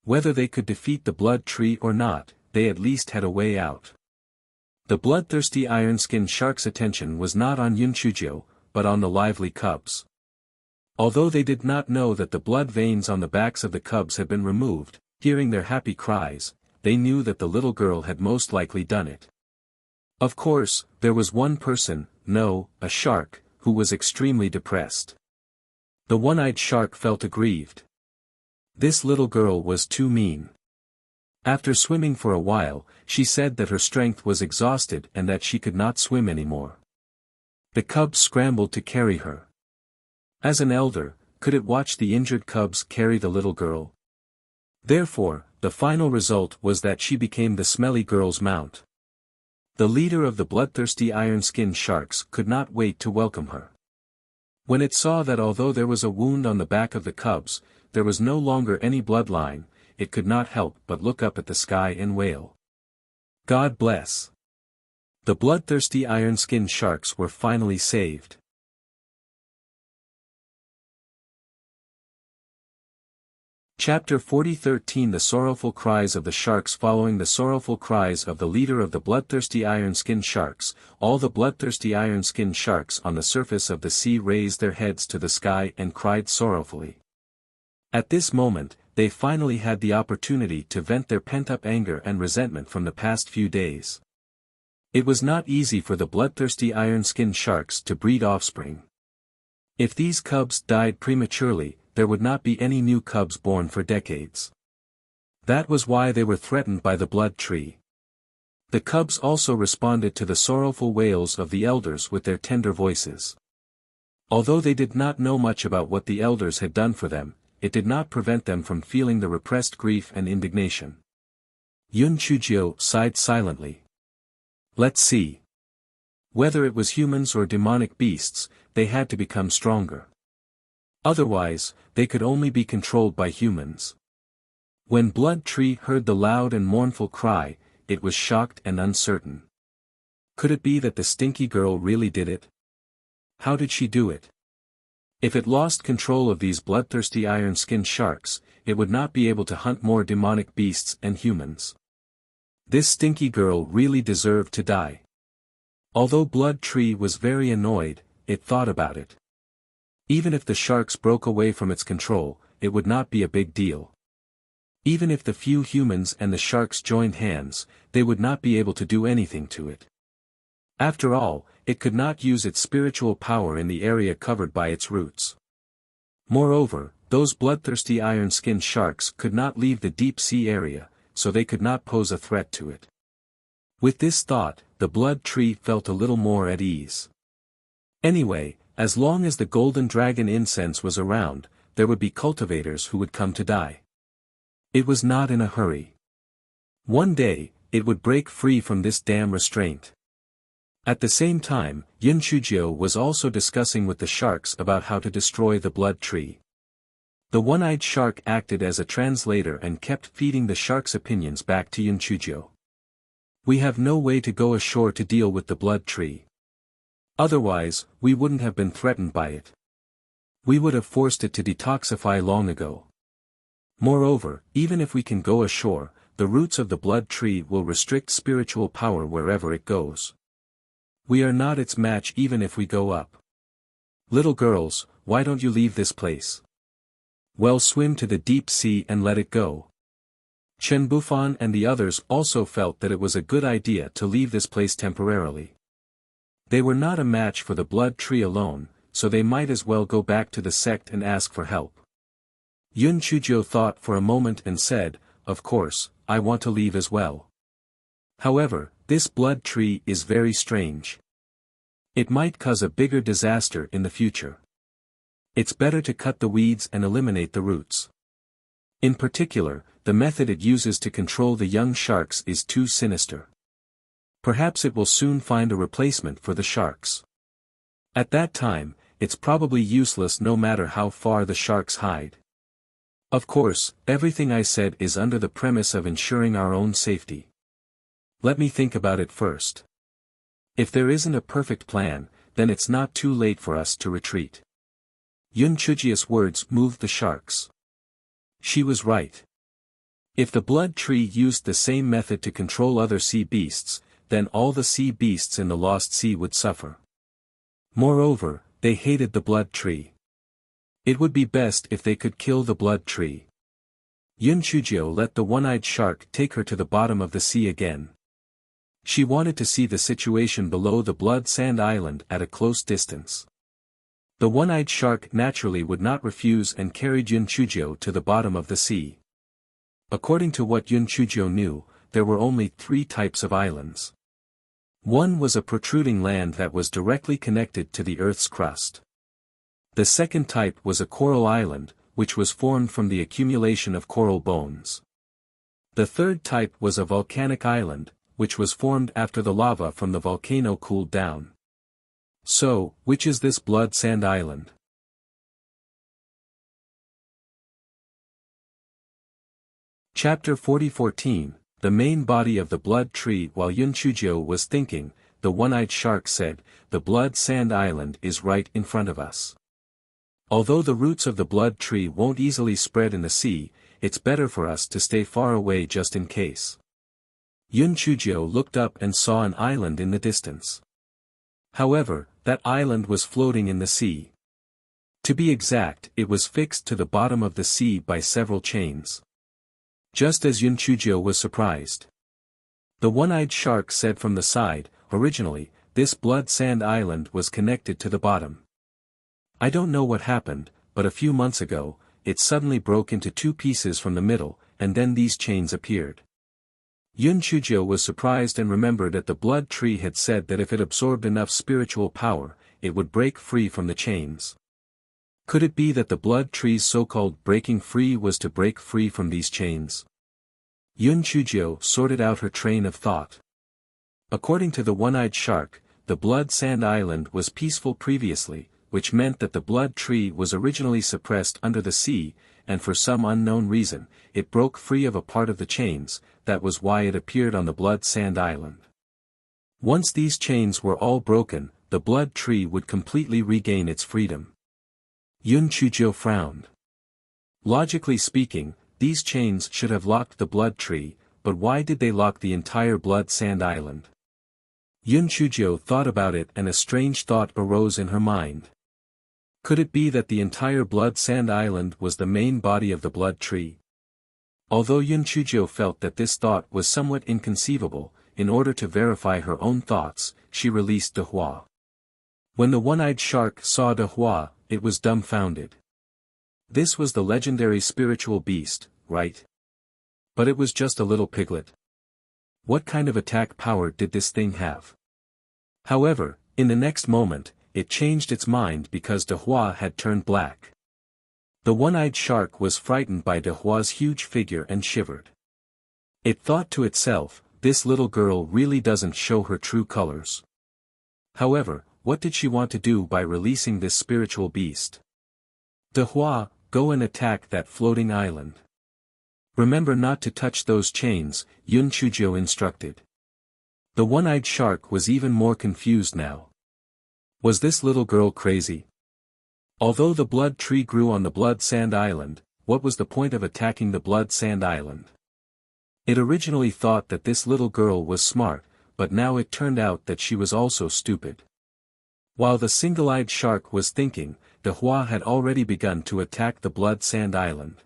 Whether they could defeat the blood tree or not, they at least had a way out. The bloodthirsty iron-skinned shark's attention was not on Yun Chujio, but on the lively cubs. Although they did not know that the blood veins on the backs of the cubs had been removed, hearing their happy cries, they knew that the little girl had most likely done it. Of course, there was one person, a shark, who was extremely depressed. The one-eyed shark felt aggrieved. This little girl was too mean. After swimming for a while, she said that her strength was exhausted and that she could not swim anymore. The cubs scrambled to carry her. As an elder, could it watch the injured cubs carry the little girl? Therefore, the final result was that she became the smelly girl's mount. The leader of the bloodthirsty iron-skinned sharks could not wait to welcome her. When it saw that although there was a wound on the back of the cubs, there was no longer any bloodline, it could not help but look up at the sky and wail. God bless. The bloodthirsty iron-skinned sharks were finally saved. Chapter 40:13 The sorrowful cries of the sharks. Following the sorrowful cries of the leader of the bloodthirsty iron-skinned sharks, all the bloodthirsty iron-skinned sharks on the surface of the sea raised their heads to the sky and cried sorrowfully. At this moment, they finally had the opportunity to vent their pent-up anger and resentment from the past few days. It was not easy for the bloodthirsty iron-skinned sharks to breed offspring. If these cubs died prematurely, there would not be any new cubs born for decades. That was why they were threatened by the blood tree. The cubs also responded to the sorrowful wails of the elders with their tender voices. Although they did not know much about what the elders had done for them, it did not prevent them from feeling the repressed grief and indignation. Yun Chujio sighed silently. Let's see. Whether it was humans or demonic beasts, they had to become stronger. Otherwise, they could only be controlled by humans. When Blood Tree heard the loud and mournful cry, it was shocked and uncertain. Could it be that the stinky girl really did it? How did she do it? If it lost control of these bloodthirsty iron-skinned sharks, it would not be able to hunt more demonic beasts and humans. This stinky girl really deserved to die. Although Blood Tree was very annoyed, it thought about it. Even if the sharks broke away from its control, it would not be a big deal. Even if the few humans and the sharks joined hands, they would not be able to do anything to it. After all, it could not use its spiritual power in the area covered by its roots. Moreover, those bloodthirsty iron-skinned sharks could not leave the deep sea area, so they could not pose a threat to it. With this thought, the Blood Tree felt a little more at ease. Anyway, as long as the golden dragon incense was around, there would be cultivators who would come to die. It was not in a hurry. One day, it would break free from this damn restraint. At the same time, Yin Chujio was also discussing with the sharks about how to destroy the Blood Tree. The one-eyed shark acted as a translator and kept feeding the sharks' opinions back to Yin Chujio. We have no way to go ashore to deal with the Blood Tree. Otherwise, we wouldn't have been threatened by it. We would have forced it to detoxify long ago. Moreover, even if we can go ashore, the roots of the Blood Tree will restrict spiritual power wherever it goes. We are not its match even if we go up. Little girls, why don't you leave this place? Well, swim to the deep sea and let it go. Chen Bufan and the others also felt that it was a good idea to leave this place temporarily. They were not a match for the Blood Tree alone, so they might as well go back to the sect and ask for help. Yun Chujio thought for a moment and said, "Of course, I want to leave as well. However, this Blood Tree is very strange. It might cause a bigger disaster in the future. It's better to cut the weeds and eliminate the roots. In particular, the method it uses to control the young sharks is too sinister. Perhaps it will soon find a replacement for the sharks. At that time, it's probably useless no matter how far the sharks hide. Of course, everything I said is under the premise of ensuring our own safety. Let me think about it first. If there isn't a perfect plan, then it's not too late for us to retreat." Yun Chujio's words moved the sharks. She was right. If the Blood Tree used the same method to control other sea beasts, then all the sea beasts in the Lost Sea would suffer. Moreover, they hated the Blood Tree. It would be best if they could kill the Blood Tree. Yun Chujio let the one-eyed shark take her to the bottom of the sea again. She wanted to see the situation below the Blood Sand Island at a close distance. The one-eyed shark naturally would not refuse and carried Yun Chujio to the bottom of the sea. According to what Yun Chujio knew, there were only 3 types of islands. One was a protruding land that was directly connected to the Earth's crust. The second type was a coral island, which was formed from the accumulation of coral bones. The third type was a volcanic island, which was formed after the lava from the volcano cooled down. So, which is this Blood Sand Island? Chapter 40:14, The main body of the Blood Tree. While Yun Chujio was thinking, the one-eyed shark said, "The Blood Sand Island is right in front of us. Although the roots of the Blood Tree won't easily spread in the sea, it's better for us to stay far away just in case." Yun Chujio looked up and saw an island in the distance. However, that island was floating in the sea. To be exact, it was fixed to the bottom of the sea by several chains. Just as Yun Chujio was surprised. The one-eyed shark said from the side, originally, this blood sand island was connected to the bottom. I don't know what happened, but a few months ago, it suddenly broke into two pieces from the middle, and then these chains appeared. Yun Chujio was surprised and remembered that the blood tree had said that if it absorbed enough spiritual power, it would break free from the chains. Could it be that the blood tree's so-called breaking free was to break free from these chains? Yun Chujio sorted out her train of thought. According to the one-eyed shark, the blood sand island was peaceful previously, which meant that the blood tree was originally suppressed under the sea, and for some unknown reason, it broke free of a part of the chains. That was why it appeared on the blood sand island. Once these chains were all broken, the blood tree would completely regain its freedom. Yun Chujio frowned. Logically speaking, these chains should have locked the blood tree, but why did they lock the entire blood sand island? Yun Chujio thought about it and a strange thought arose in her mind. Could it be that the entire blood sand island was the main body of the blood tree? Although Yun Chujio felt that this thought was somewhat inconceivable, in order to verify her own thoughts, she released De Hua. When the one-eyed shark saw De Hua, it was dumbfounded. This was the legendary spiritual beast, right? But it was just a little piglet. What kind of attack power did this thing have? However, in the next moment, it changed its mind because De Hua had turned black. The one-eyed shark was frightened by De Hua's huge figure and shivered. It thought to itself, this little girl really doesn't show her true colors. However, what did she want to do by releasing this spiritual beast? De Hua, go and attack that floating island. Remember not to touch those chains, Yun Chujio instructed. The one-eyed shark was even more confused now. Was this little girl crazy? Although the blood tree grew on the blood sand island, what was the point of attacking the blood sand island? It originally thought that this little girl was smart, but now it turned out that she was also stupid. While the single-eyed shark was thinking, De Hua had already begun to attack the blood sand island.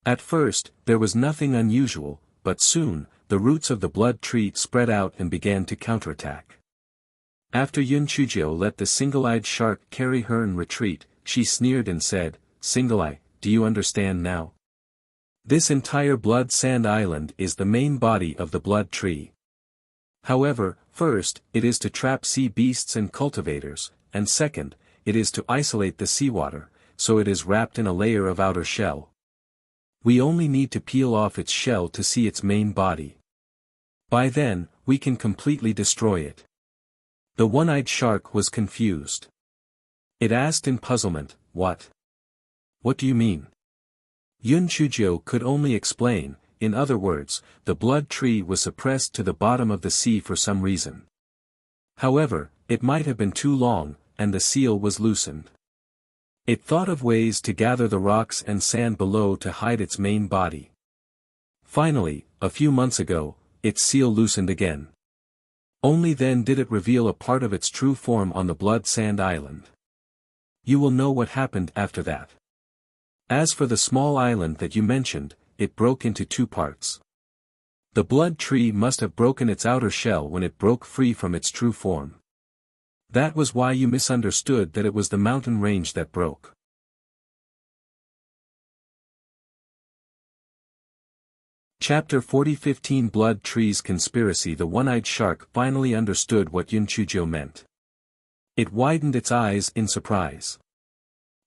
At first, there was nothing unusual, but soon, the roots of the blood tree spread out and began to counterattack. After Yun Chujio let the single-eyed shark carry her in retreat, she sneered and said, "Single-eye, do you understand now? This entire blood sand island is the main body of the blood tree. However, first, it is to trap sea beasts and cultivators, and second, it is to isolate the seawater, so it is wrapped in a layer of outer shell. We only need to peel off its shell to see its main body. By then, we can completely destroy it." The one-eyed shark was confused. It asked in puzzlement, "What? What do you mean?" Yun Chujio could only explain, in other words, the blood tree was suppressed to the bottom of the sea for some reason. However, it might have been too long, and the seal was loosened. It thought of ways to gather the rocks and sand below to hide its main body. Finally, a few months ago, its seal loosened again. Only then did it reveal a part of its true form on the blood sand island. You will know what happened after that. As for the small island that you mentioned, it broke into two parts. The blood tree must have broken its outer shell when it broke free from its true form. That was why you misunderstood that it was the mountain range that broke. Chapter 40 15 Blood Trees Conspiracy. The one-eyed shark finally understood what Yun Chujio meant. It widened its eyes in surprise.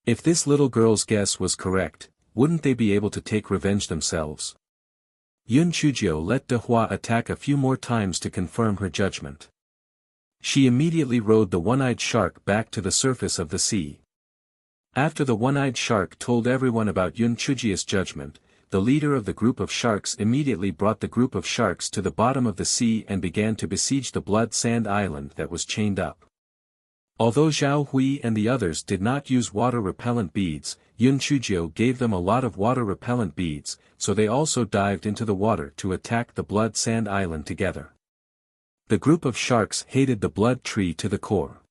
If this little girl's guess was correct, wouldn't they be able to take revenge themselves? Yun Chujio let De Hua attack a few more times to confirm her judgment. She immediately rode the one-eyed shark back to the surface of the sea. After the one-eyed shark told everyone about Yun Chujio's judgment, the leader of the group of sharks immediately brought the group of sharks to the bottom of the sea and began to besiege the blood sand island that was chained up. Although Zhao Hui and the others did not use water-repellent beads, Yun Chujio gave them a lot of water-repellent beads, so they also dived into the water to attack the blood sand island together. The group of sharks hated the blood tree to the core.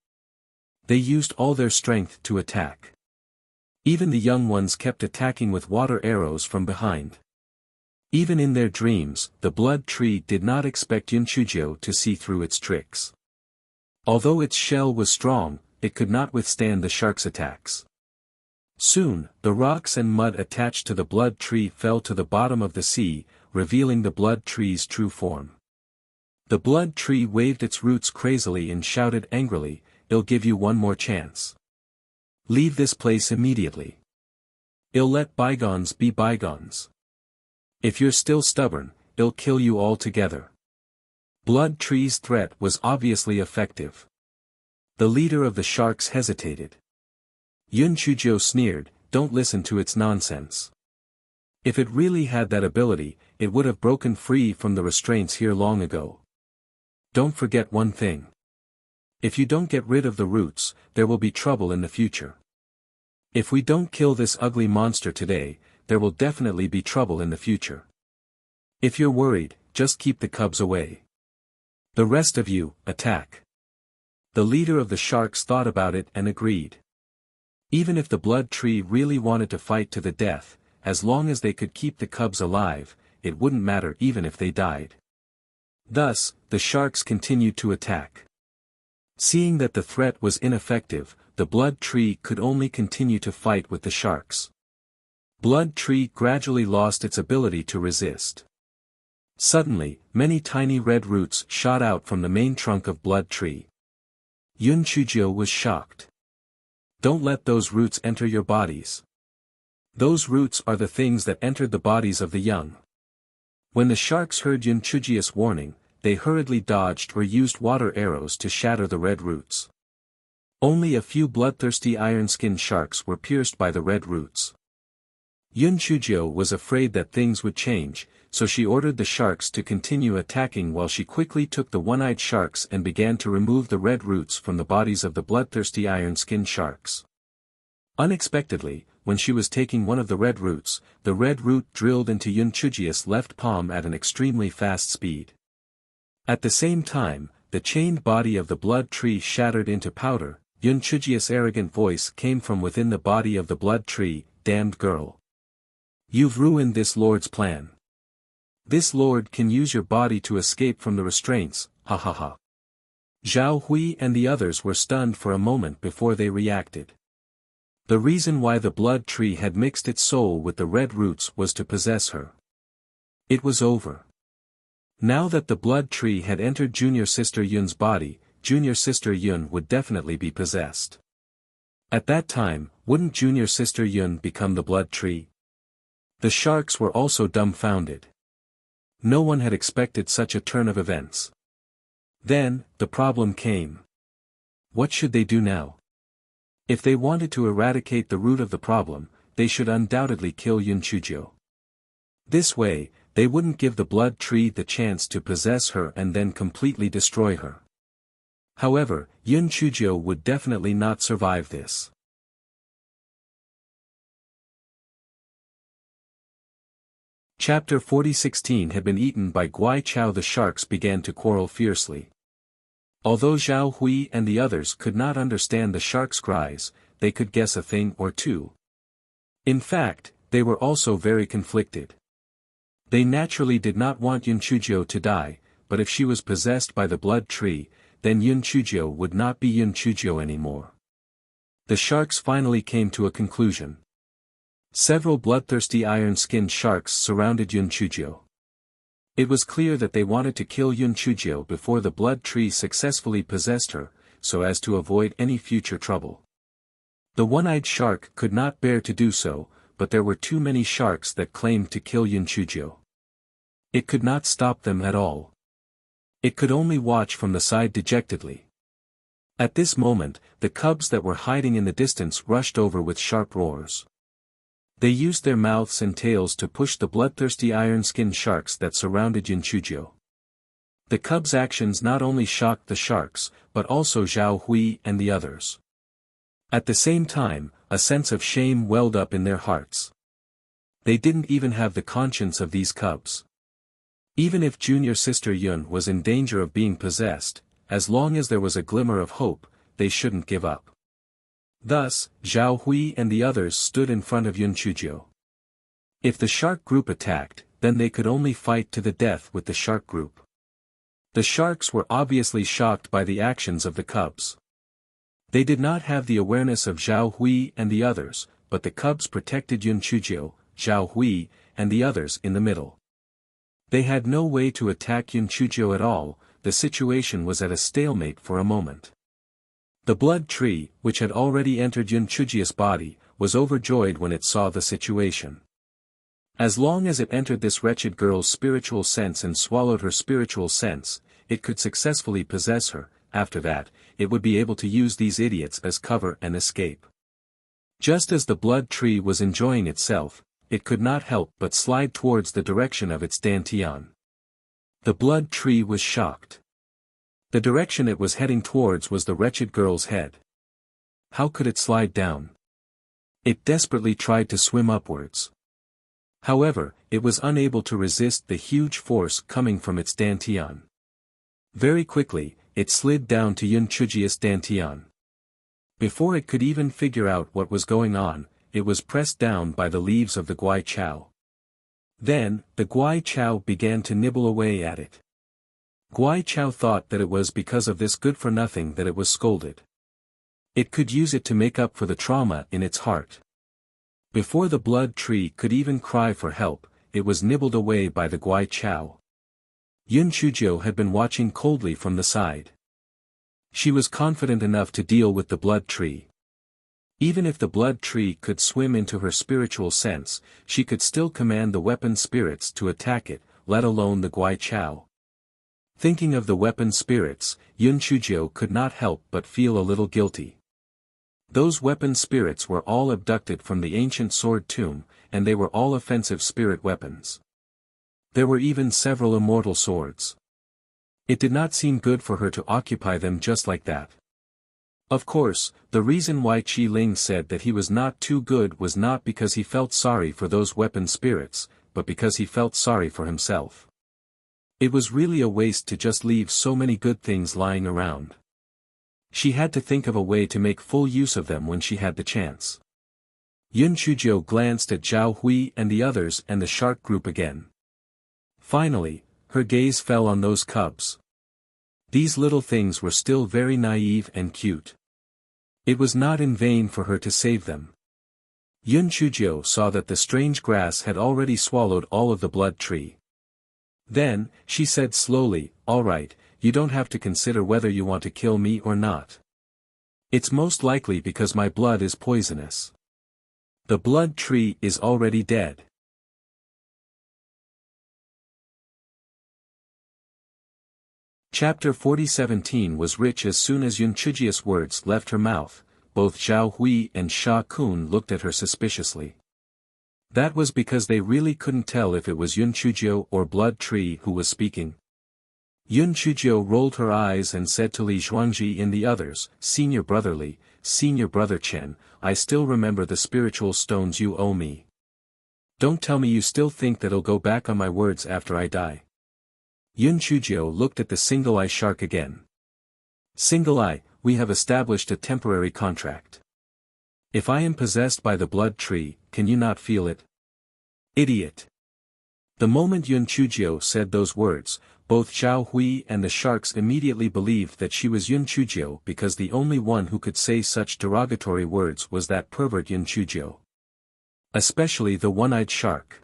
They used all their strength to attack. Even the young ones kept attacking with water arrows from behind. Even in their dreams, the blood tree did not expect Yunchujiu to see through its tricks. Although its shell was strong, it could not withstand the shark's attacks. Soon, the rocks and mud attached to the blood tree fell to the bottom of the sea, revealing the blood tree's true form. The blood tree waved its roots crazily and shouted angrily, "I'll give you one more chance. Leave this place immediately. I'll let bygones be bygones. If you're still stubborn, I'll kill you all together." Blood tree's threat was obviously effective. The leader of the sharks hesitated. Yunchujiu sneered, "Don't listen to its nonsense. If it really had that ability, it would have broken free from the restraints here long ago. Don't forget one thing. If you don't get rid of the roots, there will be trouble in the future. If we don't kill this ugly monster today, there will definitely be trouble in the future. If you're worried, just keep the cubs away. The rest of you, attack." The leader of the sharks thought about it and agreed. Even if the blood tree really wanted to fight to the death, as long as they could keep the cubs alive, it wouldn't matter even if they died. Thus, the sharks continued to attack. Seeing that the threat was ineffective, the blood tree could only continue to fight with the sharks. Blood tree gradually lost its ability to resist. Suddenly, many tiny red roots shot out from the main trunk of blood tree. Yunchujiu was shocked. "Don't let those roots enter your bodies. Those roots are the things that entered the bodies of the young." When the sharks heard Yunchujiu's warning, they hurriedly dodged or used water arrows to shatter the red roots. Only a few bloodthirsty iron-skinned sharks were pierced by the red roots. Yunchujiu was afraid that things would change, so she ordered the sharks to continue attacking while she quickly took the one-eyed sharks and began to remove the red roots from the bodies of the bloodthirsty iron-skinned sharks. Unexpectedly, when she was taking one of the red roots, the red root drilled into Yunchujiu's left palm at an extremely fast speed. At the same time, the chained body of the blood tree shattered into powder. Yunchujiu's arrogant voice came from within the body of the blood tree, "Damned girl. You've ruined this lord's plan. This lord can use your body to escape from the restraints, ha ha ha." Zhao Hui and the others were stunned for a moment before they reacted. The reason why the blood tree had mixed its soul with the red roots was to possess her. It was over. Now that the blood tree had entered junior sister Yun's body, junior sister Yun would definitely be possessed. At that time, wouldn't junior sister Yun become the blood tree? The sharks were also dumbfounded. No one had expected such a turn of events. Then, the problem came. What should they do now? If they wanted to eradicate the root of the problem, they should undoubtedly kill Yunchujiu. This way, they wouldn't give the blood tree the chance to possess her and then completely destroy her. However, Yunchujiu would definitely not survive this. Chapter 40:16 had been eaten by Guai Chao. The sharks began to quarrel fiercely. Although Zhao Hui and the others could not understand the sharks' cries, they could guess a thing or two. In fact, they were also very conflicted. They naturally did not want Yunchujiu to die, but if she was possessed by the blood tree, then Yunchujiu would not be Yunchujiu anymore. The sharks finally came to a conclusion. Several bloodthirsty iron-skinned sharks surrounded Yunchujiu. It was clear that they wanted to kill Yunchujiu before the blood tree successfully possessed her, so as to avoid any future trouble. The one-eyed shark could not bear to do so, but there were too many sharks that claimed to kill Yunchujiu. It could not stop them at all. It could only watch from the side dejectedly. At this moment, the cubs that were hiding in the distance rushed over with sharp roars. They used their mouths and tails to push the bloodthirsty iron-skinned sharks that surrounded Yunchujiu. The cubs' actions not only shocked the sharks, but also Zhao Hui and the others. At the same time, a sense of shame welled up in their hearts. They didn't even have the conscience of these cubs. Even if junior sister Yun was in danger of being possessed, as long as there was a glimmer of hope, they shouldn't give up. Thus, Zhao Hui and the others stood in front of Yun Chuzhou. If the shark group attacked, then they could only fight to the death with the shark group. The sharks were obviously shocked by the actions of the cubs. They did not have the awareness of Zhao Hui and the others, but the cubs protected Yun Chuzhou, Zhao Hui, and the others in the middle. They had no way to attack Yun Chuzhou at all. The situation was at a stalemate for a moment. The blood tree, which had already entered Yun Chuzhou's body, was overjoyed when it saw the situation. As long as it entered this wretched girl's spiritual sense and swallowed her spiritual sense, it could successfully possess her. After that, it would be able to use these idiots as cover and escape. Just as the blood tree was enjoying itself, it could not help but slide towards the direction of its dantian. The blood tree was shocked. The direction it was heading towards was the wretched girl's head. How could it slide down? It desperately tried to swim upwards. However, it was unable to resist the huge force coming from its dantian. Very quickly, it slid down to Yun Chuzhou's dantian. Before it could even figure out what was going on, it was pressed down by the leaves of the Guai Chao. Then, the Guai Chao began to nibble away at it. Guai Chao thought that it was because of this good-for-nothing that it was scolded. It could use it to make up for the trauma in its heart. Before the blood tree could even cry for help, it was nibbled away by the Guai Chao. Yun Chuzhou had been watching coldly from the side. She was confident enough to deal with the blood tree. Even if the blood tree could swim into her spiritual sense, she could still command the weapon spirits to attack it, let alone the Guai Chao. Thinking of the weapon spirits, Yun Chuzhou could not help but feel a little guilty. Those weapon spirits were all abducted from the ancient sword tomb, and they were all offensive spirit weapons. There were even several immortal swords. It did not seem good for her to occupy them just like that. Of course, the reason why Qi Ling said that he was not too good was not because he felt sorry for those weapon spirits, but because he felt sorry for himself. It was really a waste to just leave so many good things lying around. She had to think of a way to make full use of them when she had the chance. Yun Chuzhou glanced at Zhao Hui and the others and the shark group again. Finally, her gaze fell on those cubs. These little things were still very naive and cute. It was not in vain for her to save them. Yun Chuzhou saw that the strange grass had already swallowed all of the blood tree. Then, she said slowly, "All right, you don't have to consider whether you want to kill me or not. It's most likely because my blood is poisonous. The blood tree is already dead." Chapter 40:17 was rich. As soon as Yun Chuzhou's words left her mouth, both Zhao Hui and Sha Kun looked at her suspiciously. That was because they really couldn't tell if it was Yun Chuzhou or Blood Tree who was speaking. Yun Chuzhou rolled her eyes and said to Li Zhuangji and the others, "Senior Brother Li, Senior Brother Chen, I still remember the spiritual stones you owe me. Don't tell me you still think that I'll go back on my words after I die." Yun Chuzhou looked at the single-eye shark again. "Single Eye, we have established a temporary contract. If I am possessed by the blood tree, can you not feel it?" "Idiot." The moment Yun Chuzhou said those words, both Zhao Hui and the sharks immediately believed that she was Yun Chuzhou because the only one who could say such derogatory words was that pervert Yun Chuzhou. Especially the one-eyed shark.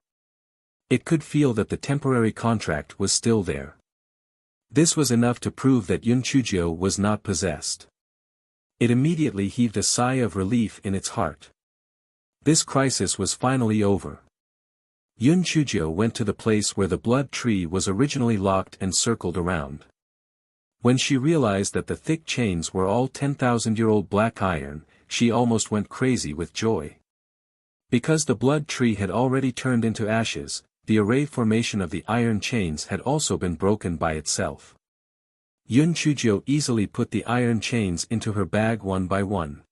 It could feel that the temporary contract was still there. This was enough to prove that Yun Chuzhou was not possessed. It immediately heaved a sigh of relief in its heart. This crisis was finally over. Yun Chuzhou went to the place where the blood tree was originally locked and circled around. When she realized that the thick chains were all 10,000-year-old black iron, she almost went crazy with joy. Because the blood tree had already turned into ashes, the array formation of the iron chains had also been broken by itself. Yun Chuzhou easily put the iron chains into her bag one by one.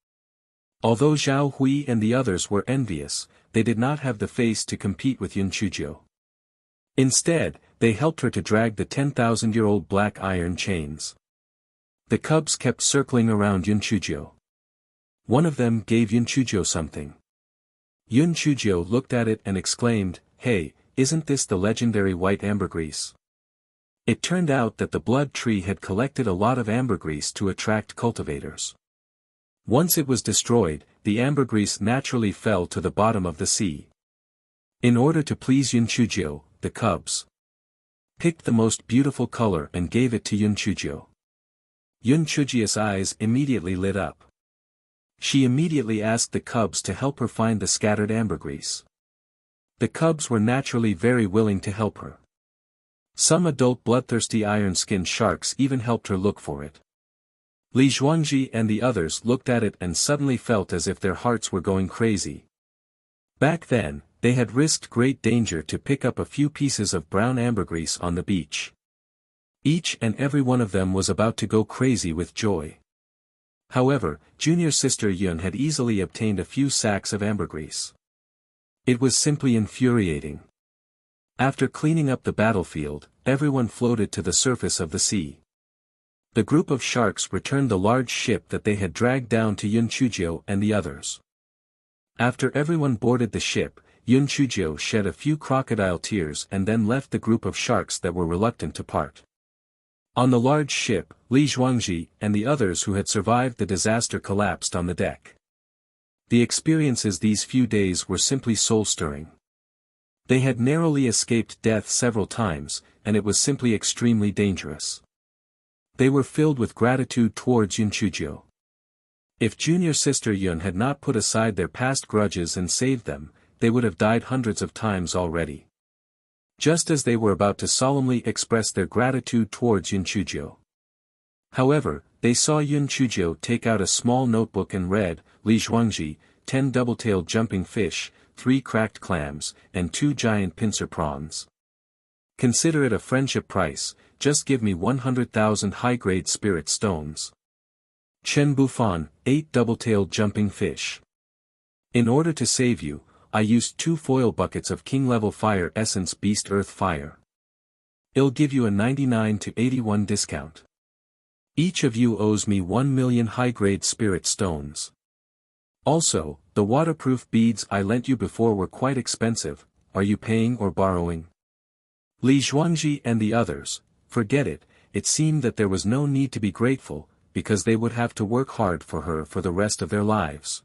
Although Zhao Hui and the others were envious, they did not have the face to compete with Yun Chuzhou. Instead, they helped her to drag the 10,000-year-old black iron chains. The cubs kept circling around Yun Chuzhou. One of them gave Yun Chujiu something. Yun Chujiu looked at it and exclaimed, "Hey, isn't this the legendary white ambergris?" It turned out that the blood tree had collected a lot of ambergris to attract cultivators. Once it was destroyed, the ambergris naturally fell to the bottom of the sea. In order to please Yun Chujiu, the cubs picked the most beautiful color and gave it to Yun Chujiu. Yun Chujiu's eyes immediately lit up. She immediately asked the cubs to help her find the scattered ambergris. The cubs were naturally very willing to help her. Some adult bloodthirsty iron-skinned sharks even helped her look for it. Li Zhuangji and the others looked at it and suddenly felt as if their hearts were going crazy. Back then, they had risked great danger to pick up a few pieces of brown ambergris on the beach. Each and every one of them was about to go crazy with joy. However, junior sister Yun had easily obtained a few sacks of ambergris. It was simply infuriating. After cleaning up the battlefield, everyone floated to the surface of the sea. The group of sharks returned the large ship that they had dragged down to Yun Chujiu and the others. After everyone boarded the ship, Yun Chujiu shed a few crocodile tears and then left the group of sharks that were reluctant to part. On the large ship, Li Zhuangji and the others who had survived the disaster collapsed on the deck. The experiences these few days were simply soul-stirring. They had narrowly escaped death several times, and it was simply extremely dangerous. They were filled with gratitude towards Yun Chujiu. If junior sister Yun had not put aside their past grudges and saved them, they would have died hundreds of times already. Just as they were about to solemnly express their gratitude towards Yun Chujiu. However, they saw Yun Chujiu take out a small notebook and read, "Li Zhuangji, 10 double-tailed jumping fish, 3 cracked clams, and 2 giant pincer prawns. Consider it a friendship price, just give me 100,000 high-grade spirit stones. Chen Bufan, 8 double-tailed jumping fish. In order to save you, I used 2 foil buckets of king-level fire essence beast earth fire. I'll give you a 99 to 81 discount. Each of you owes me 1 million high-grade spirit stones. Also, the waterproof beads I lent you before were quite expensive, are you paying or borrowing?" Li Zhuangji and the others, forget it, it seemed that there was no need to be grateful, because they would have to work hard for her for the rest of their lives.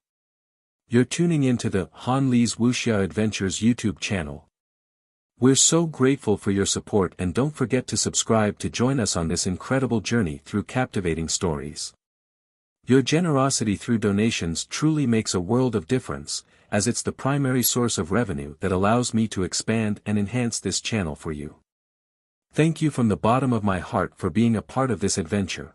You're tuning into the Han Li's Wuxia Adventures YouTube channel. We're so grateful for your support and don't forget to subscribe to join us on this incredible journey through captivating stories. Your generosity through donations truly makes a world of difference, as it's the primary source of revenue that allows me to expand and enhance this channel for you. Thank you from the bottom of my heart for being a part of this adventure.